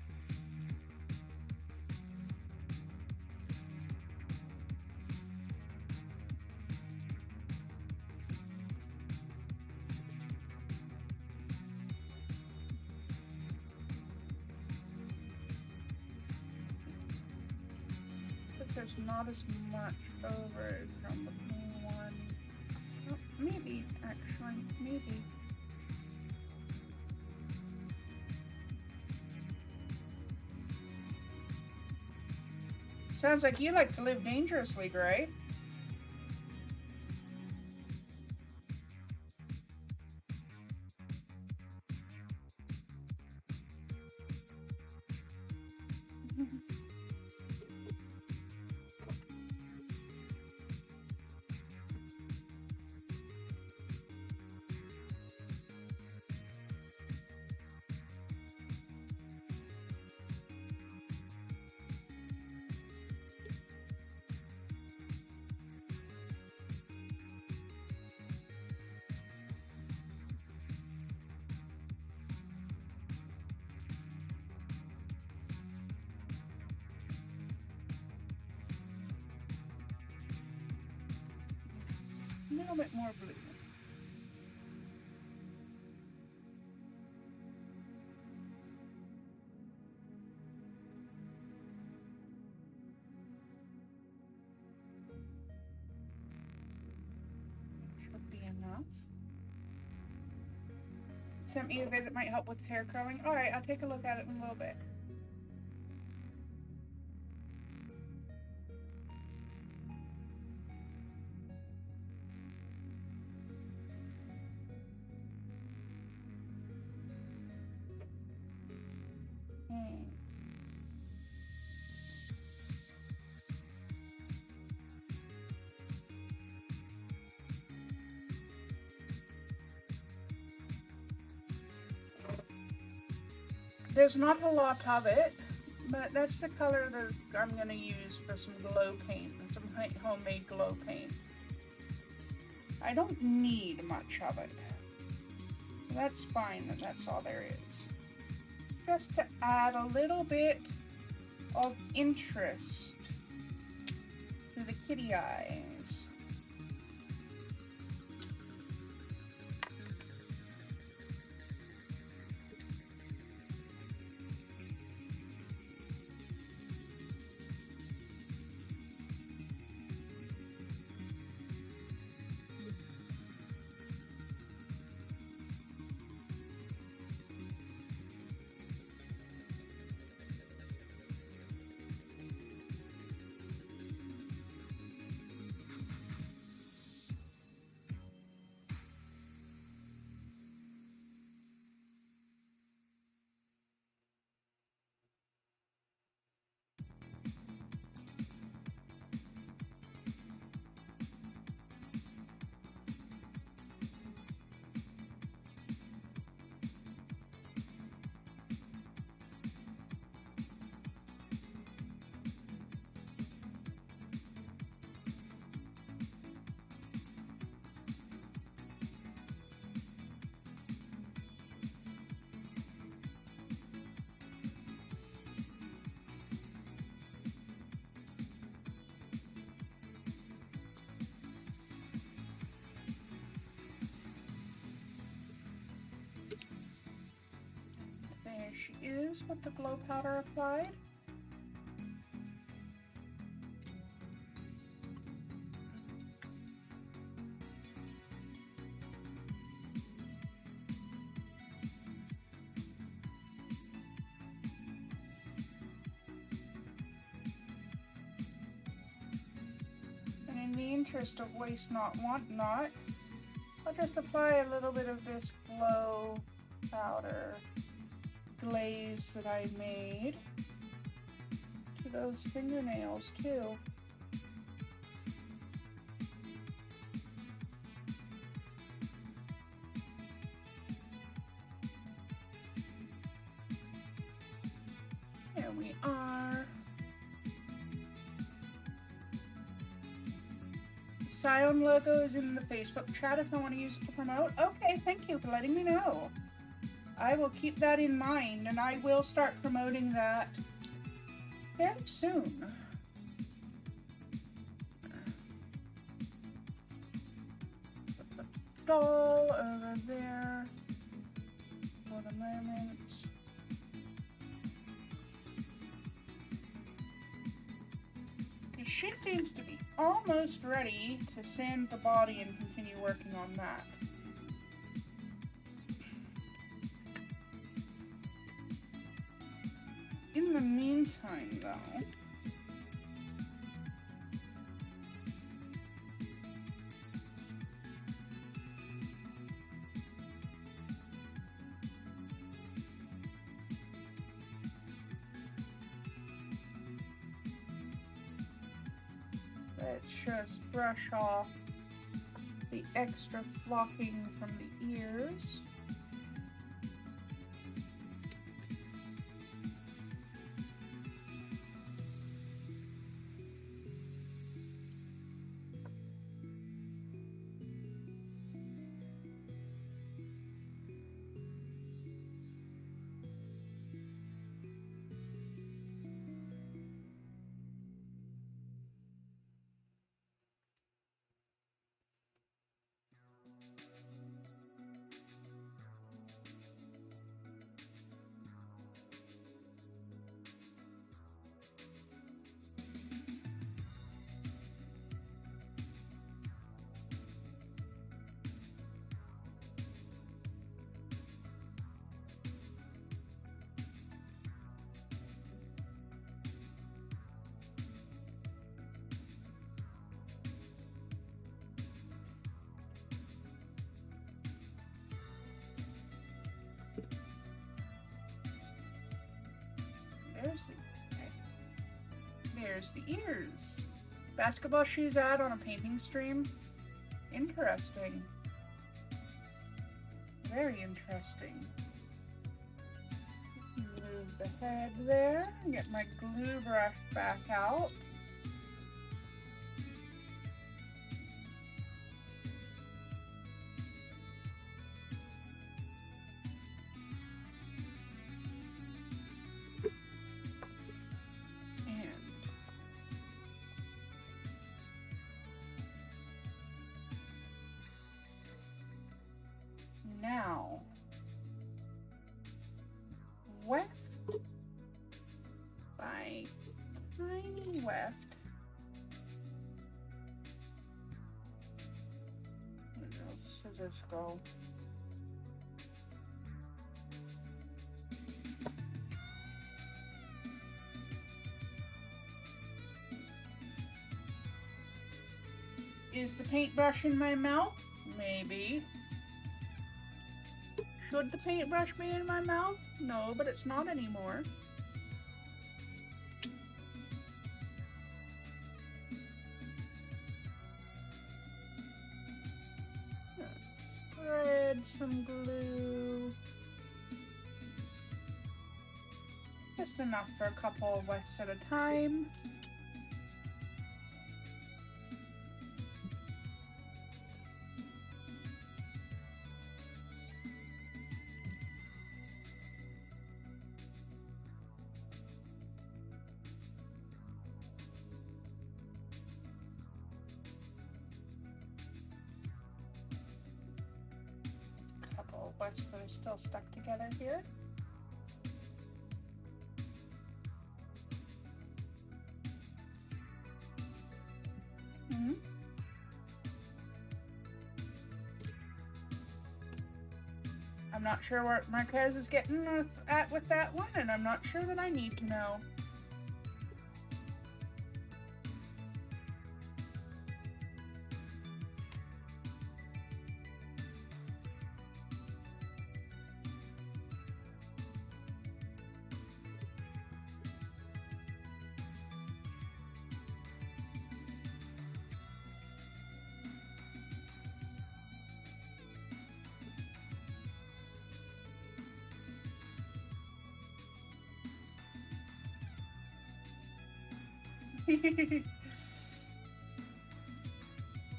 There's not as much overage from the blue one. Oh, maybe, actually, maybe. Sounds like you like to live dangerously, Gray. A little bit more blue. Should be enough. Sent me a vid that might help with hair curling. Alright, I'll take a look at it in a little bit. There's not a lot of it, but that's the color that I'm going to use for some glow paint, some homemade glow paint. I don't need much of it. That's fine, and that's all there is. Just to add a little bit of interest to the kitty eyes. this with the glow powder applied. And in the interest of waste not, want not, I'll just apply a little bit of this glow powder glaze that I made to those fingernails too. There we are. Scion logo is in the Facebook chat if I want to use it to promote. Okay, thank you for letting me know. I will keep that in mind, and I will start promoting that very soon. Put the doll over there for the moment. She seems to be almost ready to sand the body and continue working on that. In the meantime, though, let's just brush off the extra flocking from the ears. There's the ears. Basketball shoes ad on a painting stream. Interesting. Very interesting. Move the head there. Get my glue brush back out. Now, weft by tiny weft. Where else does this go? Is the paintbrush in my mouth? Maybe. Should the paintbrush be in my mouth? No, but it's not anymore. Let's spread some glue. Just enough for a couple of wefts at a time. Wefts that are still stuck together here. Hmm? I'm not sure what Marquez is getting at with that one, and I'm not sure that I need to know.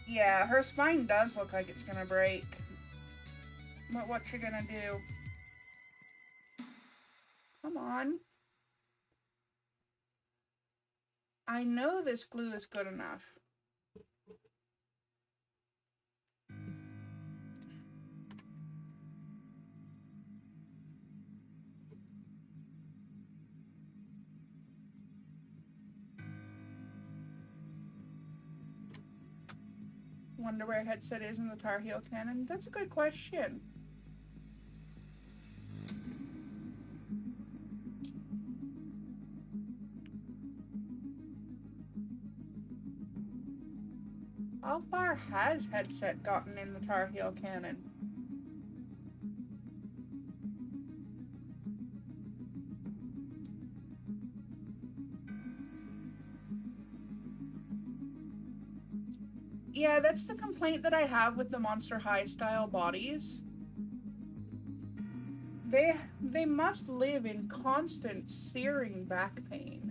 Yeah, her spine does look like it's gonna break. But what you gonna do? Come on. I know this glue is good enough. Wonder where headset is in the Tar Heel cannon? That's a good question. How far has headset gotten in the Tar Heel cannon? Yeah, that's the complaint that I have with the Monster High style bodies. They must live in constant searing back pain.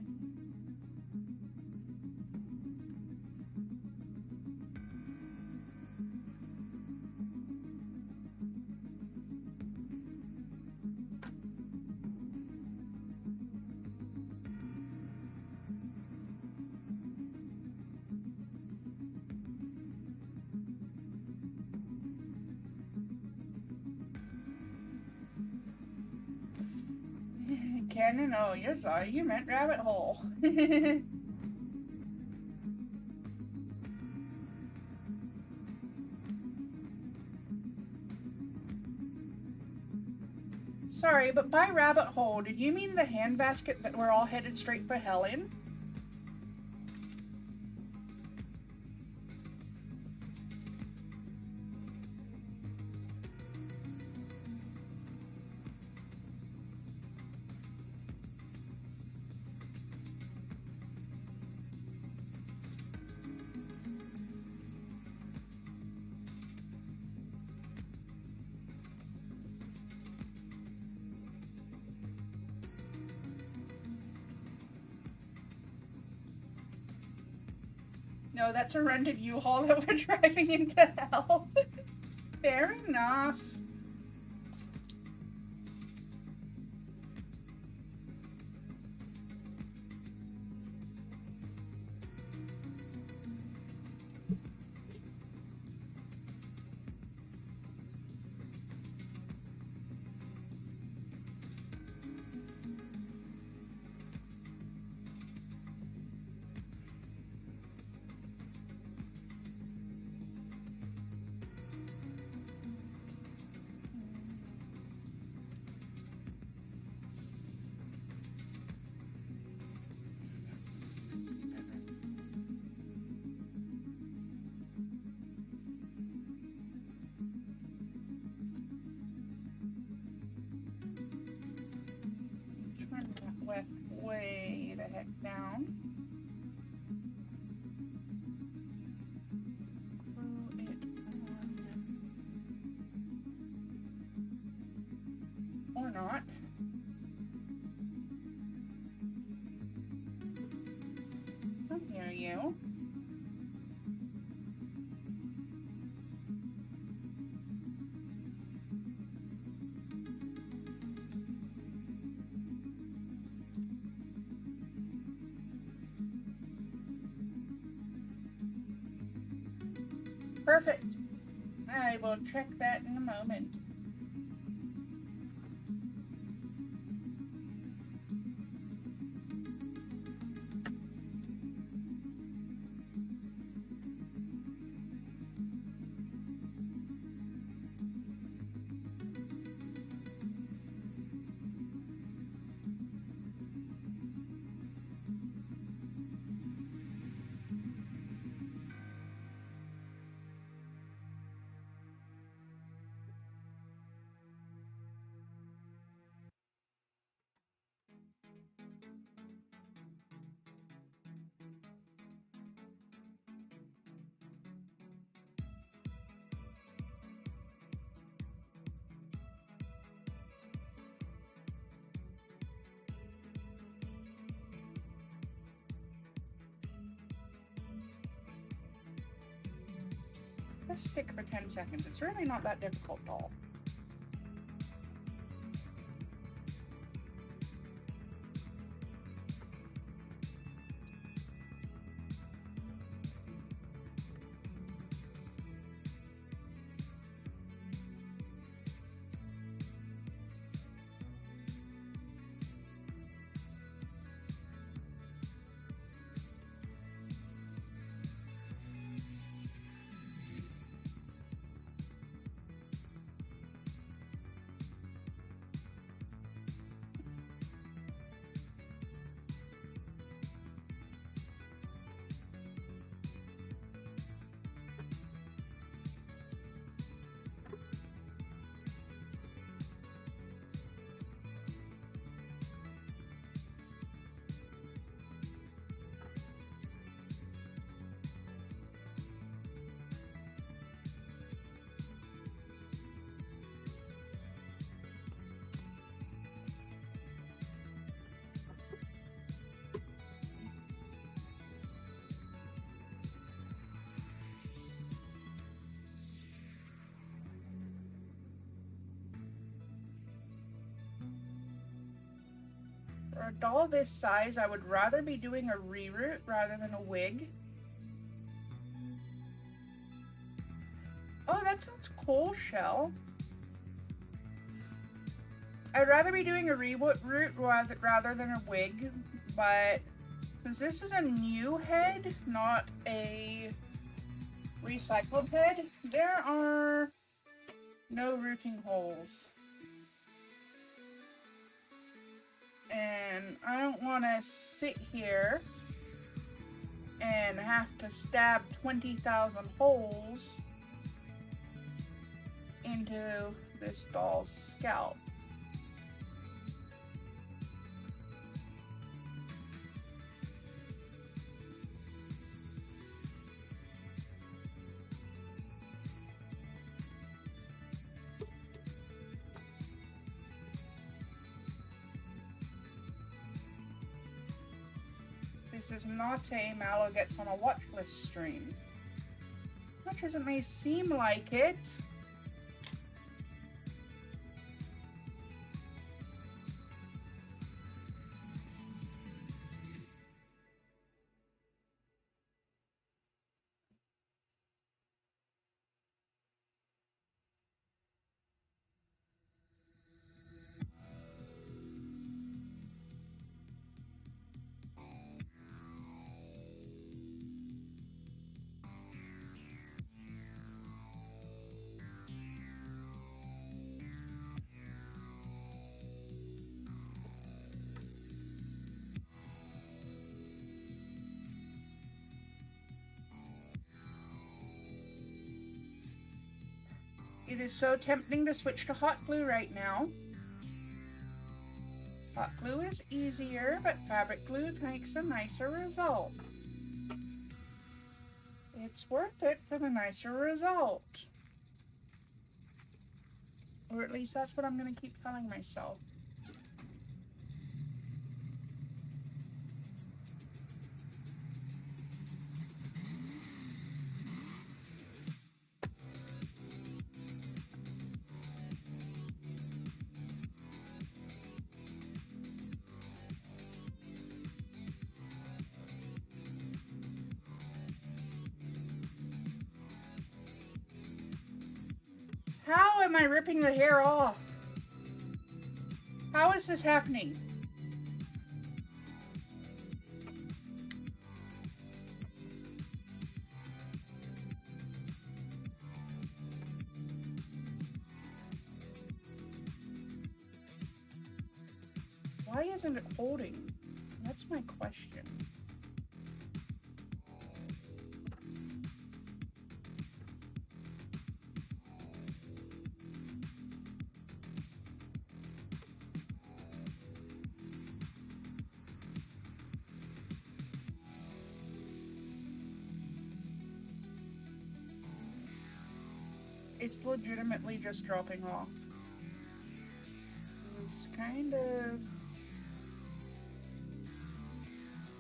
Cannon? Oh, yes, you meant rabbit hole. Sorry, but by rabbit hole, did you mean the handbasket that we're all headed straight for hell in? No, that's a rented U-Haul that we're driving into hell. Fair enough. Turn that left way the heck down. Glue it on. Or not. Come here, you. Perfect. I will check that in a moment. a stick for 10 seconds. It's really not that difficult, doll. For a doll this size, I would rather be doing a reroot rather than a wig. Oh, that sounds cool, Shell. I'd rather be doing a reroot rather than a wig, but since this is a new head, not a recycled head, there are no rooting holes. And I don't want to sit here and have to stab 20,000 holes into this doll's scalp. This is not a Mallow gets on a watch list stream. Much as it may seem like it. It is so tempting to switch to hot glue right now. Hot glue is easier, but fabric glue makes a nicer result. It's worth it for the nicer result. Or at least that's what I'm going to keep telling myself. How am I ripping the hair off? How is this happening? Why isn't it holding? That's my question. It's legitimately just dropping off. It's kind of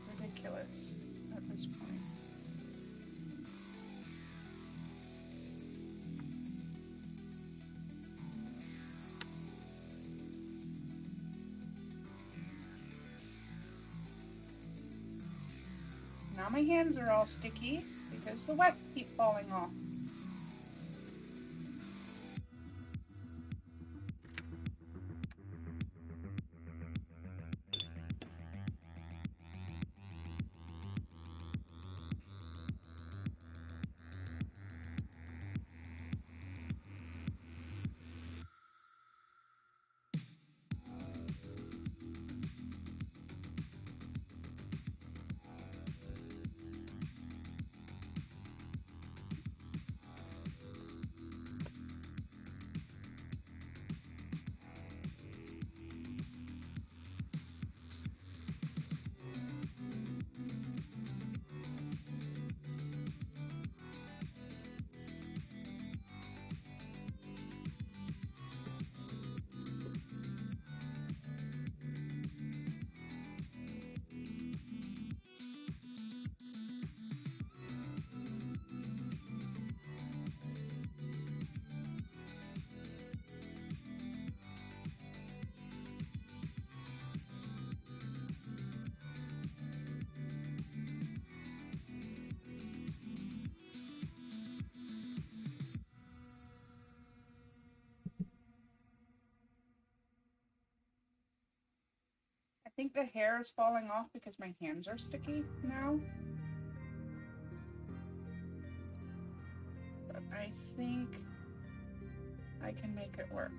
ridiculous at this point. Now my hands are all sticky because the wet keep falling off. I think the hair is falling off because my hands are sticky now. But I think I can make it work.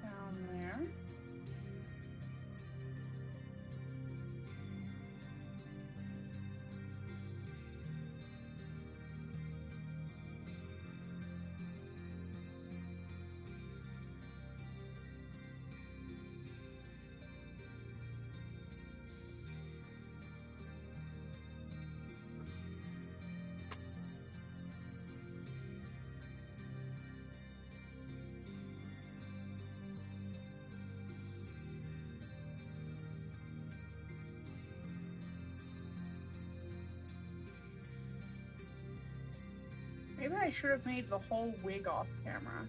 Down there. Maybe I should have made the whole wig off camera.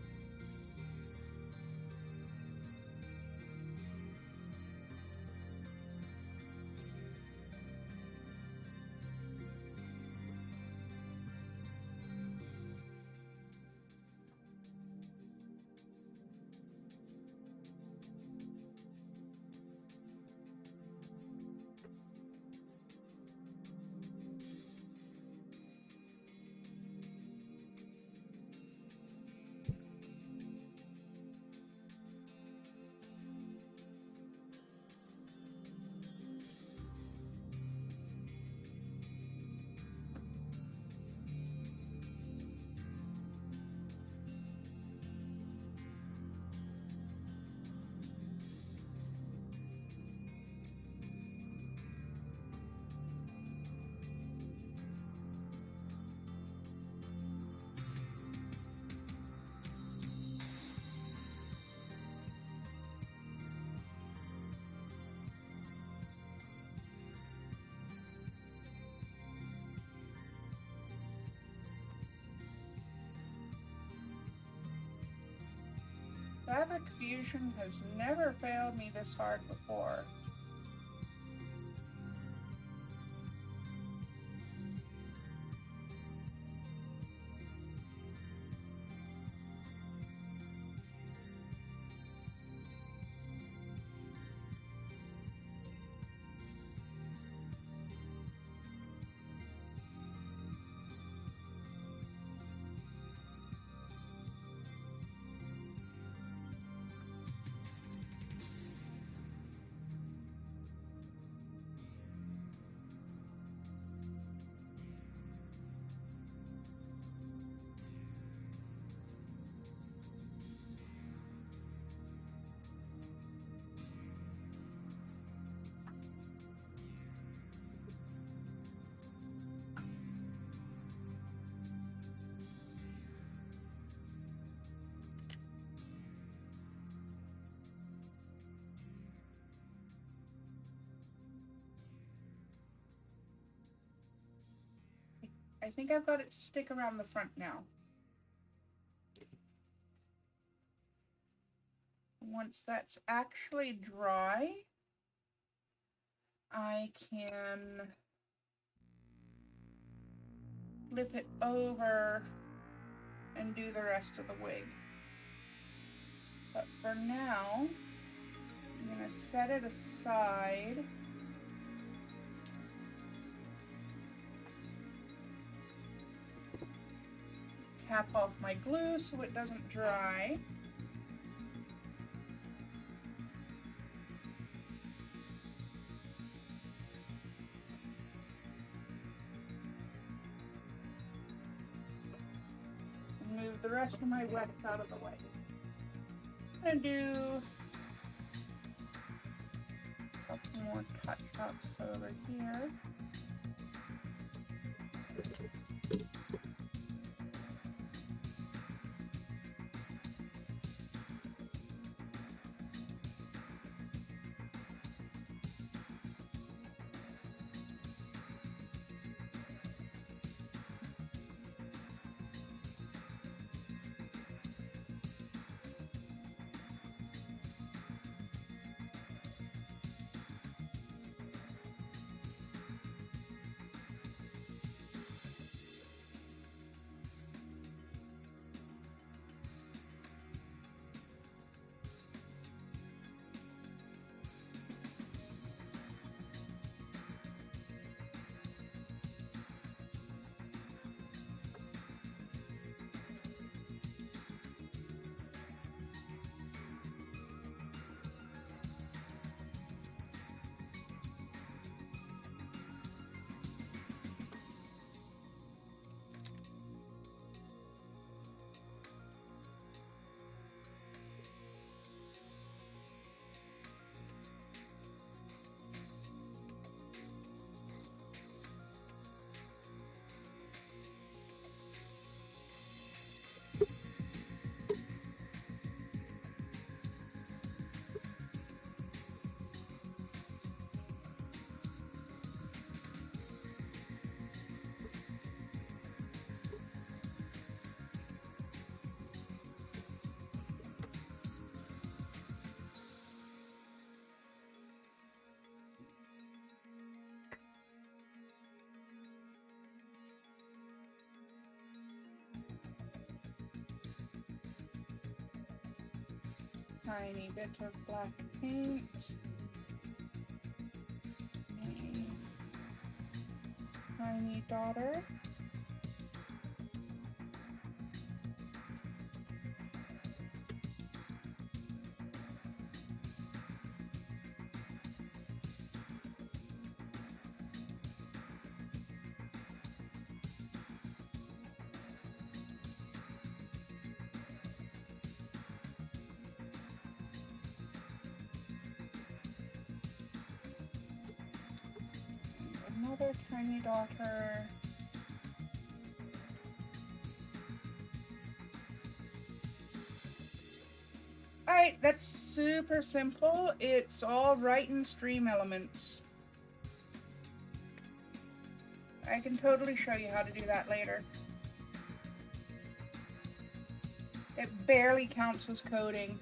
Fabric fusion has never failed me this hard before. I think I've got it to stick around the front now. Once that's actually dry, I can flip it over and do the rest of the wig. But for now, I'm going to set it aside. Cap off my glue so it doesn't dry. Move the rest of my wax out of the way. I'm going to do a couple more touch-ups over here. Tiny bit of black paint. A tiny daughter. Another tiny daughter. Alright, that's super simple. It's all right in stream elements. I can totally show you how to do that later. It barely counts as coding.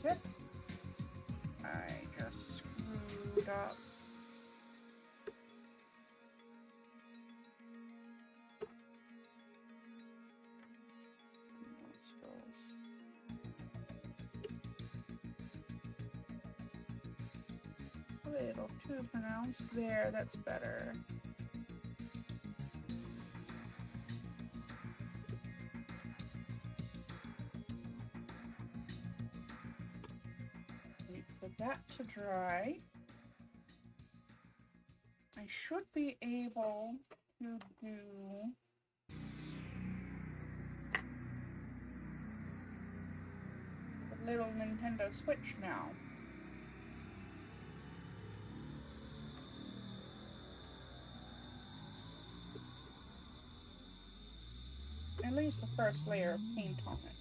Tip. I just screwed up. A little too pronounced there, that's better. that to dry. I should be able to do the little Nintendo Switch now. At least the first layer of paint on it.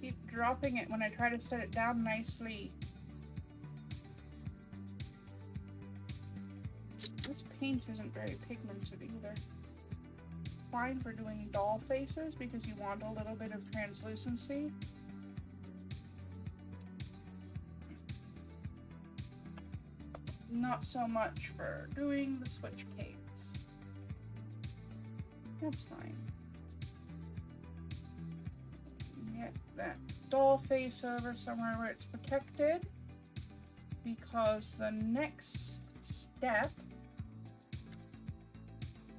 Keep dropping it when I try to set it down nicely. This paint isn't very pigmented either. Fine for doing doll faces because you want a little bit of translucency. Not so much for doing the Switch case. That's fine. Get that doll face over somewhere where it's protected, because the next step,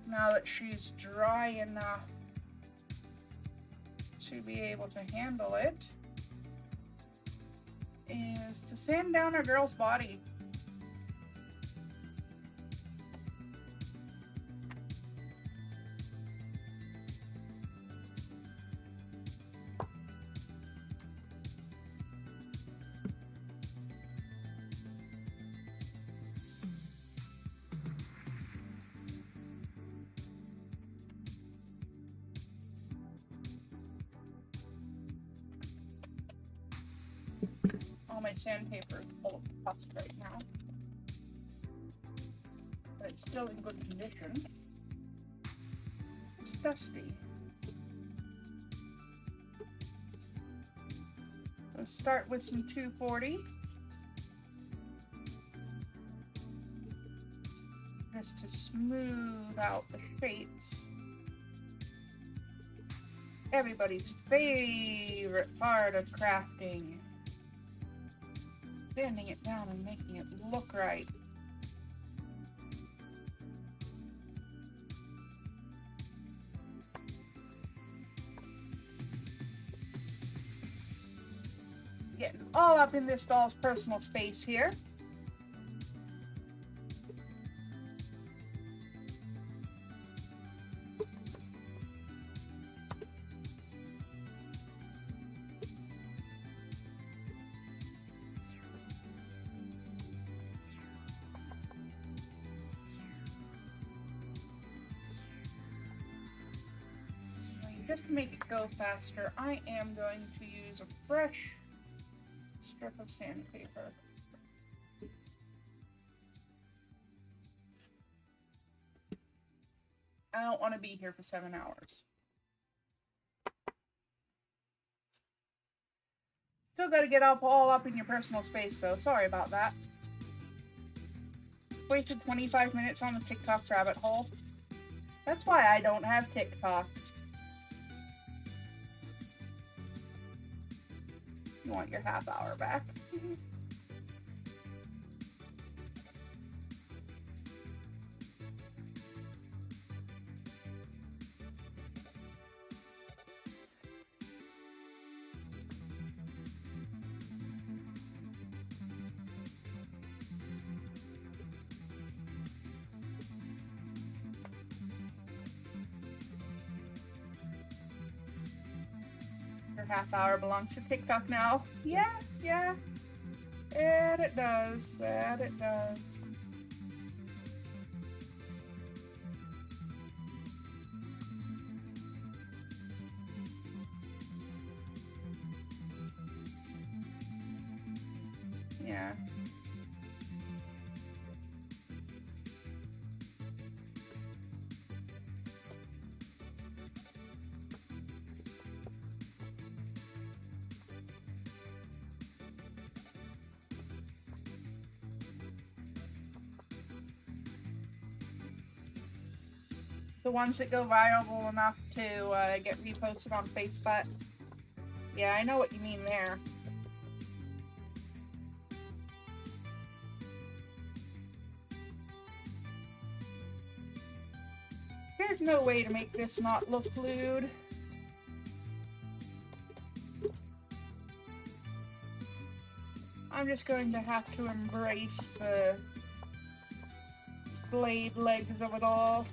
now that she's dry enough to be able to handle it, is to sand down our girl's body. All my sandpaper is full of dust right now, but it's still in good condition. It's dusty. Let's start with some 240. Just to smooth out the shapes. Everybody's favorite part of crafting. Sanding it down and making it look right. Getting all up in this doll's personal space here. Just to make it go faster, I am going to use a fresh strip of sandpaper. I don't want to be here for 7 hours. Still got to get all up in your personal space though. Sorry about that. Wasted 25 minutes on the TikTok rabbit hole. That's why I don't have TikTok. You want your half hour back. half hour belongs to TikTok now. Yeah, yeah. That it does. That it does. Yeah. The ones that go viral enough to get reposted on Facebook. Yeah, I know what you mean there. There's no way to make this not look lewd. I'm just going to have to embrace the splayed legs of it all.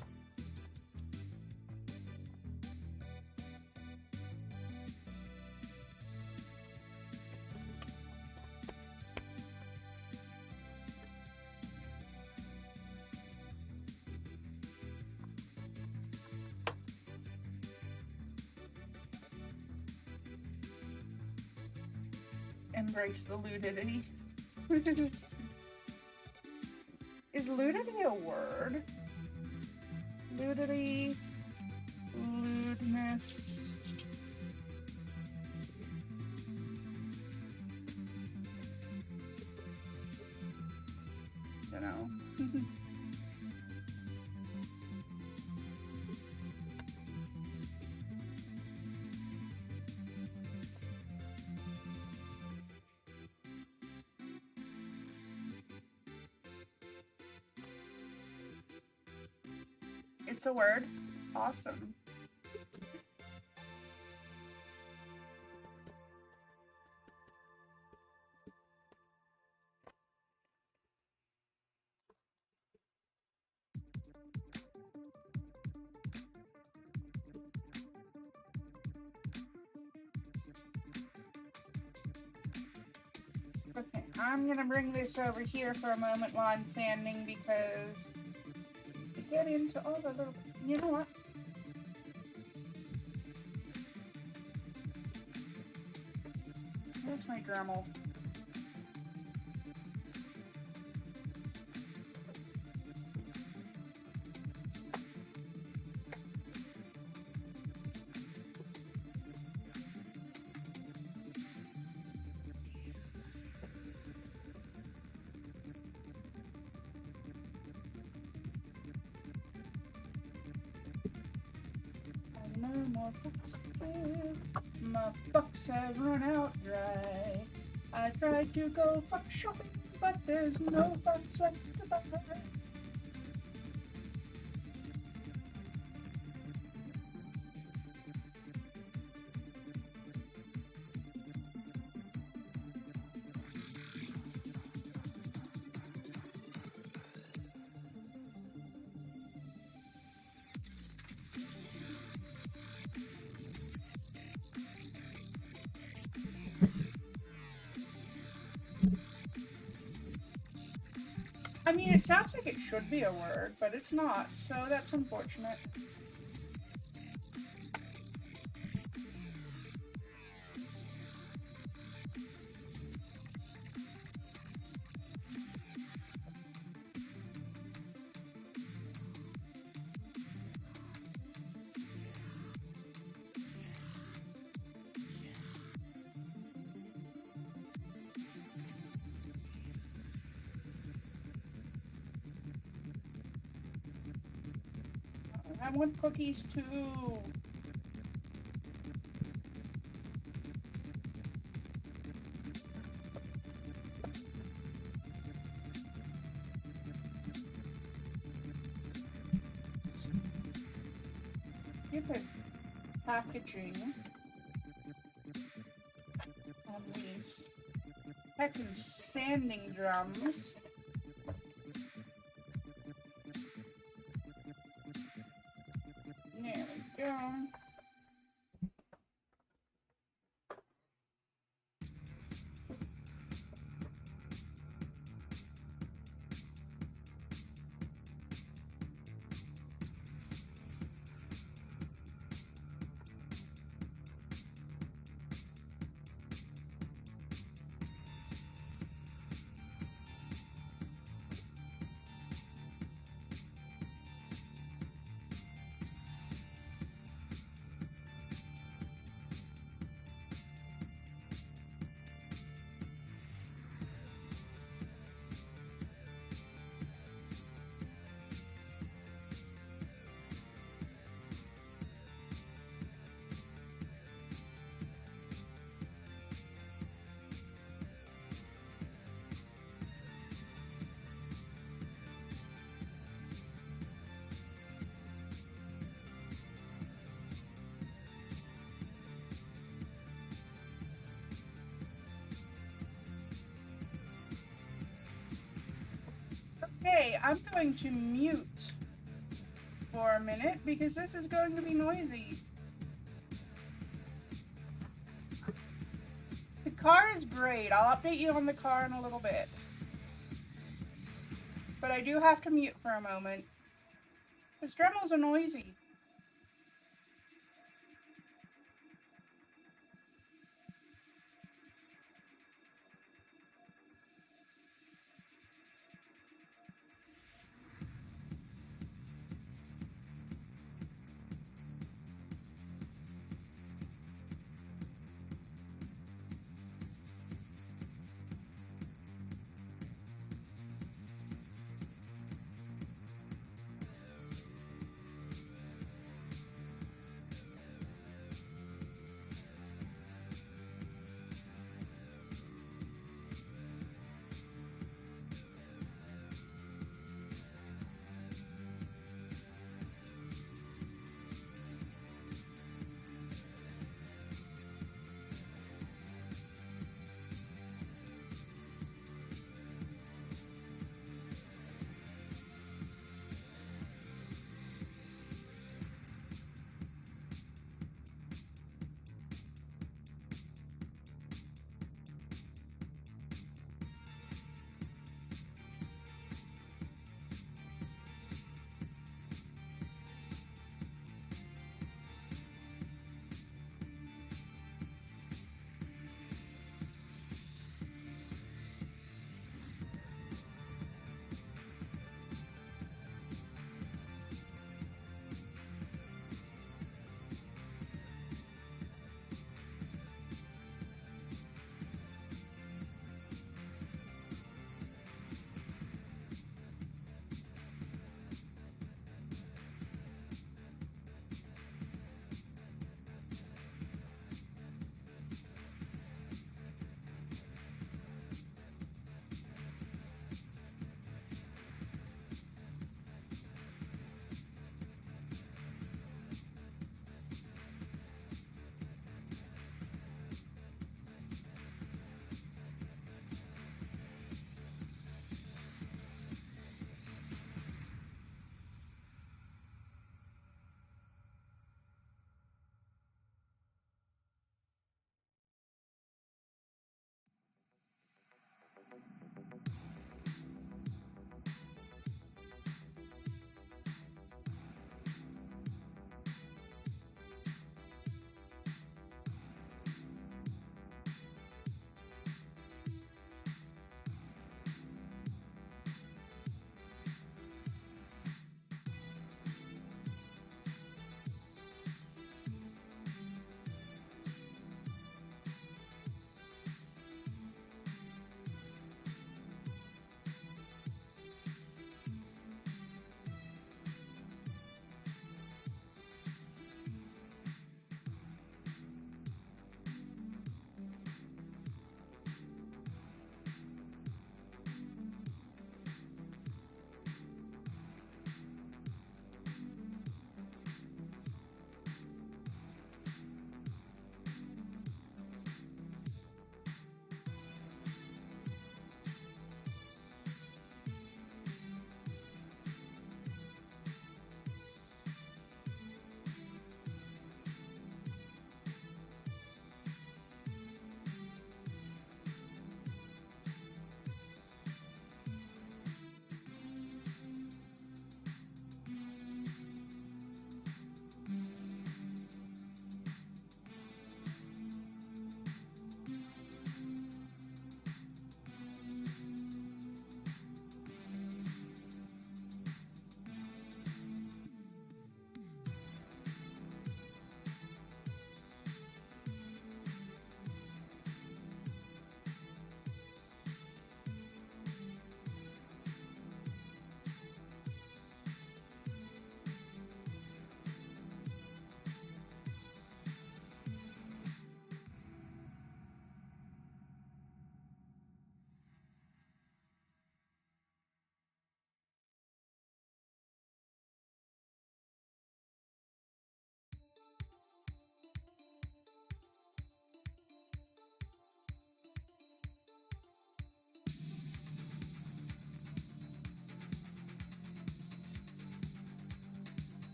Embrace the ludity. Is ludity a word? Ludity, lewdness. I don't know. It's a word. Awesome. Okay, I'm gonna bring this over here for a moment while I'm sanding because to get into all the little, you know what? Where's my Dremel? No more fucks to give. My bucks have run out dry. I tried to go fuck shopping, but there's no fucks left to buy. I mean, it sounds like it should be a word, but it's not, so that's unfortunate. I want cookies too. Stupid packaging on these heckin' sanding drums. There we go. Okay, I'm going to mute for a minute because this is going to be noisy. The car is great. I'll update you on the car in a little bit. But I do have to mute for a moment. Because Dremels are noisy.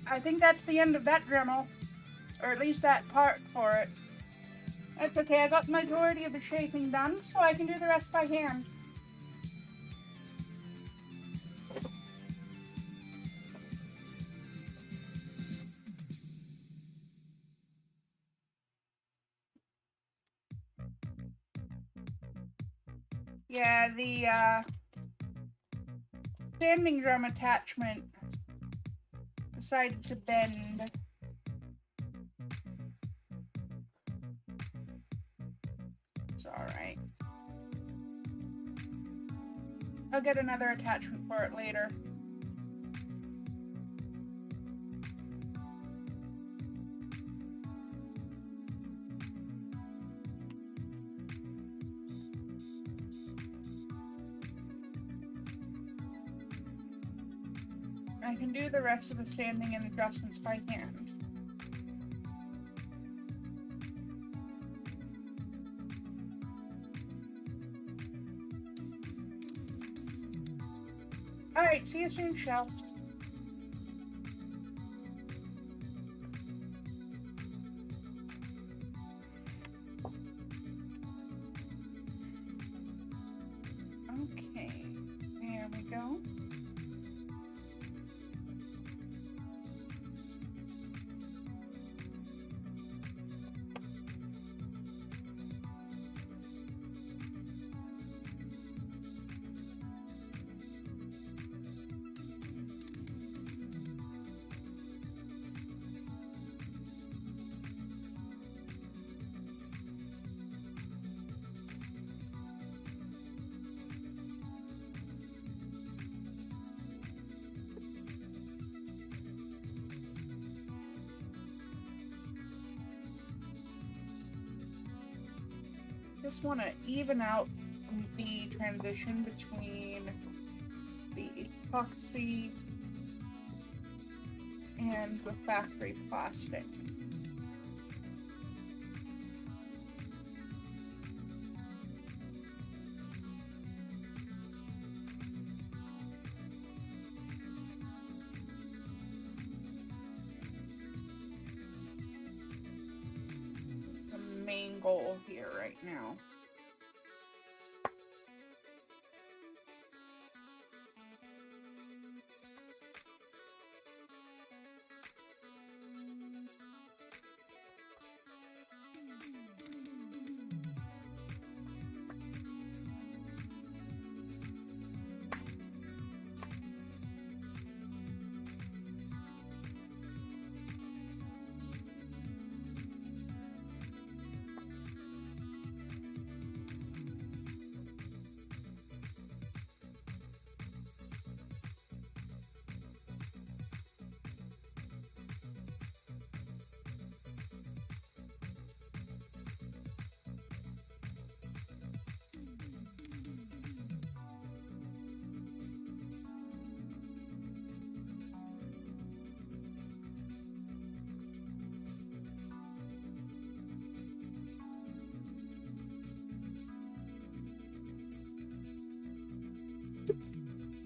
I think that's the end of that Dremel. Or at least that part for it. That's okay, I got the majority of the shaping done, so I can do the rest by hand. Yeah, the standing drum attachment decided to bend. It's alright. I'll get another attachment for it later. I can do the rest of the sanding and adjustments by hand. Alright, see you soon, Shell. Okay, there we go. Just want to even out the transition between the epoxy and the factory plastic. Main goal here right now.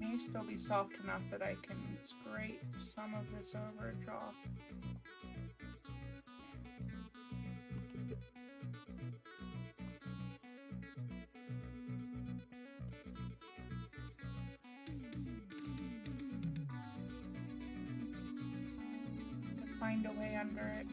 May still be soft enough that I can scrape some of this overage off. Find a way under it.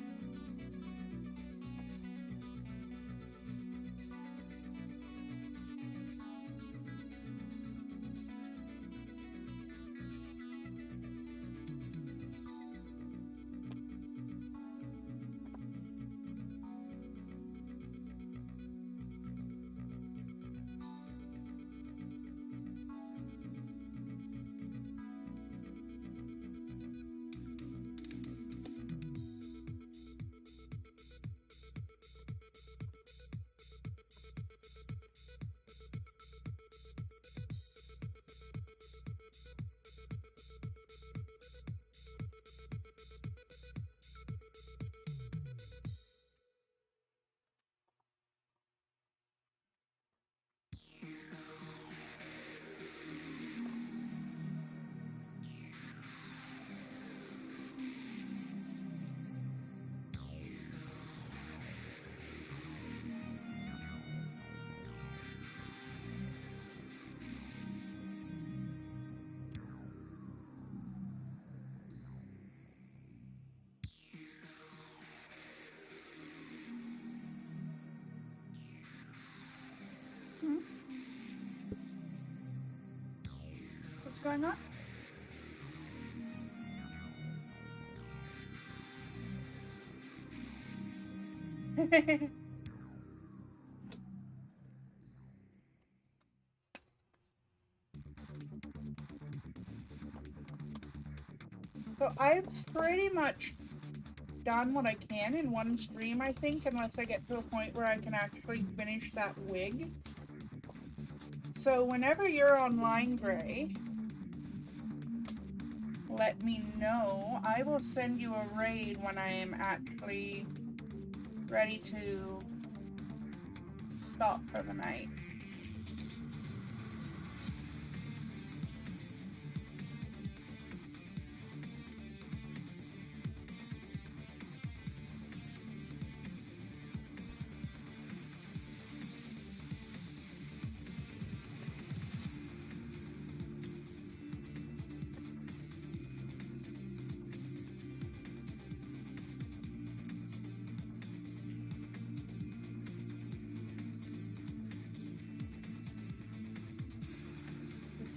going on? So I've pretty much done what I can in one stream, I think, unless I get to a point where I can actually finish that wig. So whenever you're online, Gray, let me know. I will send you a raid when I am actually ready to stop for the night.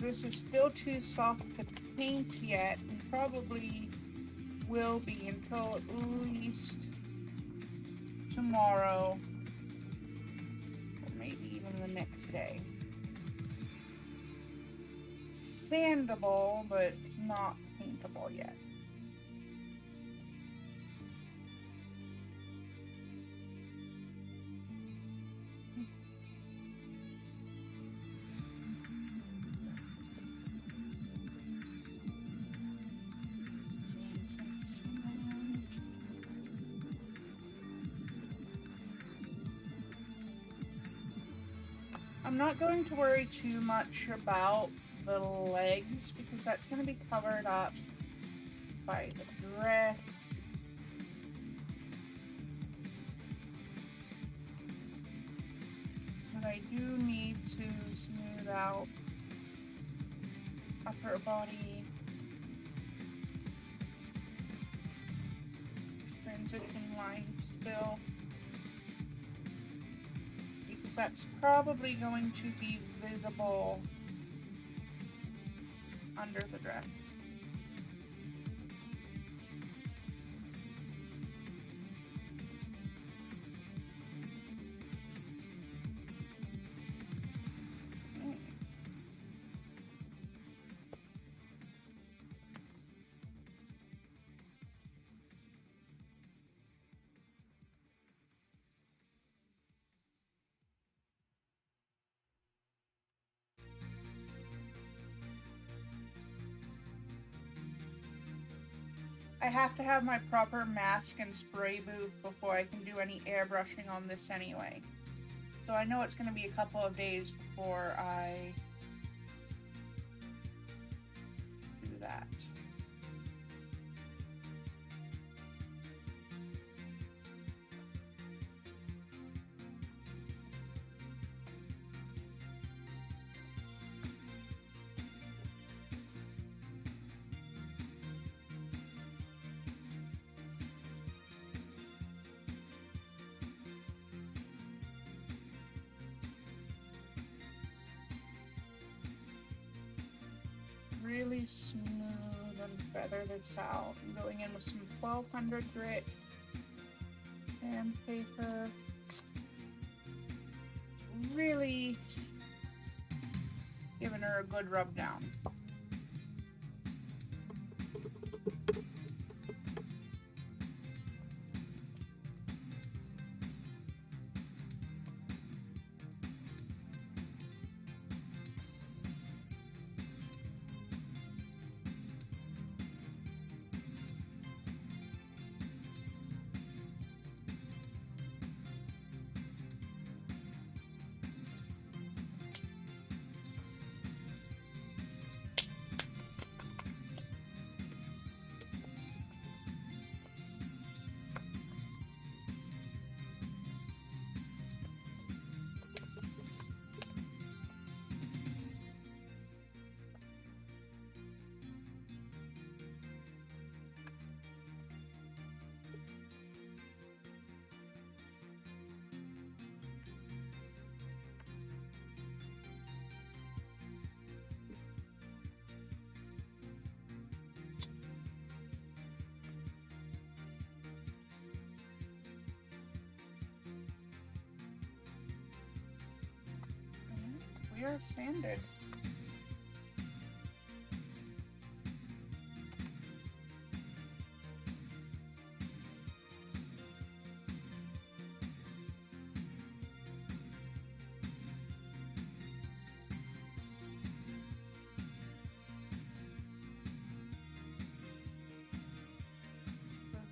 This is still too soft to paint yet, and probably will be until at least tomorrow, or maybe even the next day. It's sandable, but it's not paintable yet. I'm not going to worry too much about the legs because that's going to be covered up by the dress. But I do need to smooth out upper body transition lines still. That's probably going to be visible under the dress. I have to have my proper mask and spray booth before I can do any airbrushing on this anyway. So I know it's going to be a couple of days before I do that. Really smooth and feather this out. I'm going in with some 1200 grit sandpaper. Really giving her a good rub down. we are sanded.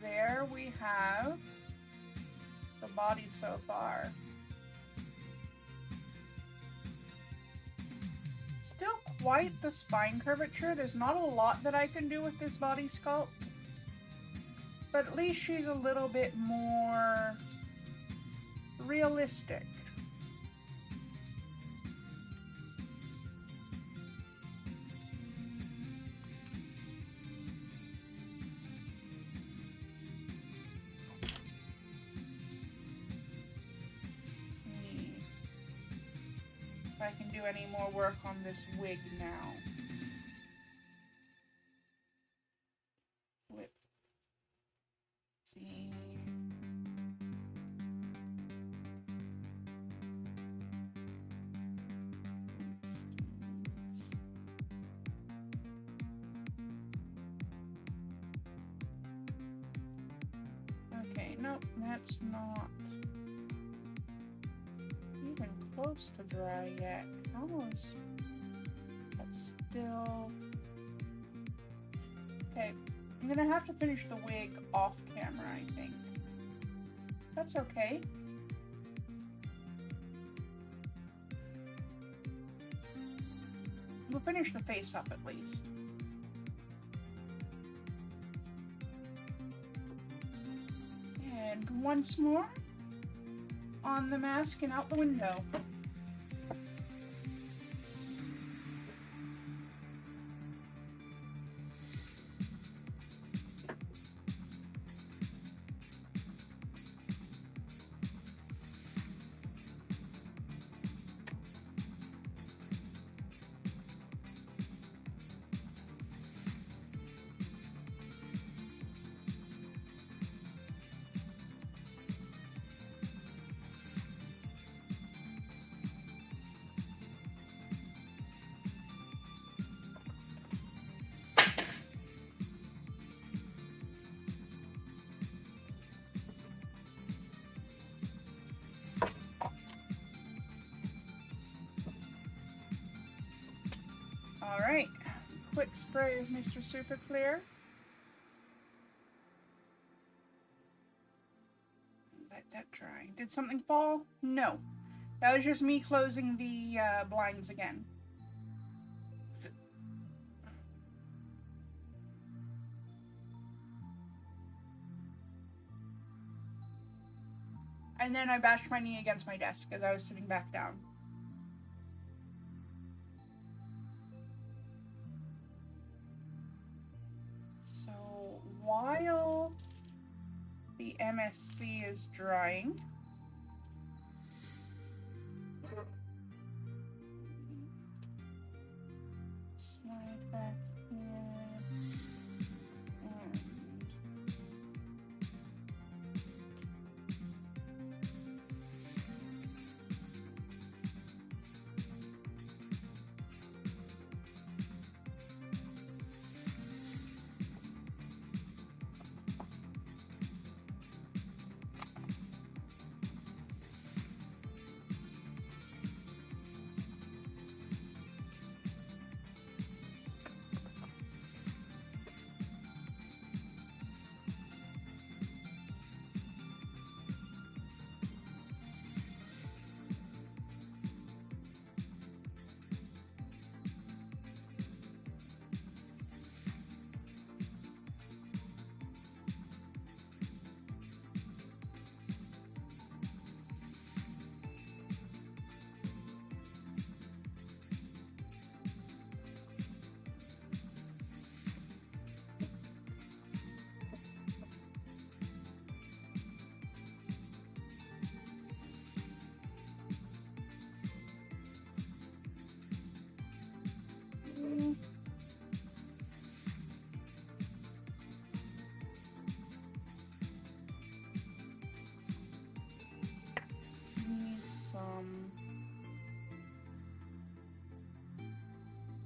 There we have the body so far. Still quite the spine curvature. There's not a lot that I can do with this body sculpt, but at least she's a little bit more realistic. I can do any more work on this wig now. Flip. See. Okay, nope, that's not even close to dry yet. Almost. That's still... Okay, I'm gonna have to finish the wig off camera, I think. That's okay. We'll finish the face up at least. And once more on the mask and out the window. Alright, quick spray of Mr. Super Clear. Let that dry. Did something fall? No. That was just me closing the blinds again. And then I bashed my knee against my desk as I was sitting back down. So while the MSC is drying, slide back here, and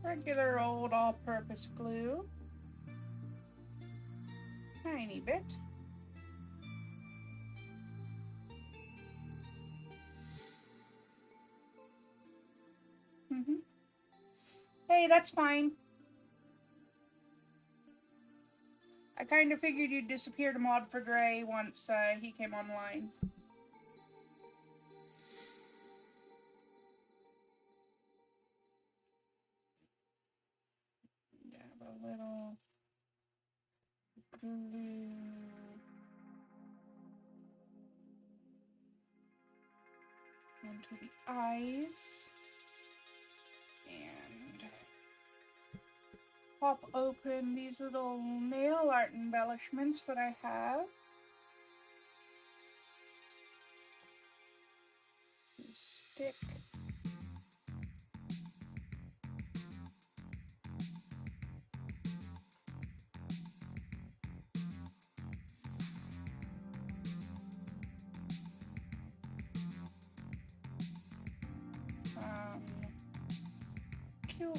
Regular old all-purpose glue. Tiny bit. Hey, that's fine. I kind of figured you'd disappear to Mod for Gray once he came online. Dab a little glue onto the eyes. And pop open these little nail art embellishments that I have. Stick. Cute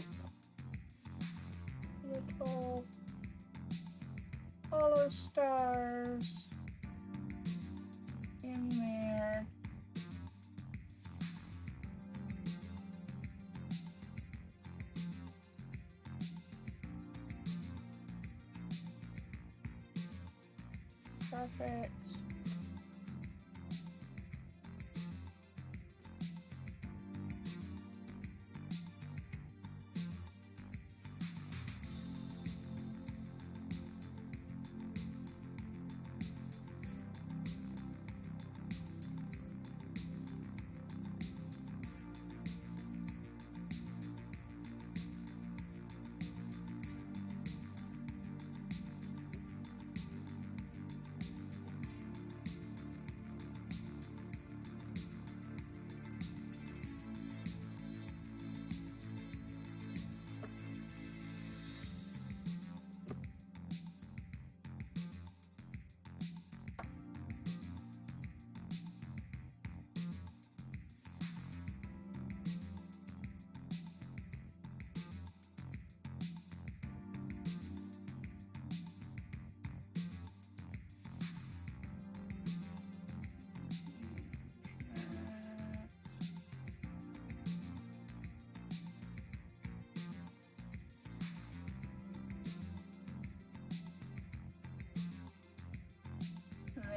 little hollow stars in there. Perfect.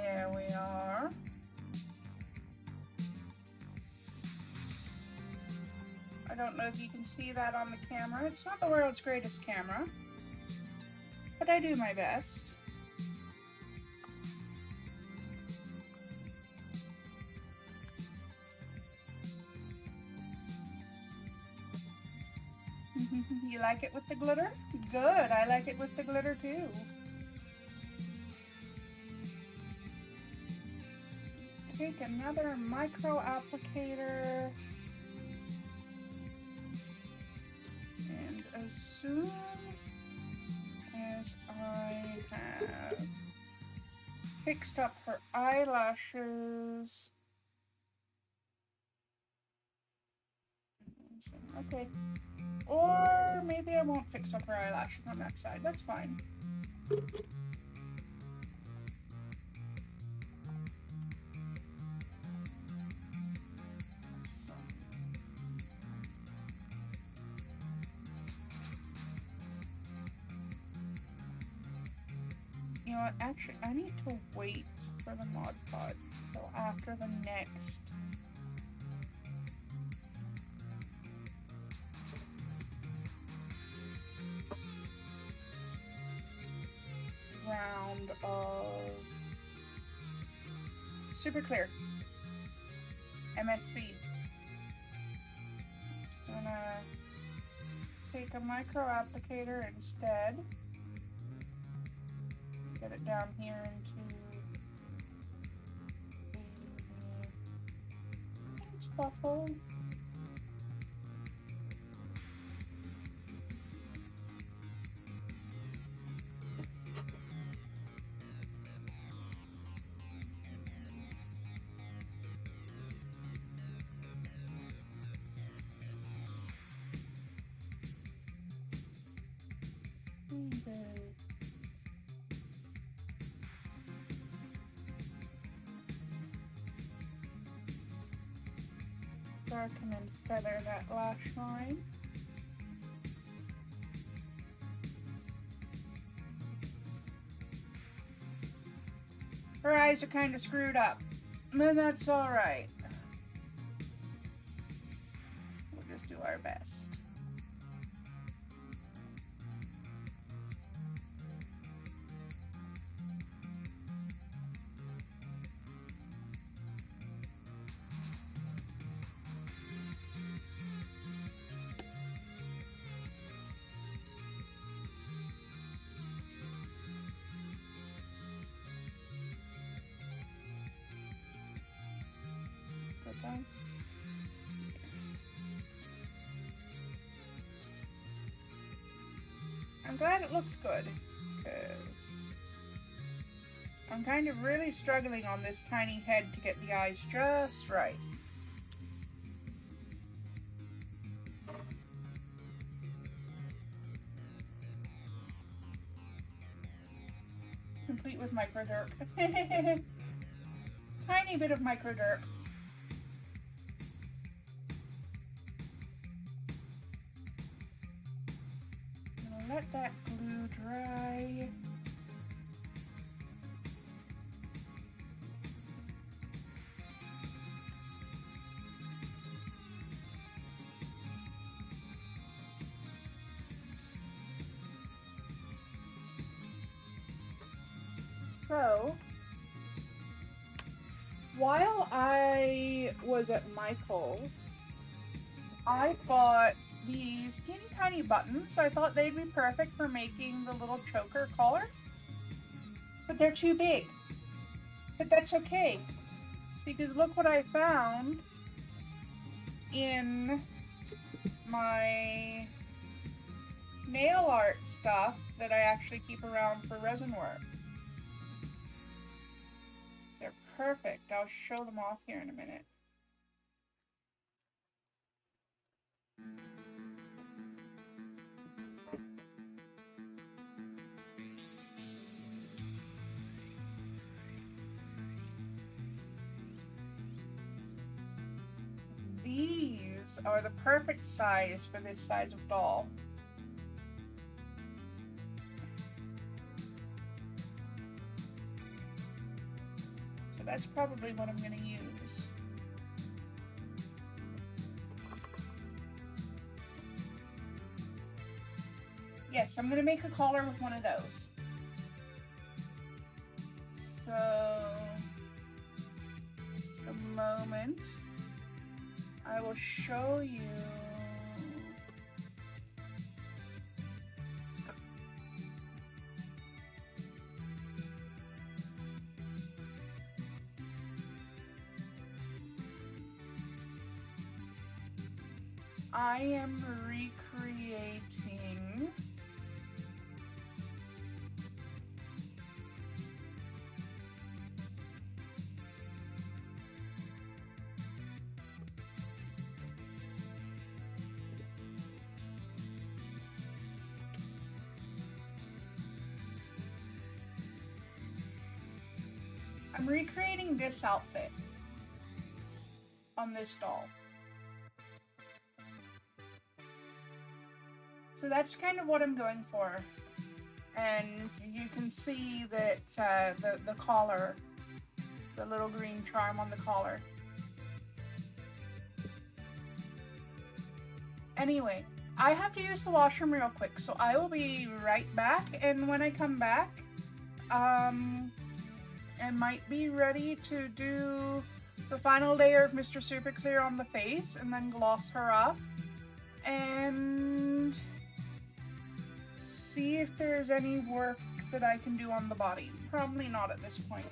There we are. I don't know if you can see that on the camera. It's not the world's greatest camera, but I do my best. You like it with the glitter? Good, I like it with the glitter too. Take another micro applicator, and as soon as I have fixed up her eyelashes, okay, or maybe I won't fix up her eyelashes on that side, that's fine. You know what, actually, I need to wait for the Mod Pod until after the next round of Super Clear MSC. Just gonna take a micro applicator instead. Get it down here into the spuffle. Darken and feather that lash line. Her eyes are kind of screwed up, but that's alright. We'll just do our best. Down. I'm glad it looks good, because I'm kind of really struggling on this tiny head to get the eyes just right. Complete with micro derp. Tiny bit of micro derp. Let that glue dry. So, while I was at Michael's, I bought these teeny tiny buttons, so I thought they'd be perfect for making the little choker collar. But they're too big. But that's okay, because look what I found in my nail art stuff that I actually keep around for resin work. They're perfect. I'll show them off here in a minute. These are the perfect size for this size of doll. So that's probably what I'm going to use. Yes, I'm going to make a collar with one of those. So, just a moment. I will show you. I am recreating this outfit on this doll. So that's kind of what I'm going for. And you can see that the collar, the little green charm on the collar. Anyway, I have to use the washroom real quick, so I will be right back. And when I come back, I might be ready to do the final layer of Mr. Super Clear on the face and then gloss her up and see if there's any work that I can do on the body. Probably not at this point.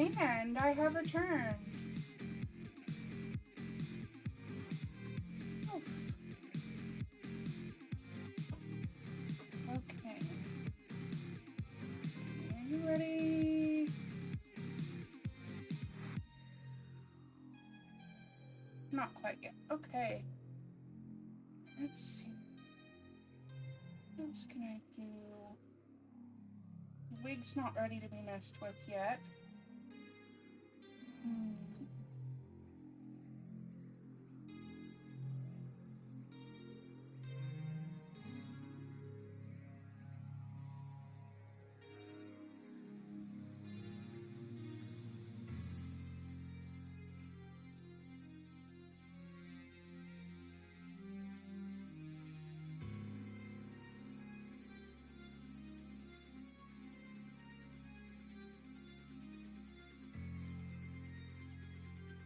And I have returned. Oof. Okay. Are you ready? Not quite yet. Okay. Let's see. What else can I do? The wig's not ready to be messed with yet.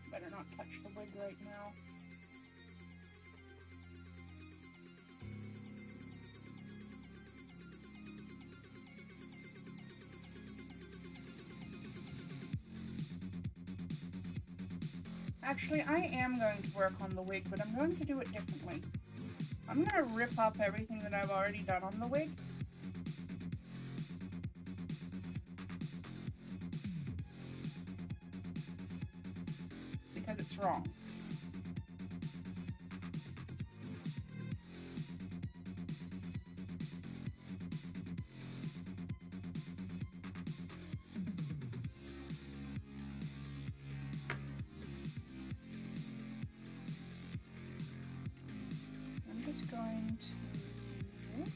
Better not touch the wig right now. Actually, I am going to work on the wig, but I'm going to do it differently. I'm going to rip up everything that I've already done on the wig. Because it's wrong. I'm just going to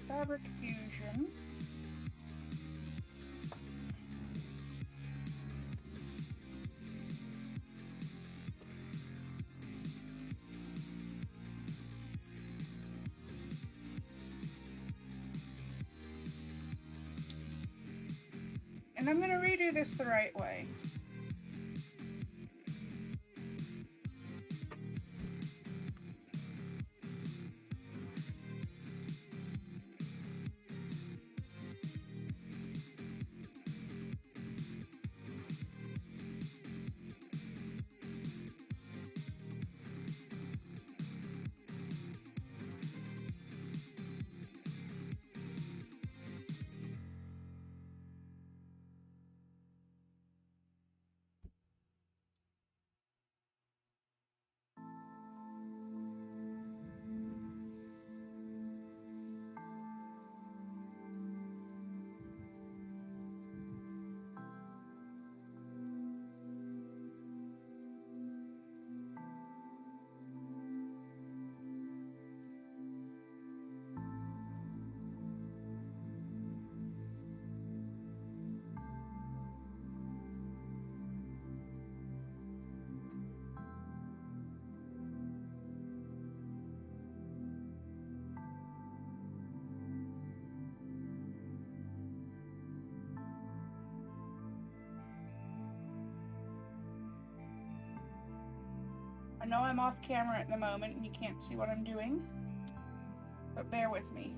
fabric fusion. And I'm going to redo this the right way. I know I'm off camera at the moment and you can't see what I'm doing, but bear with me.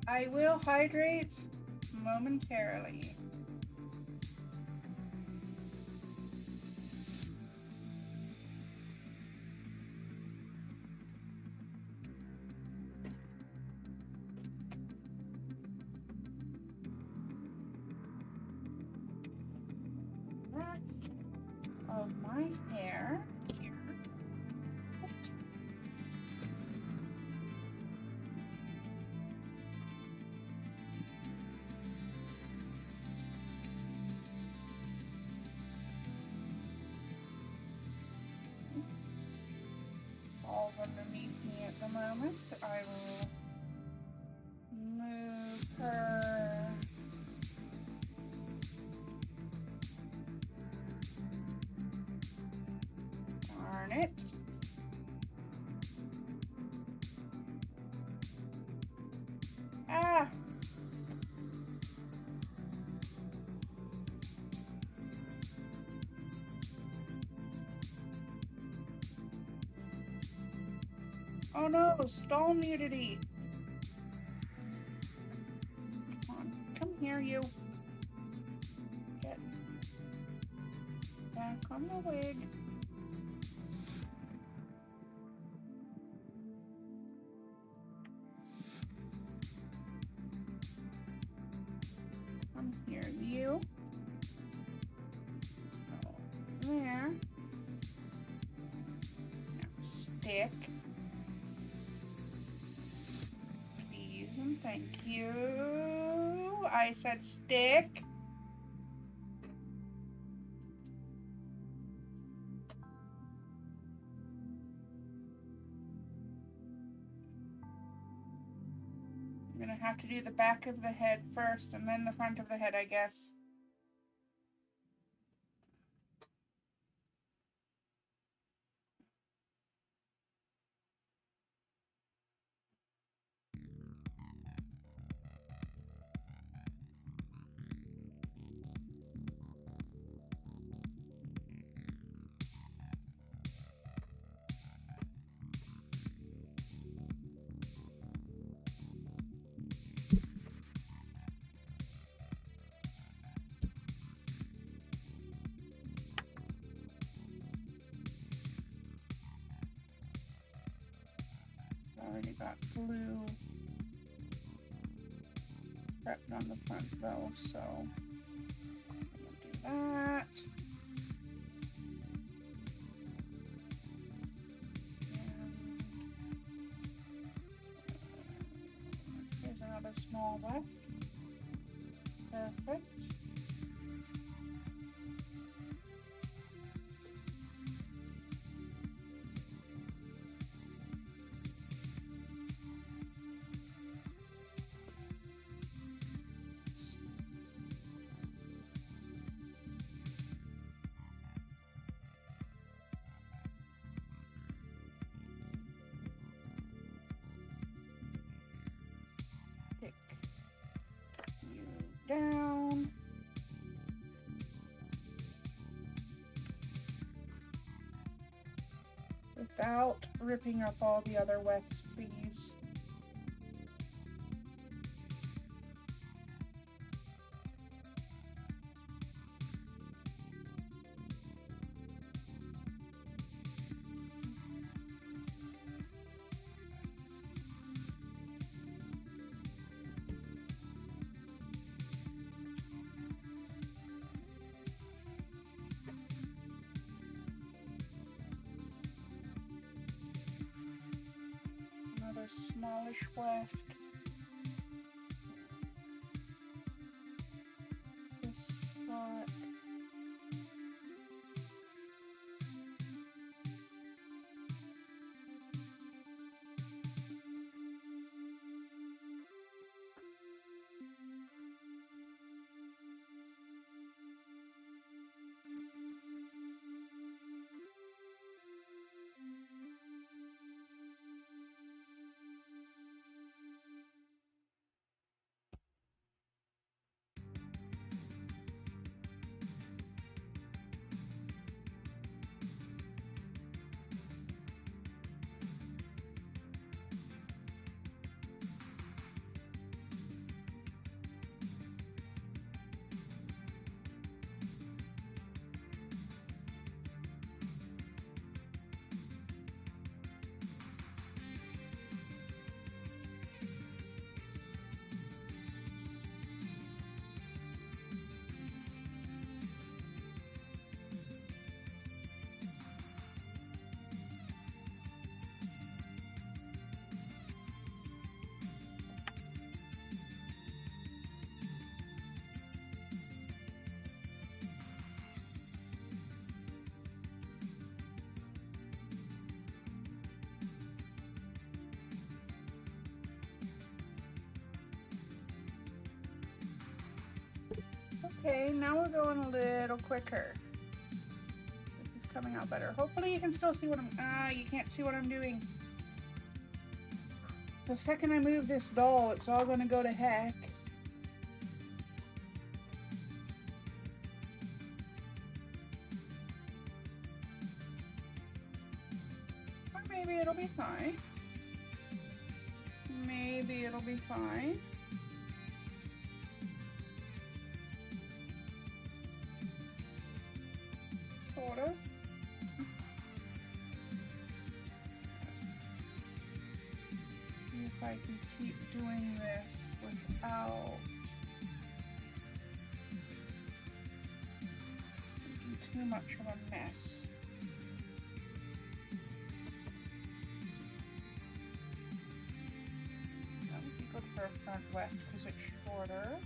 I will hydrate momentarily. of my hair here. Oops. Falls underneath me at the moment. I will move her. Darn it. Ah! Oh no, stall nudity. Come on, come here, you. Get back on the wig. Come here, you. Oh, there. Now stick. Please and thank you. I said stick. I'm gonna have to do the back of the head first and then the front of the head, I guess. Already got glue prepped on the front though, so I'm gonna do that. And here's another small weft. Perfect. Pick you down. Without ripping up all the other wefts, please. Another smallish weft. This spot. Okay, now we're going a little quicker. This is coming out better. Hopefully you can still see what I'm... you can't see what I'm doing. The second I move this doll, it's all gonna go to heck. Or maybe it'll be fine. Maybe it'll be fine. Sort of. See if I can keep doing this without making too much of a mess. That would be good for a front left because it's shorter.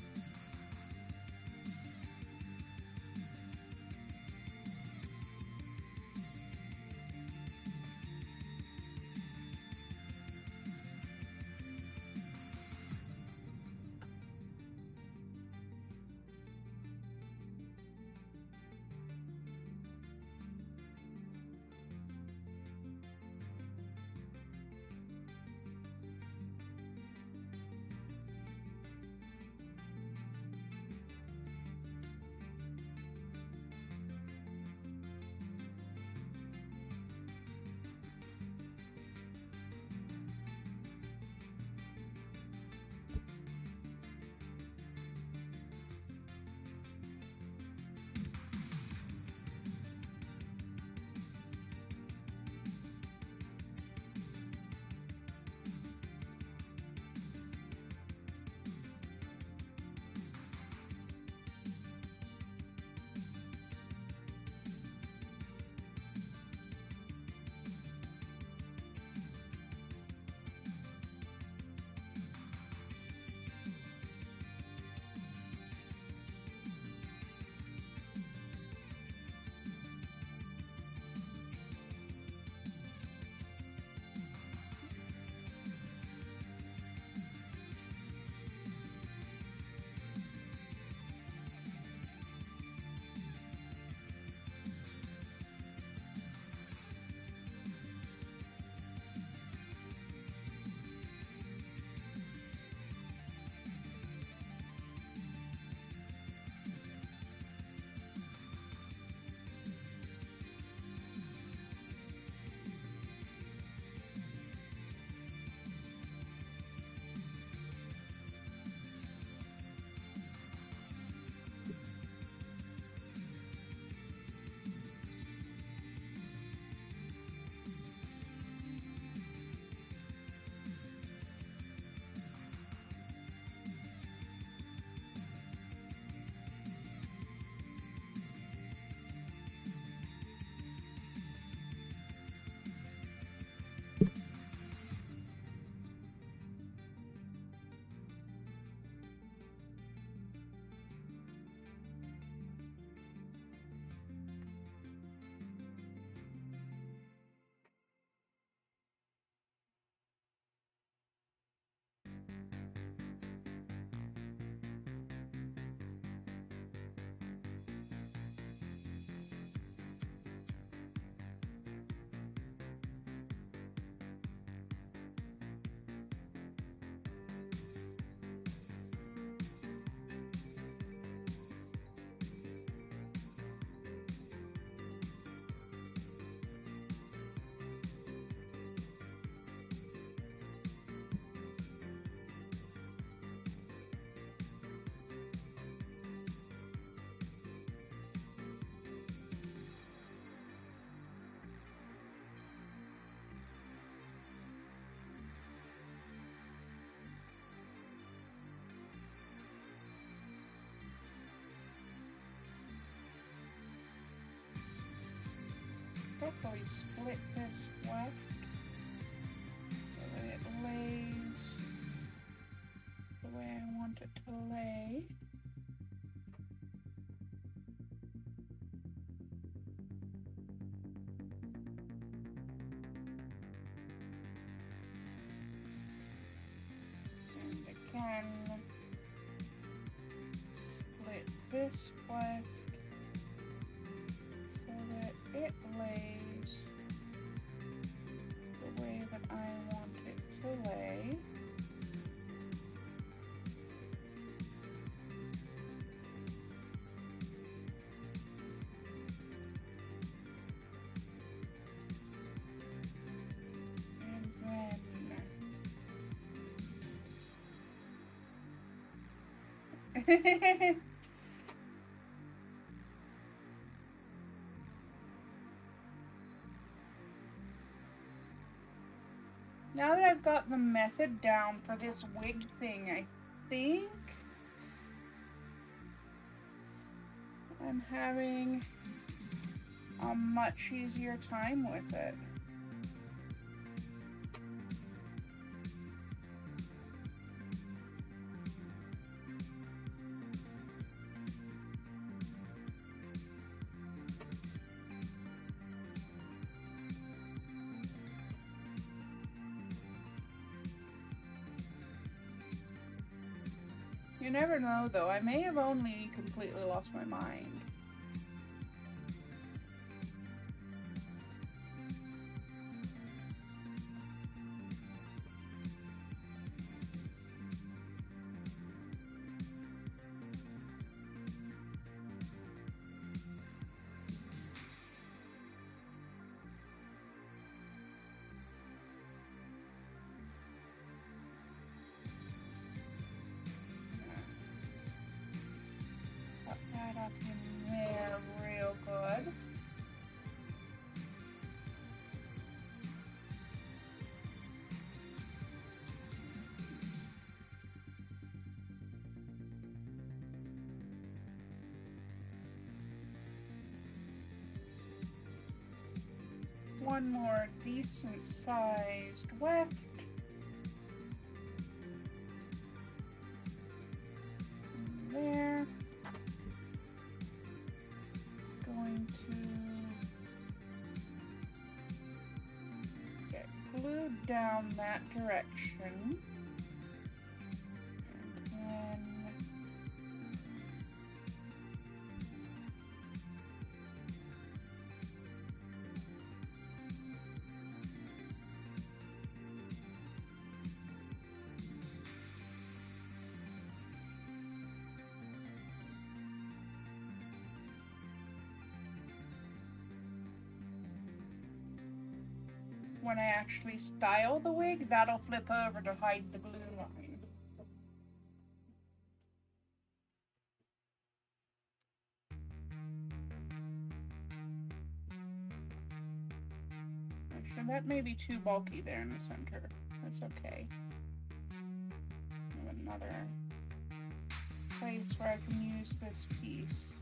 Probably split this weft so that it lays the way I want it to lay. And again, split this weft so that it lays the way that I want it to lay. Now that I've got the method down for this wig thing, I think I'm having a much easier time with it. You never know, though. I may have only completely lost my mind. Put that up in there real good. One more decent sized weft. There. It's going to get glued down that direction. And then when I actually style the wig, that'll flip over to hide the glue line. Actually, that may be too bulky there in the center. That's okay. Another place where I can use this piece.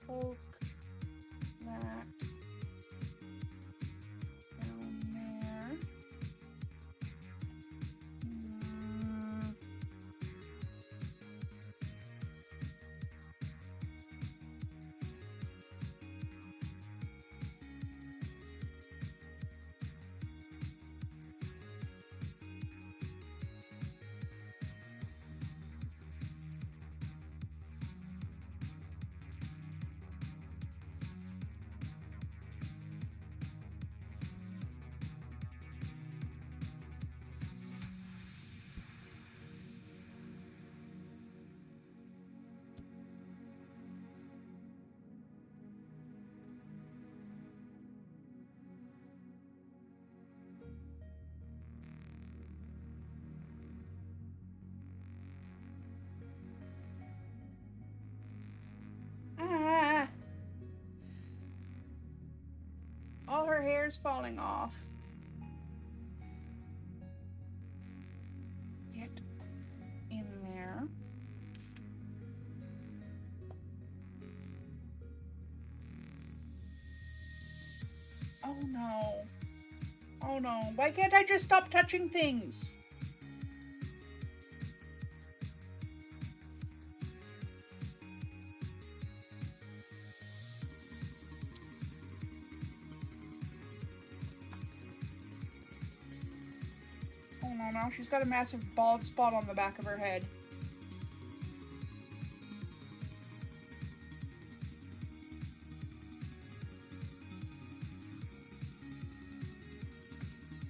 Poke that down there. hair's falling off. Get in there. Oh no. Oh no. Why can't I just stop touching things? Oh no, now she's got a massive bald spot on the back of her head.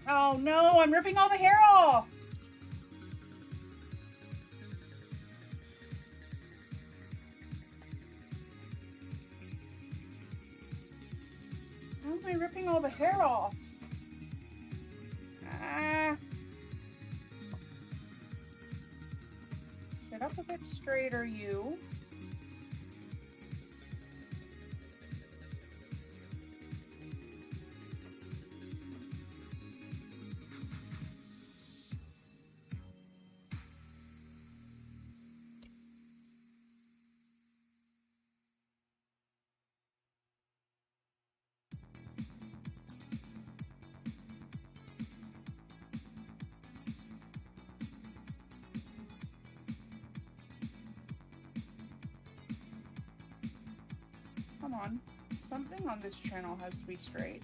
Oh no, I'm ripping all the hair off! How am I ripping all the hair off? Ah. Sit up a bit straighter, you. Come on. Something on this channel has to be straight.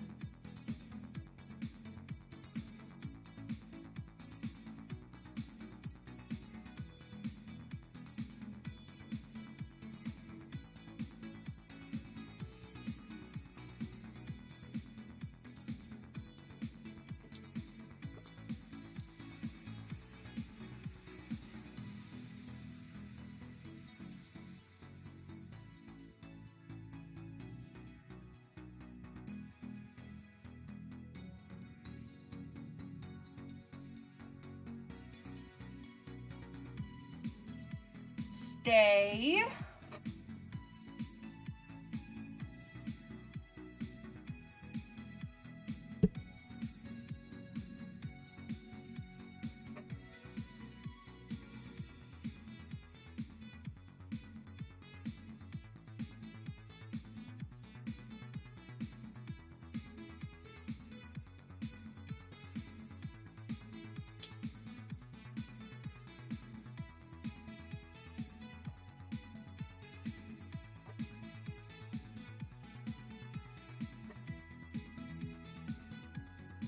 Stay.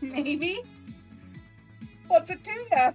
Maybe? What's it to ya?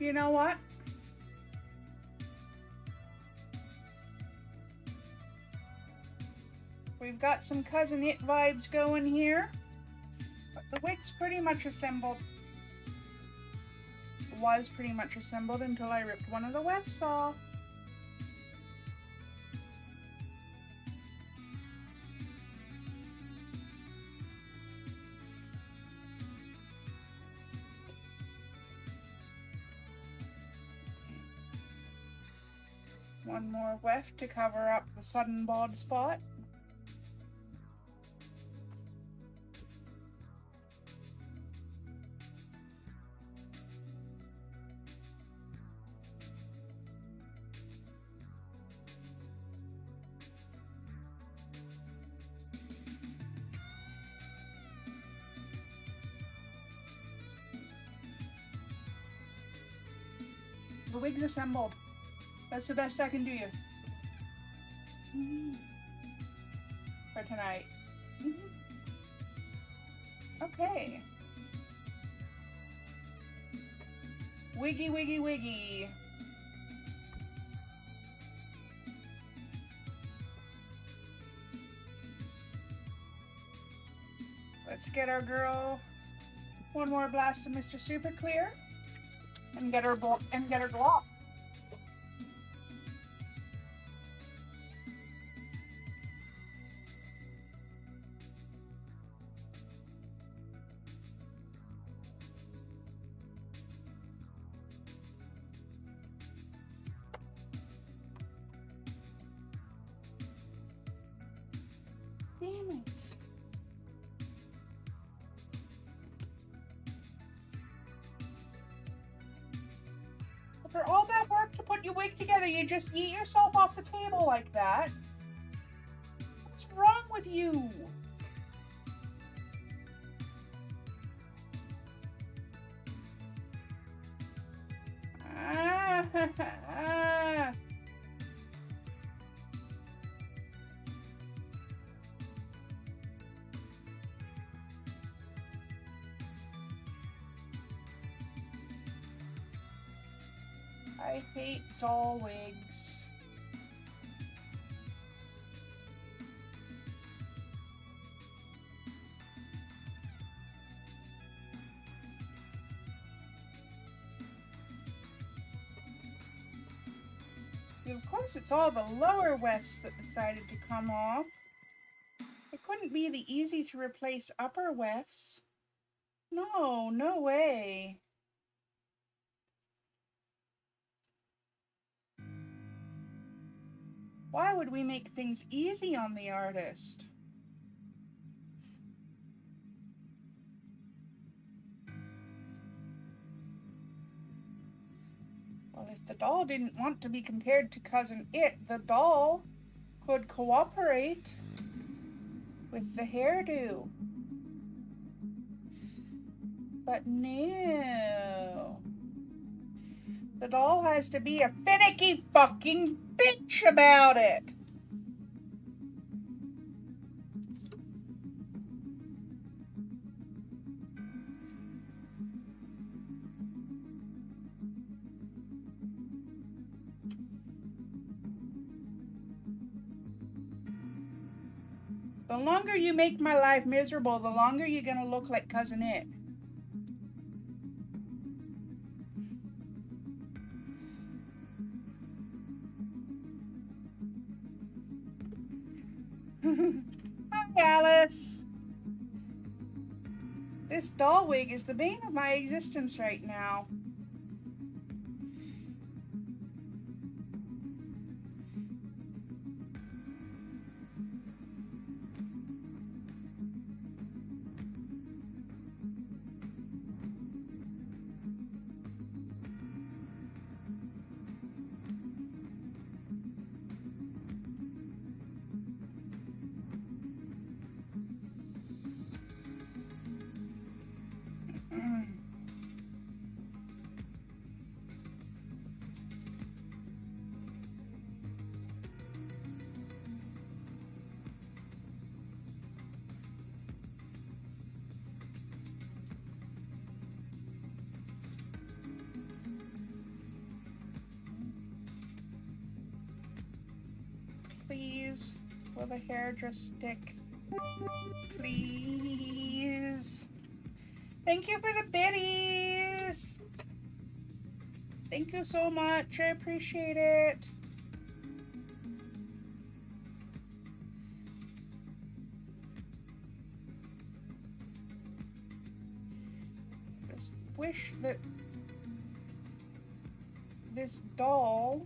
You know what? We've got some Cousin It vibes going here. But the wig's pretty much assembled. Was pretty much assembled until I ripped one of the wefts off. One more weft to cover up the sudden bald spot. The wig's assembled. That's the best I can do you. For tonight. Okay. Wiggy, wiggy, wiggy. Let's get our girl one more blast of Mr. Super Clear and get her gloss. Damn it. For all that work to put your wig together, you just eat yourself off the table like that? What's wrong with you? I hate doll wigs. And of course, it's all the lower wefts that decided to come off. It couldn't be the easy to replace upper wefts. No, no way. Why would we make things easy on the artist? Well, if the doll didn't want to be compared to Cousin It, the doll could cooperate with the hairdo. But no. The doll has to be a finicky fucking bitch about it. The longer you make my life miserable, the longer you're gonna look like Cousin It. Hi, Alice. This doll wig is the bane of my existence right now. Will the hair just stick? Please. Thank you for the biddies. Thank you so much. I appreciate it. Just wish that this doll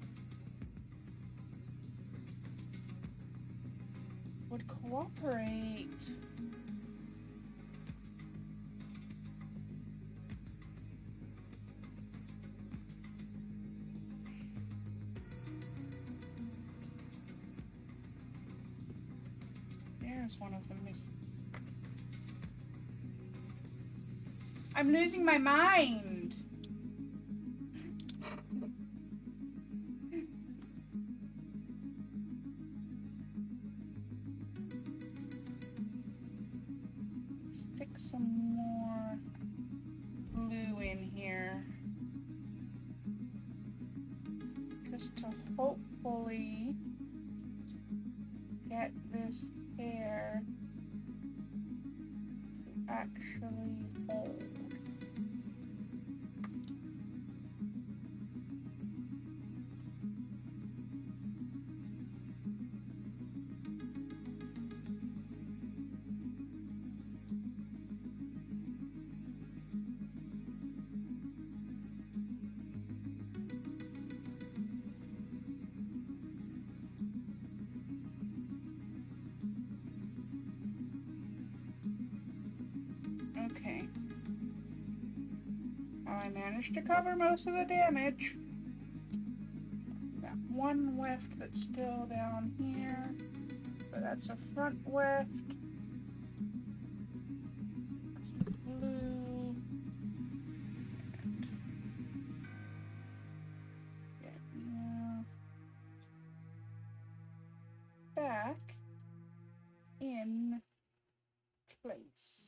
would cooperate. There's one of them. I'm losing my mind. Stick some more glue in here. Just to hopefully get this hair to actually hold. Okay. I managed to cover most of the damage. Got one weft that's still down here, but that's a front weft. Some glue. Get back in place.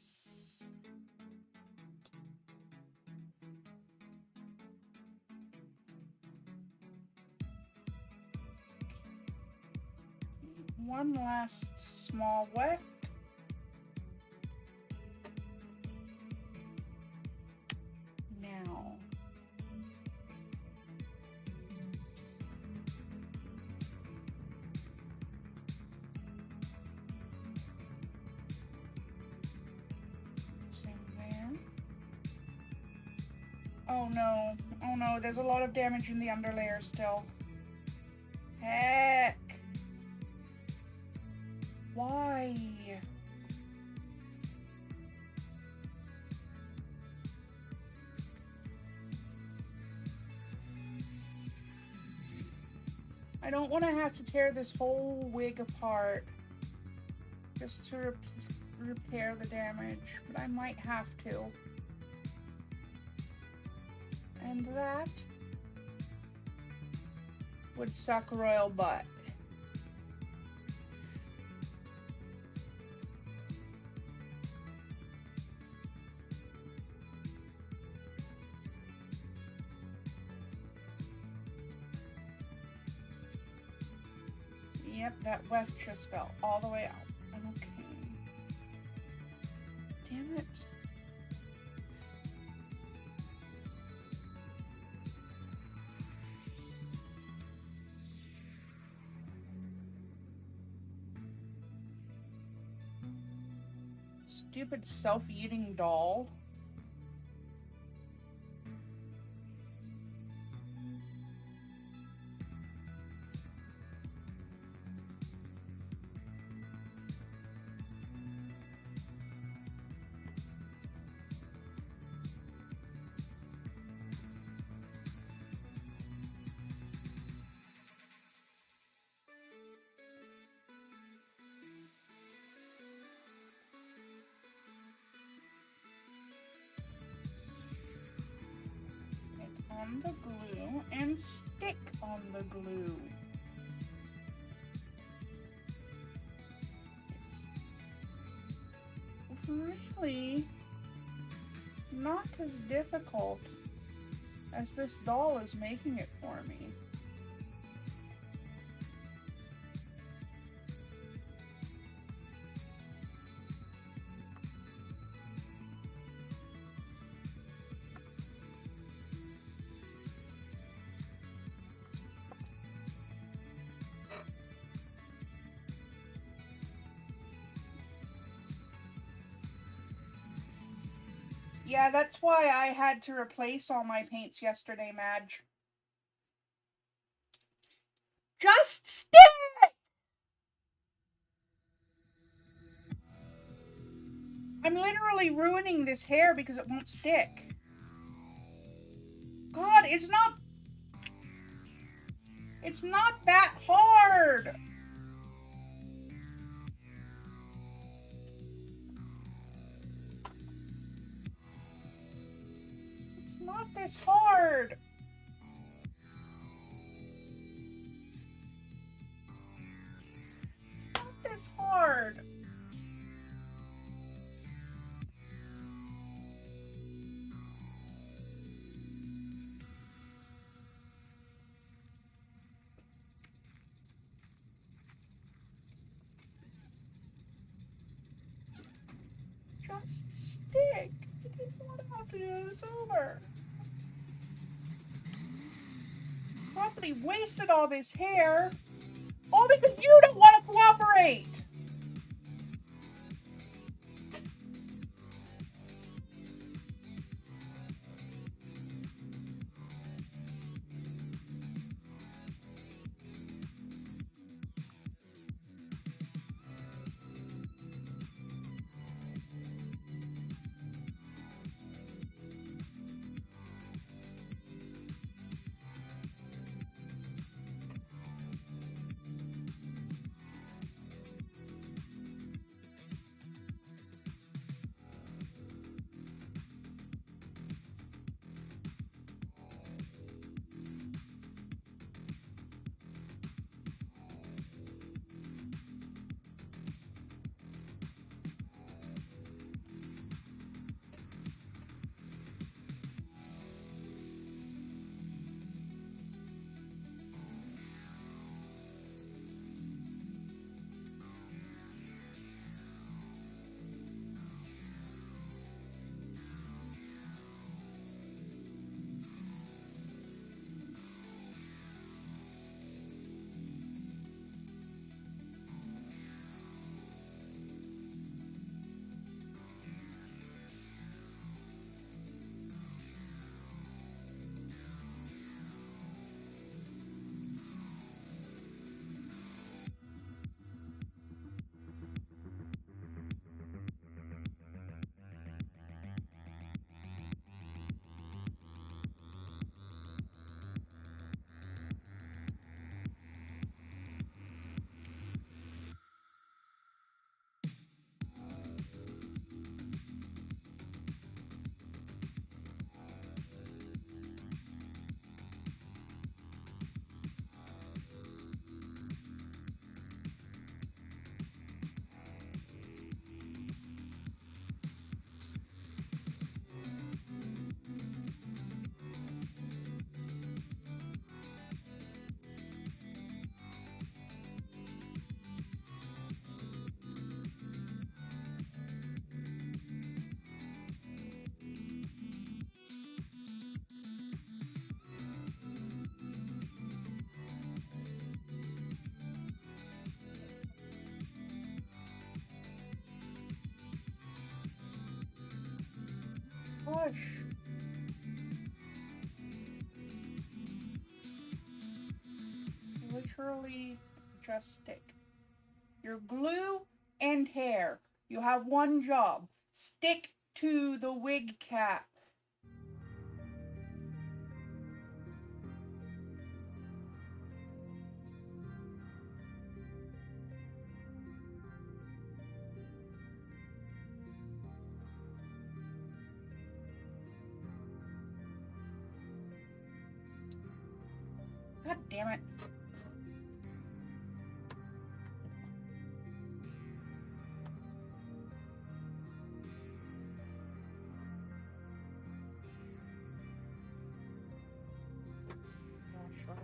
One last small weft. Now. Same there. Oh no. Oh no, there's a lot of damage in the underlayer still. Heck. Why? I don't want to have to tear this whole wig apart just to repair the damage, but I might have to. And that would suck royal butt. Yep, that weft just fell all the way out. Okay. Damn it. Stupid self-eating doll. On the glue and stick on the glue. It's really not as difficult as this doll is making it for me. Yeah, that's why I had to replace all my paints yesterday, Madge. Just stick! I'm literally ruining this hair because it won't stick. God, it's not that hard. It's not this hard. It's not this hard. Just stick. I didn't want to have to do this over. Probably wasted all this hair. All because you don't want to cooperate. Gosh. Literally just stick. Your glue and hair. You have one job. Stick to the wig cap. God damn it. Gosh, right.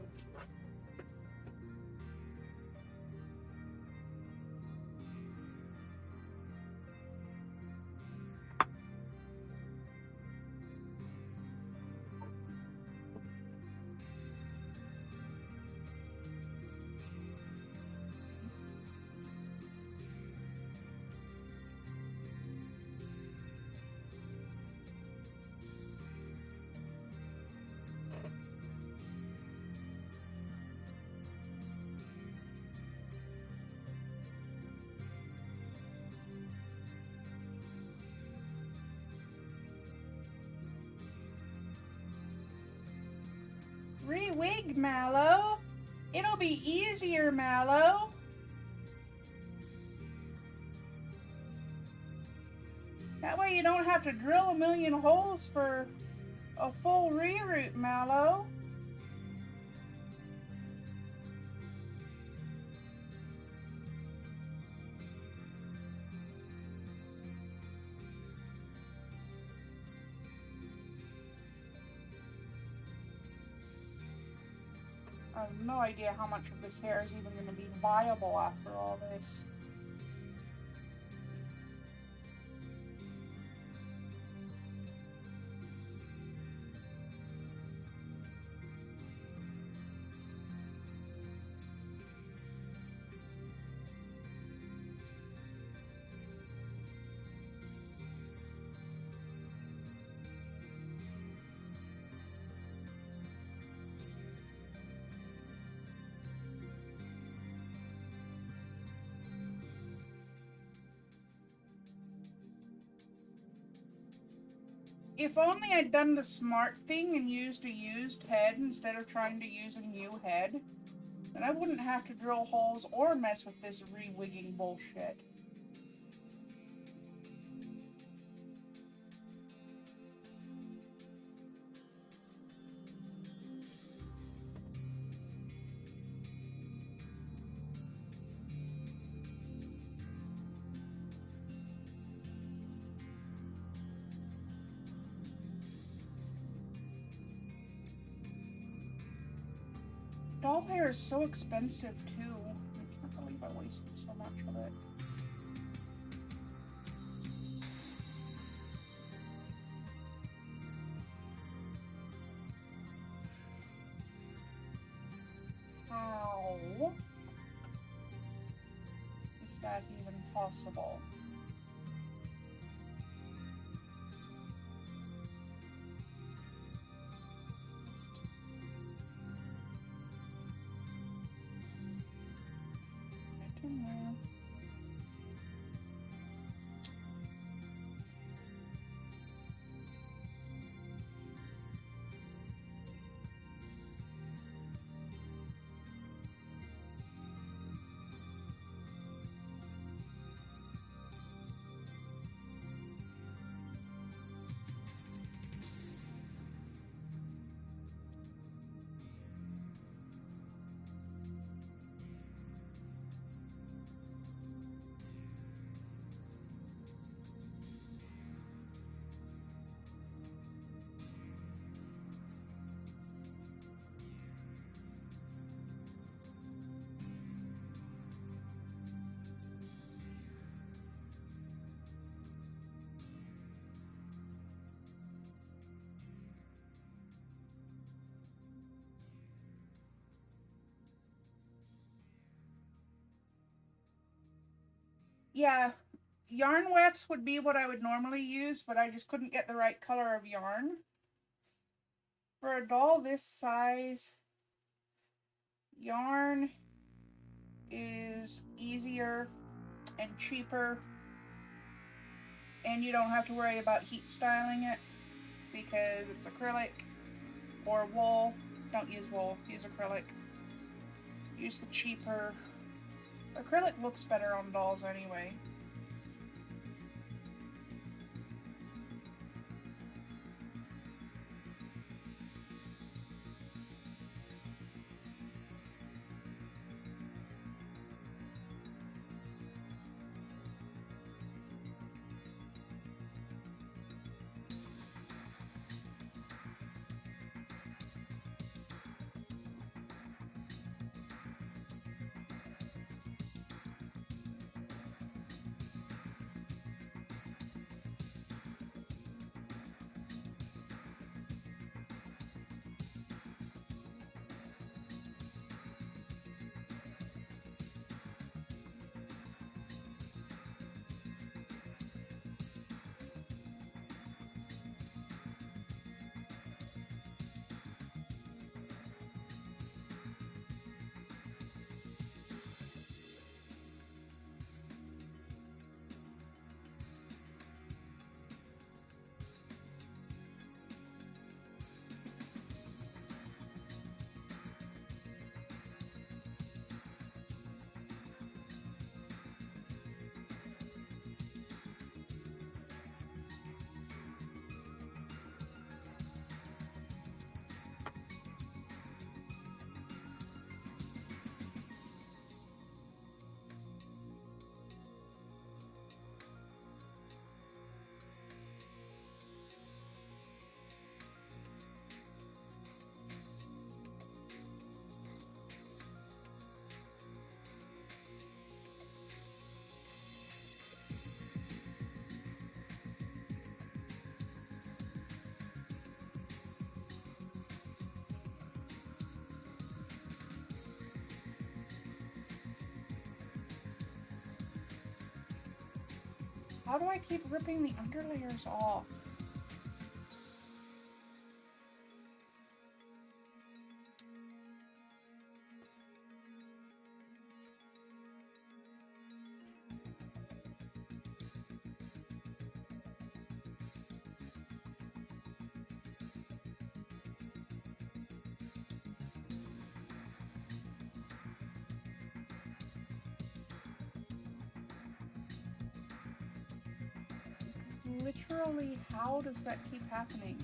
Re-wig, Mallow. It'll be easier, Mallow. That way you don't have to drill a million holes for a full reroute, Mallow. I have no idea how much of this hair is even going to be viable after all this. If only I'd done the smart thing and used a used head instead of trying to use a new head, then I wouldn't have to drill holes or mess with this re-wigging bullshit. Doll hair is so expensive too. I can't believe I wasted so much of it. How is that even possible? Yeah, yarn wefts would be what I would normally use, but I just couldn't get the right color of yarn. For a doll this size, yarn is easier and cheaper, and you don't have to worry about heat styling it because it's acrylic or wool. Don't use wool, use acrylic. Use the cheaper. Acrylic looks better on dolls anyway. How do I keep ripping the underlayers off? Literally, how does that keep happening?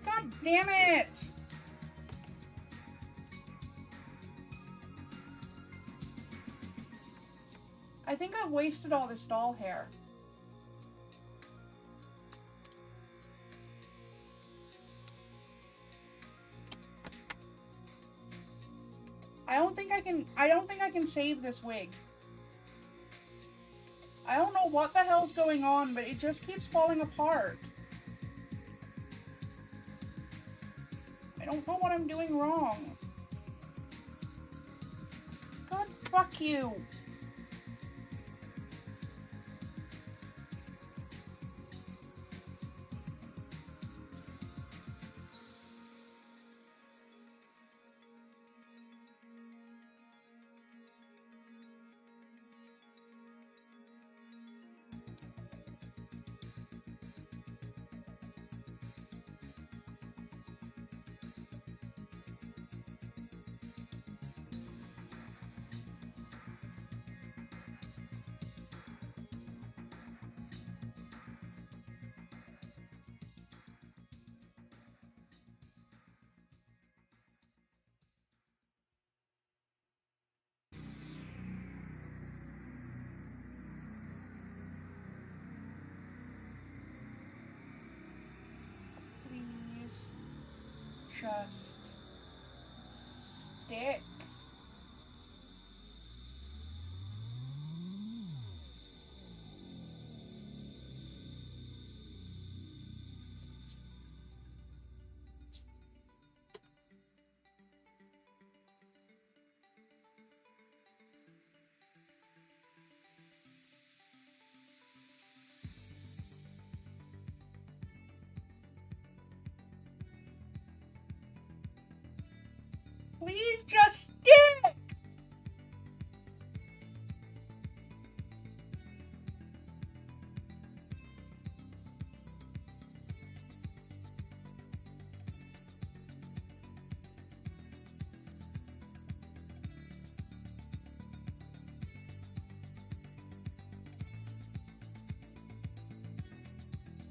God damn it! I think I've wasted all this doll hair. I don't think I can save this wig. I don't know what the hell's going on, but it just keeps falling apart. I don't know what I'm doing wrong. God, fuck you. Please just stick. Please just stick!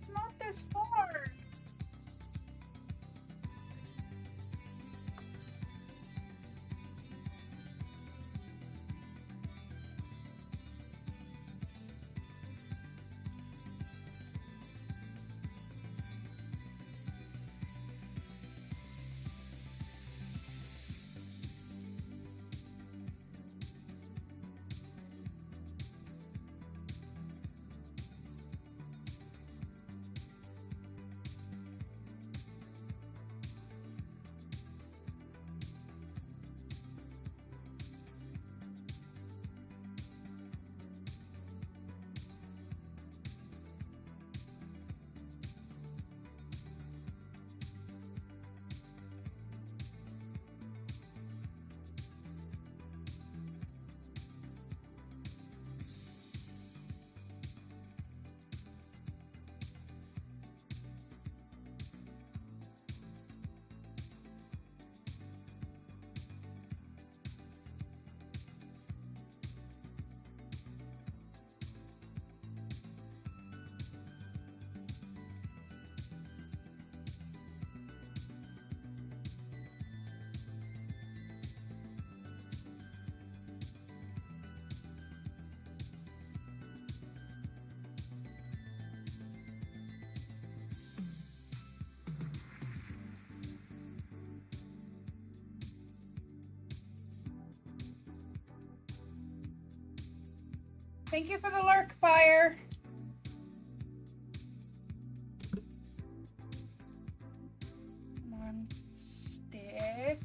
It's not this hard. Thank you for the lurk fire. Come on, stick.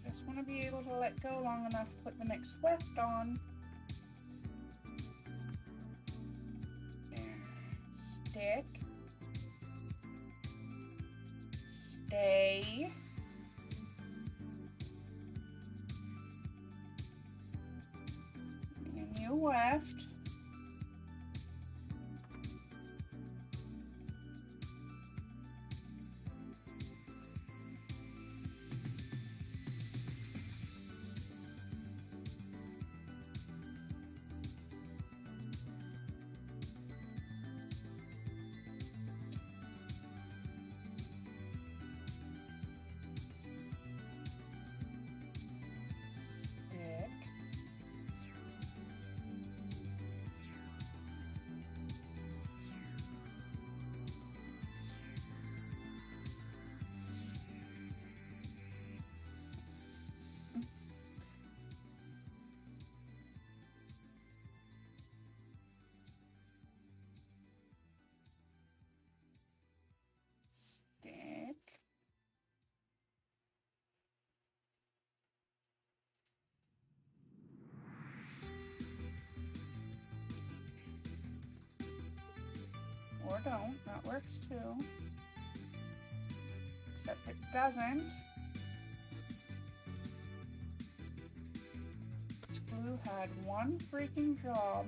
Just want to be able to let go long enough to put the next weft on. There. Stick. Stay. And you weft. Stick. Or don't, that works too. Except it doesn't. This glue had one freaking job.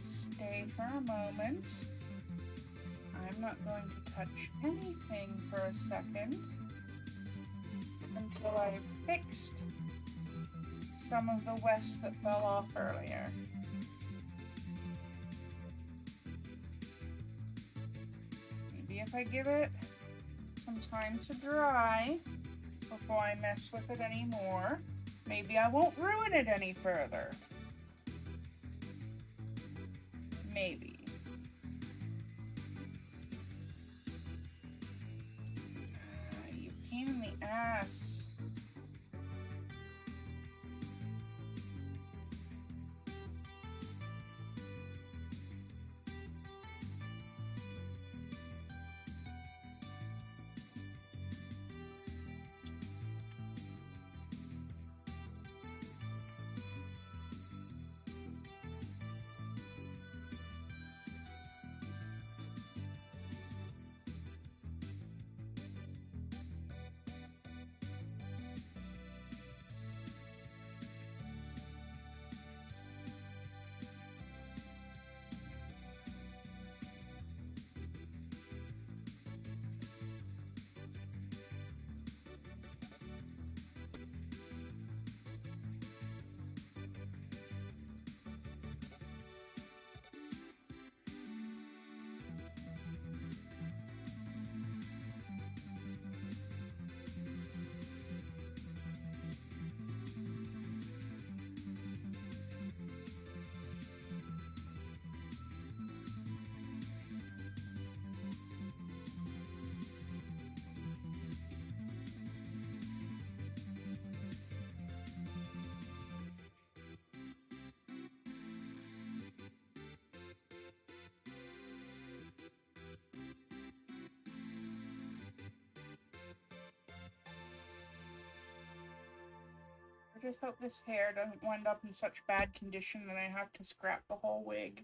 Stay for a moment. I'm not going to touch anything for a second until I've fixed some of the wefts that fell off earlier. Maybe if I give it some time to dry before I mess with it anymore, maybe I won't ruin it any further. Maybe. You pain in the ass. I just hope this hair doesn't wind up in such bad condition that I have to scrap the whole wig.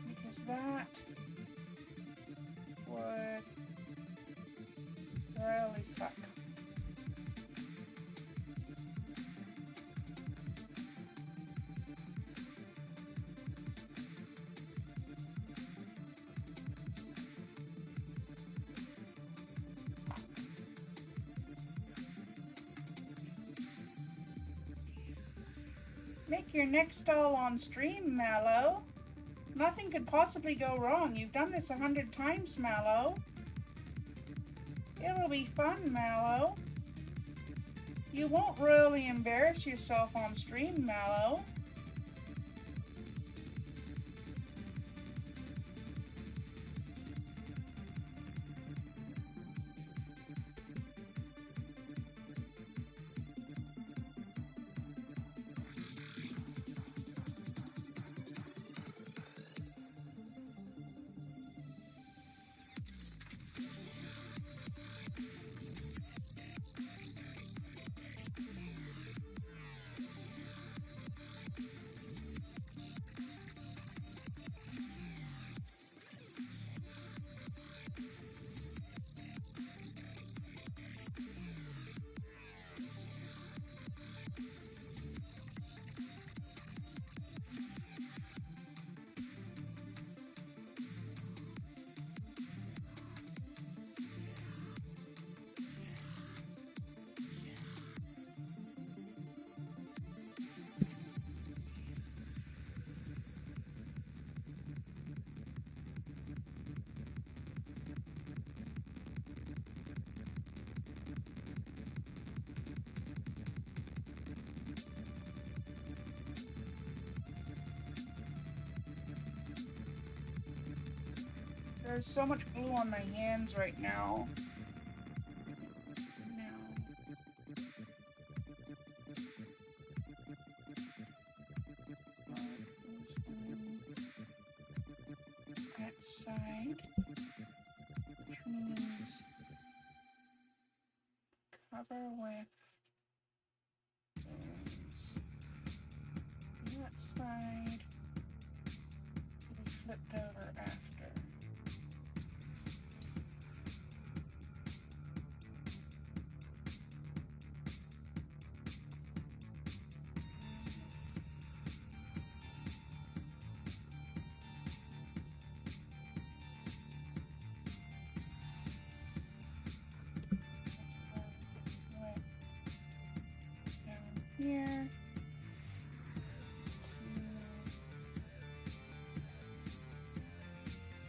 Because that would really suck. Make your next doll on stream, Mallow. Nothing could possibly go wrong. You've done this 100 times, Mallow. It'll be fun, Mallow. You won't really embarrass yourself on stream, Mallow. There's so much glue on my hands right now. That side, which means cover with those. That side will be flipped over after. Here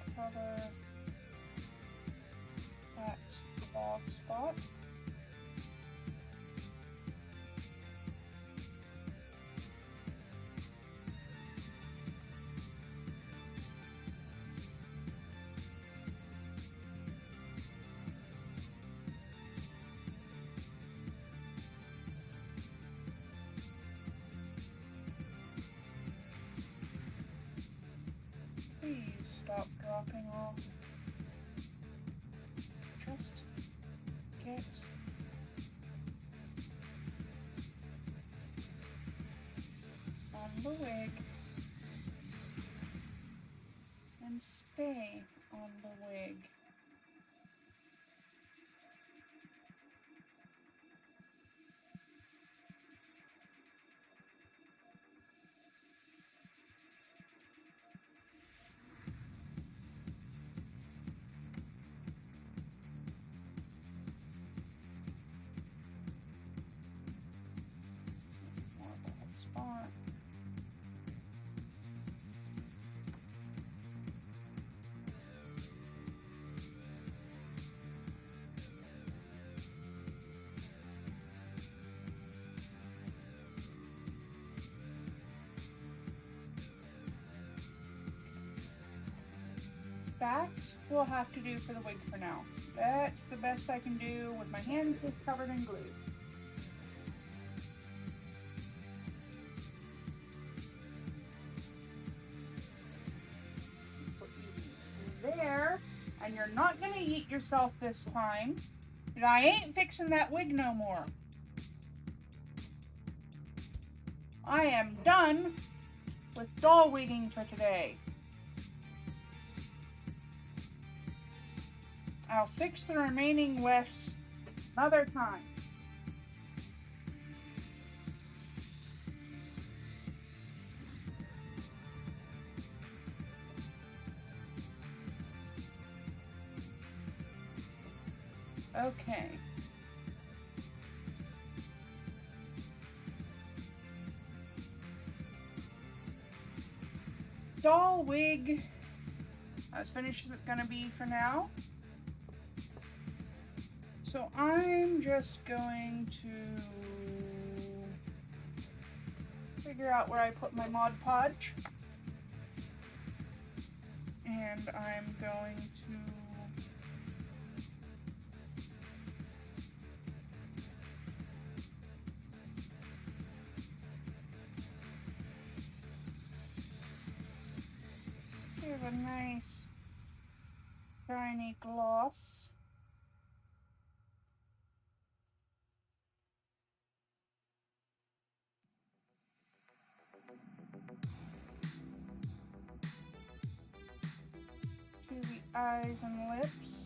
to cover that bald spot. Please stop dropping off. Just get on the wig and stay on the wig. Spot. That will have to do for the wig for now. That's the best I can do with my hands just covered in glue. There, and you're not gonna eat yourself this time, and I ain't fixing that wig no more. I am done with doll wigging for today. I'll fix the remaining wefts another time. Okay. doll wig as finished as it's gonna be for now. So I'm just going to figure out where I put my Mod Podge. And I'm going to give a nice shiny gloss. To the eyes and lips.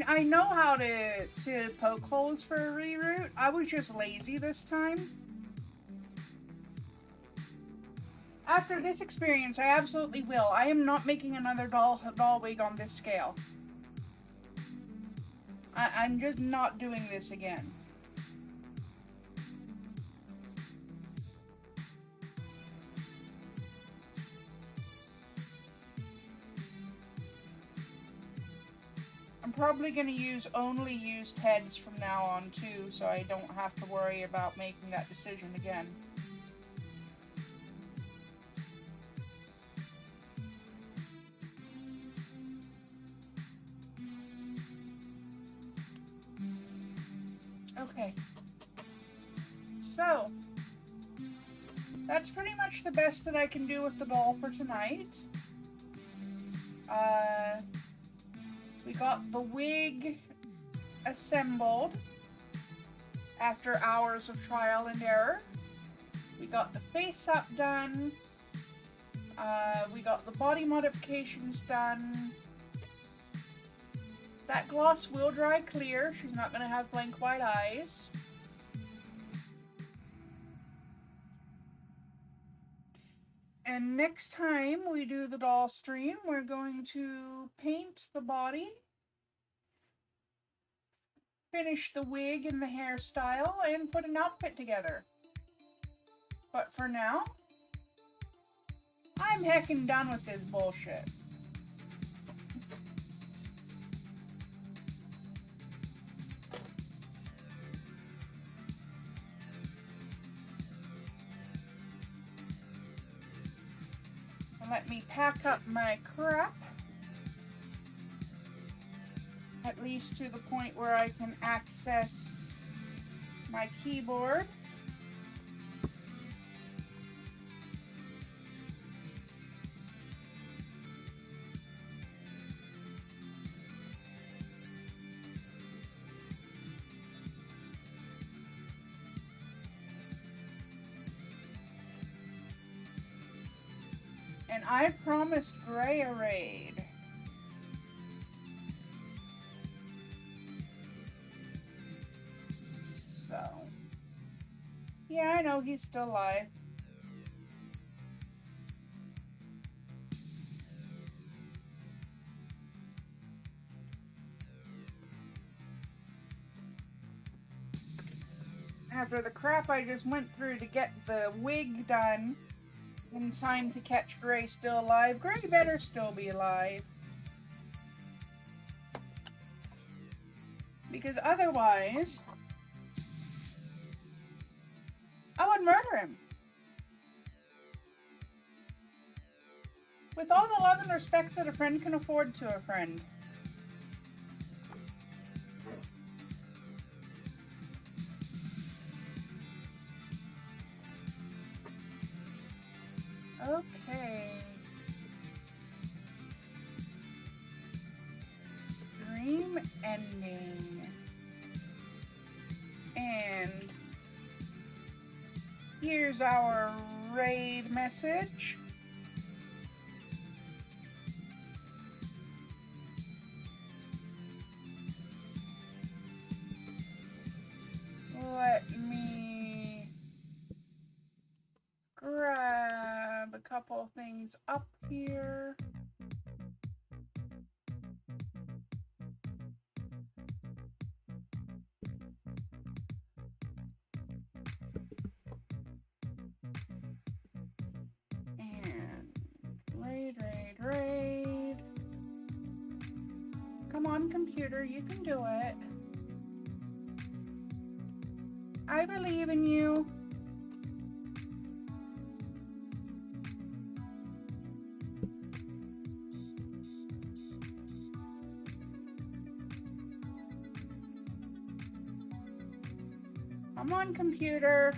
I know how to poke holes for a reroute. I was just lazy this time. After this experience, I absolutely will. I am not making another doll wig on this scale. I'm just not doing this again. I'm probably going to use only used heads from now on too, so I don't have to worry about making that decision again. Okay. So, that's pretty much the best that I can do with the doll for tonight. We got the wig assembled after hours of trial and error. We got the face up done. We got the body modifications done. That gloss will dry clear. She's not going to have blank white eyes. And next time we do the doll stream, we're going to paint the body, finish the wig and the hairstyle, and put an outfit together. But for now, I'm heckin' done with this bullshit. Let me pack up my crap, at least to the point where I can access my keyboard. And I promised Gray a raid. So, yeah, I know he's still alive. After the crap I just went through to get the wig done in time to catch Gray still alive, Gray better still be alive. Because otherwise, I would murder him. With all the love and respect that a friend can afford to a friend. Okay. Stream ending. And here's our raid message. couple things up here. And raid. Come on, computer, you can do it. I believe in you. Come on, computer.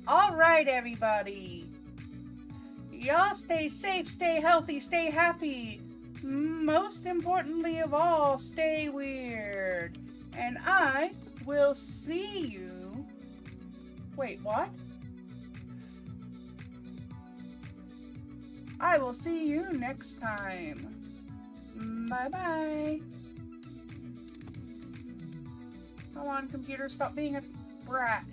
All right, everybody. Y'all stay safe, stay healthy, stay happy. Most importantly of all, stay weird. And I will see you. Wait, what? I will see you next time. Bye-bye. Come on, computer, stop being a brat.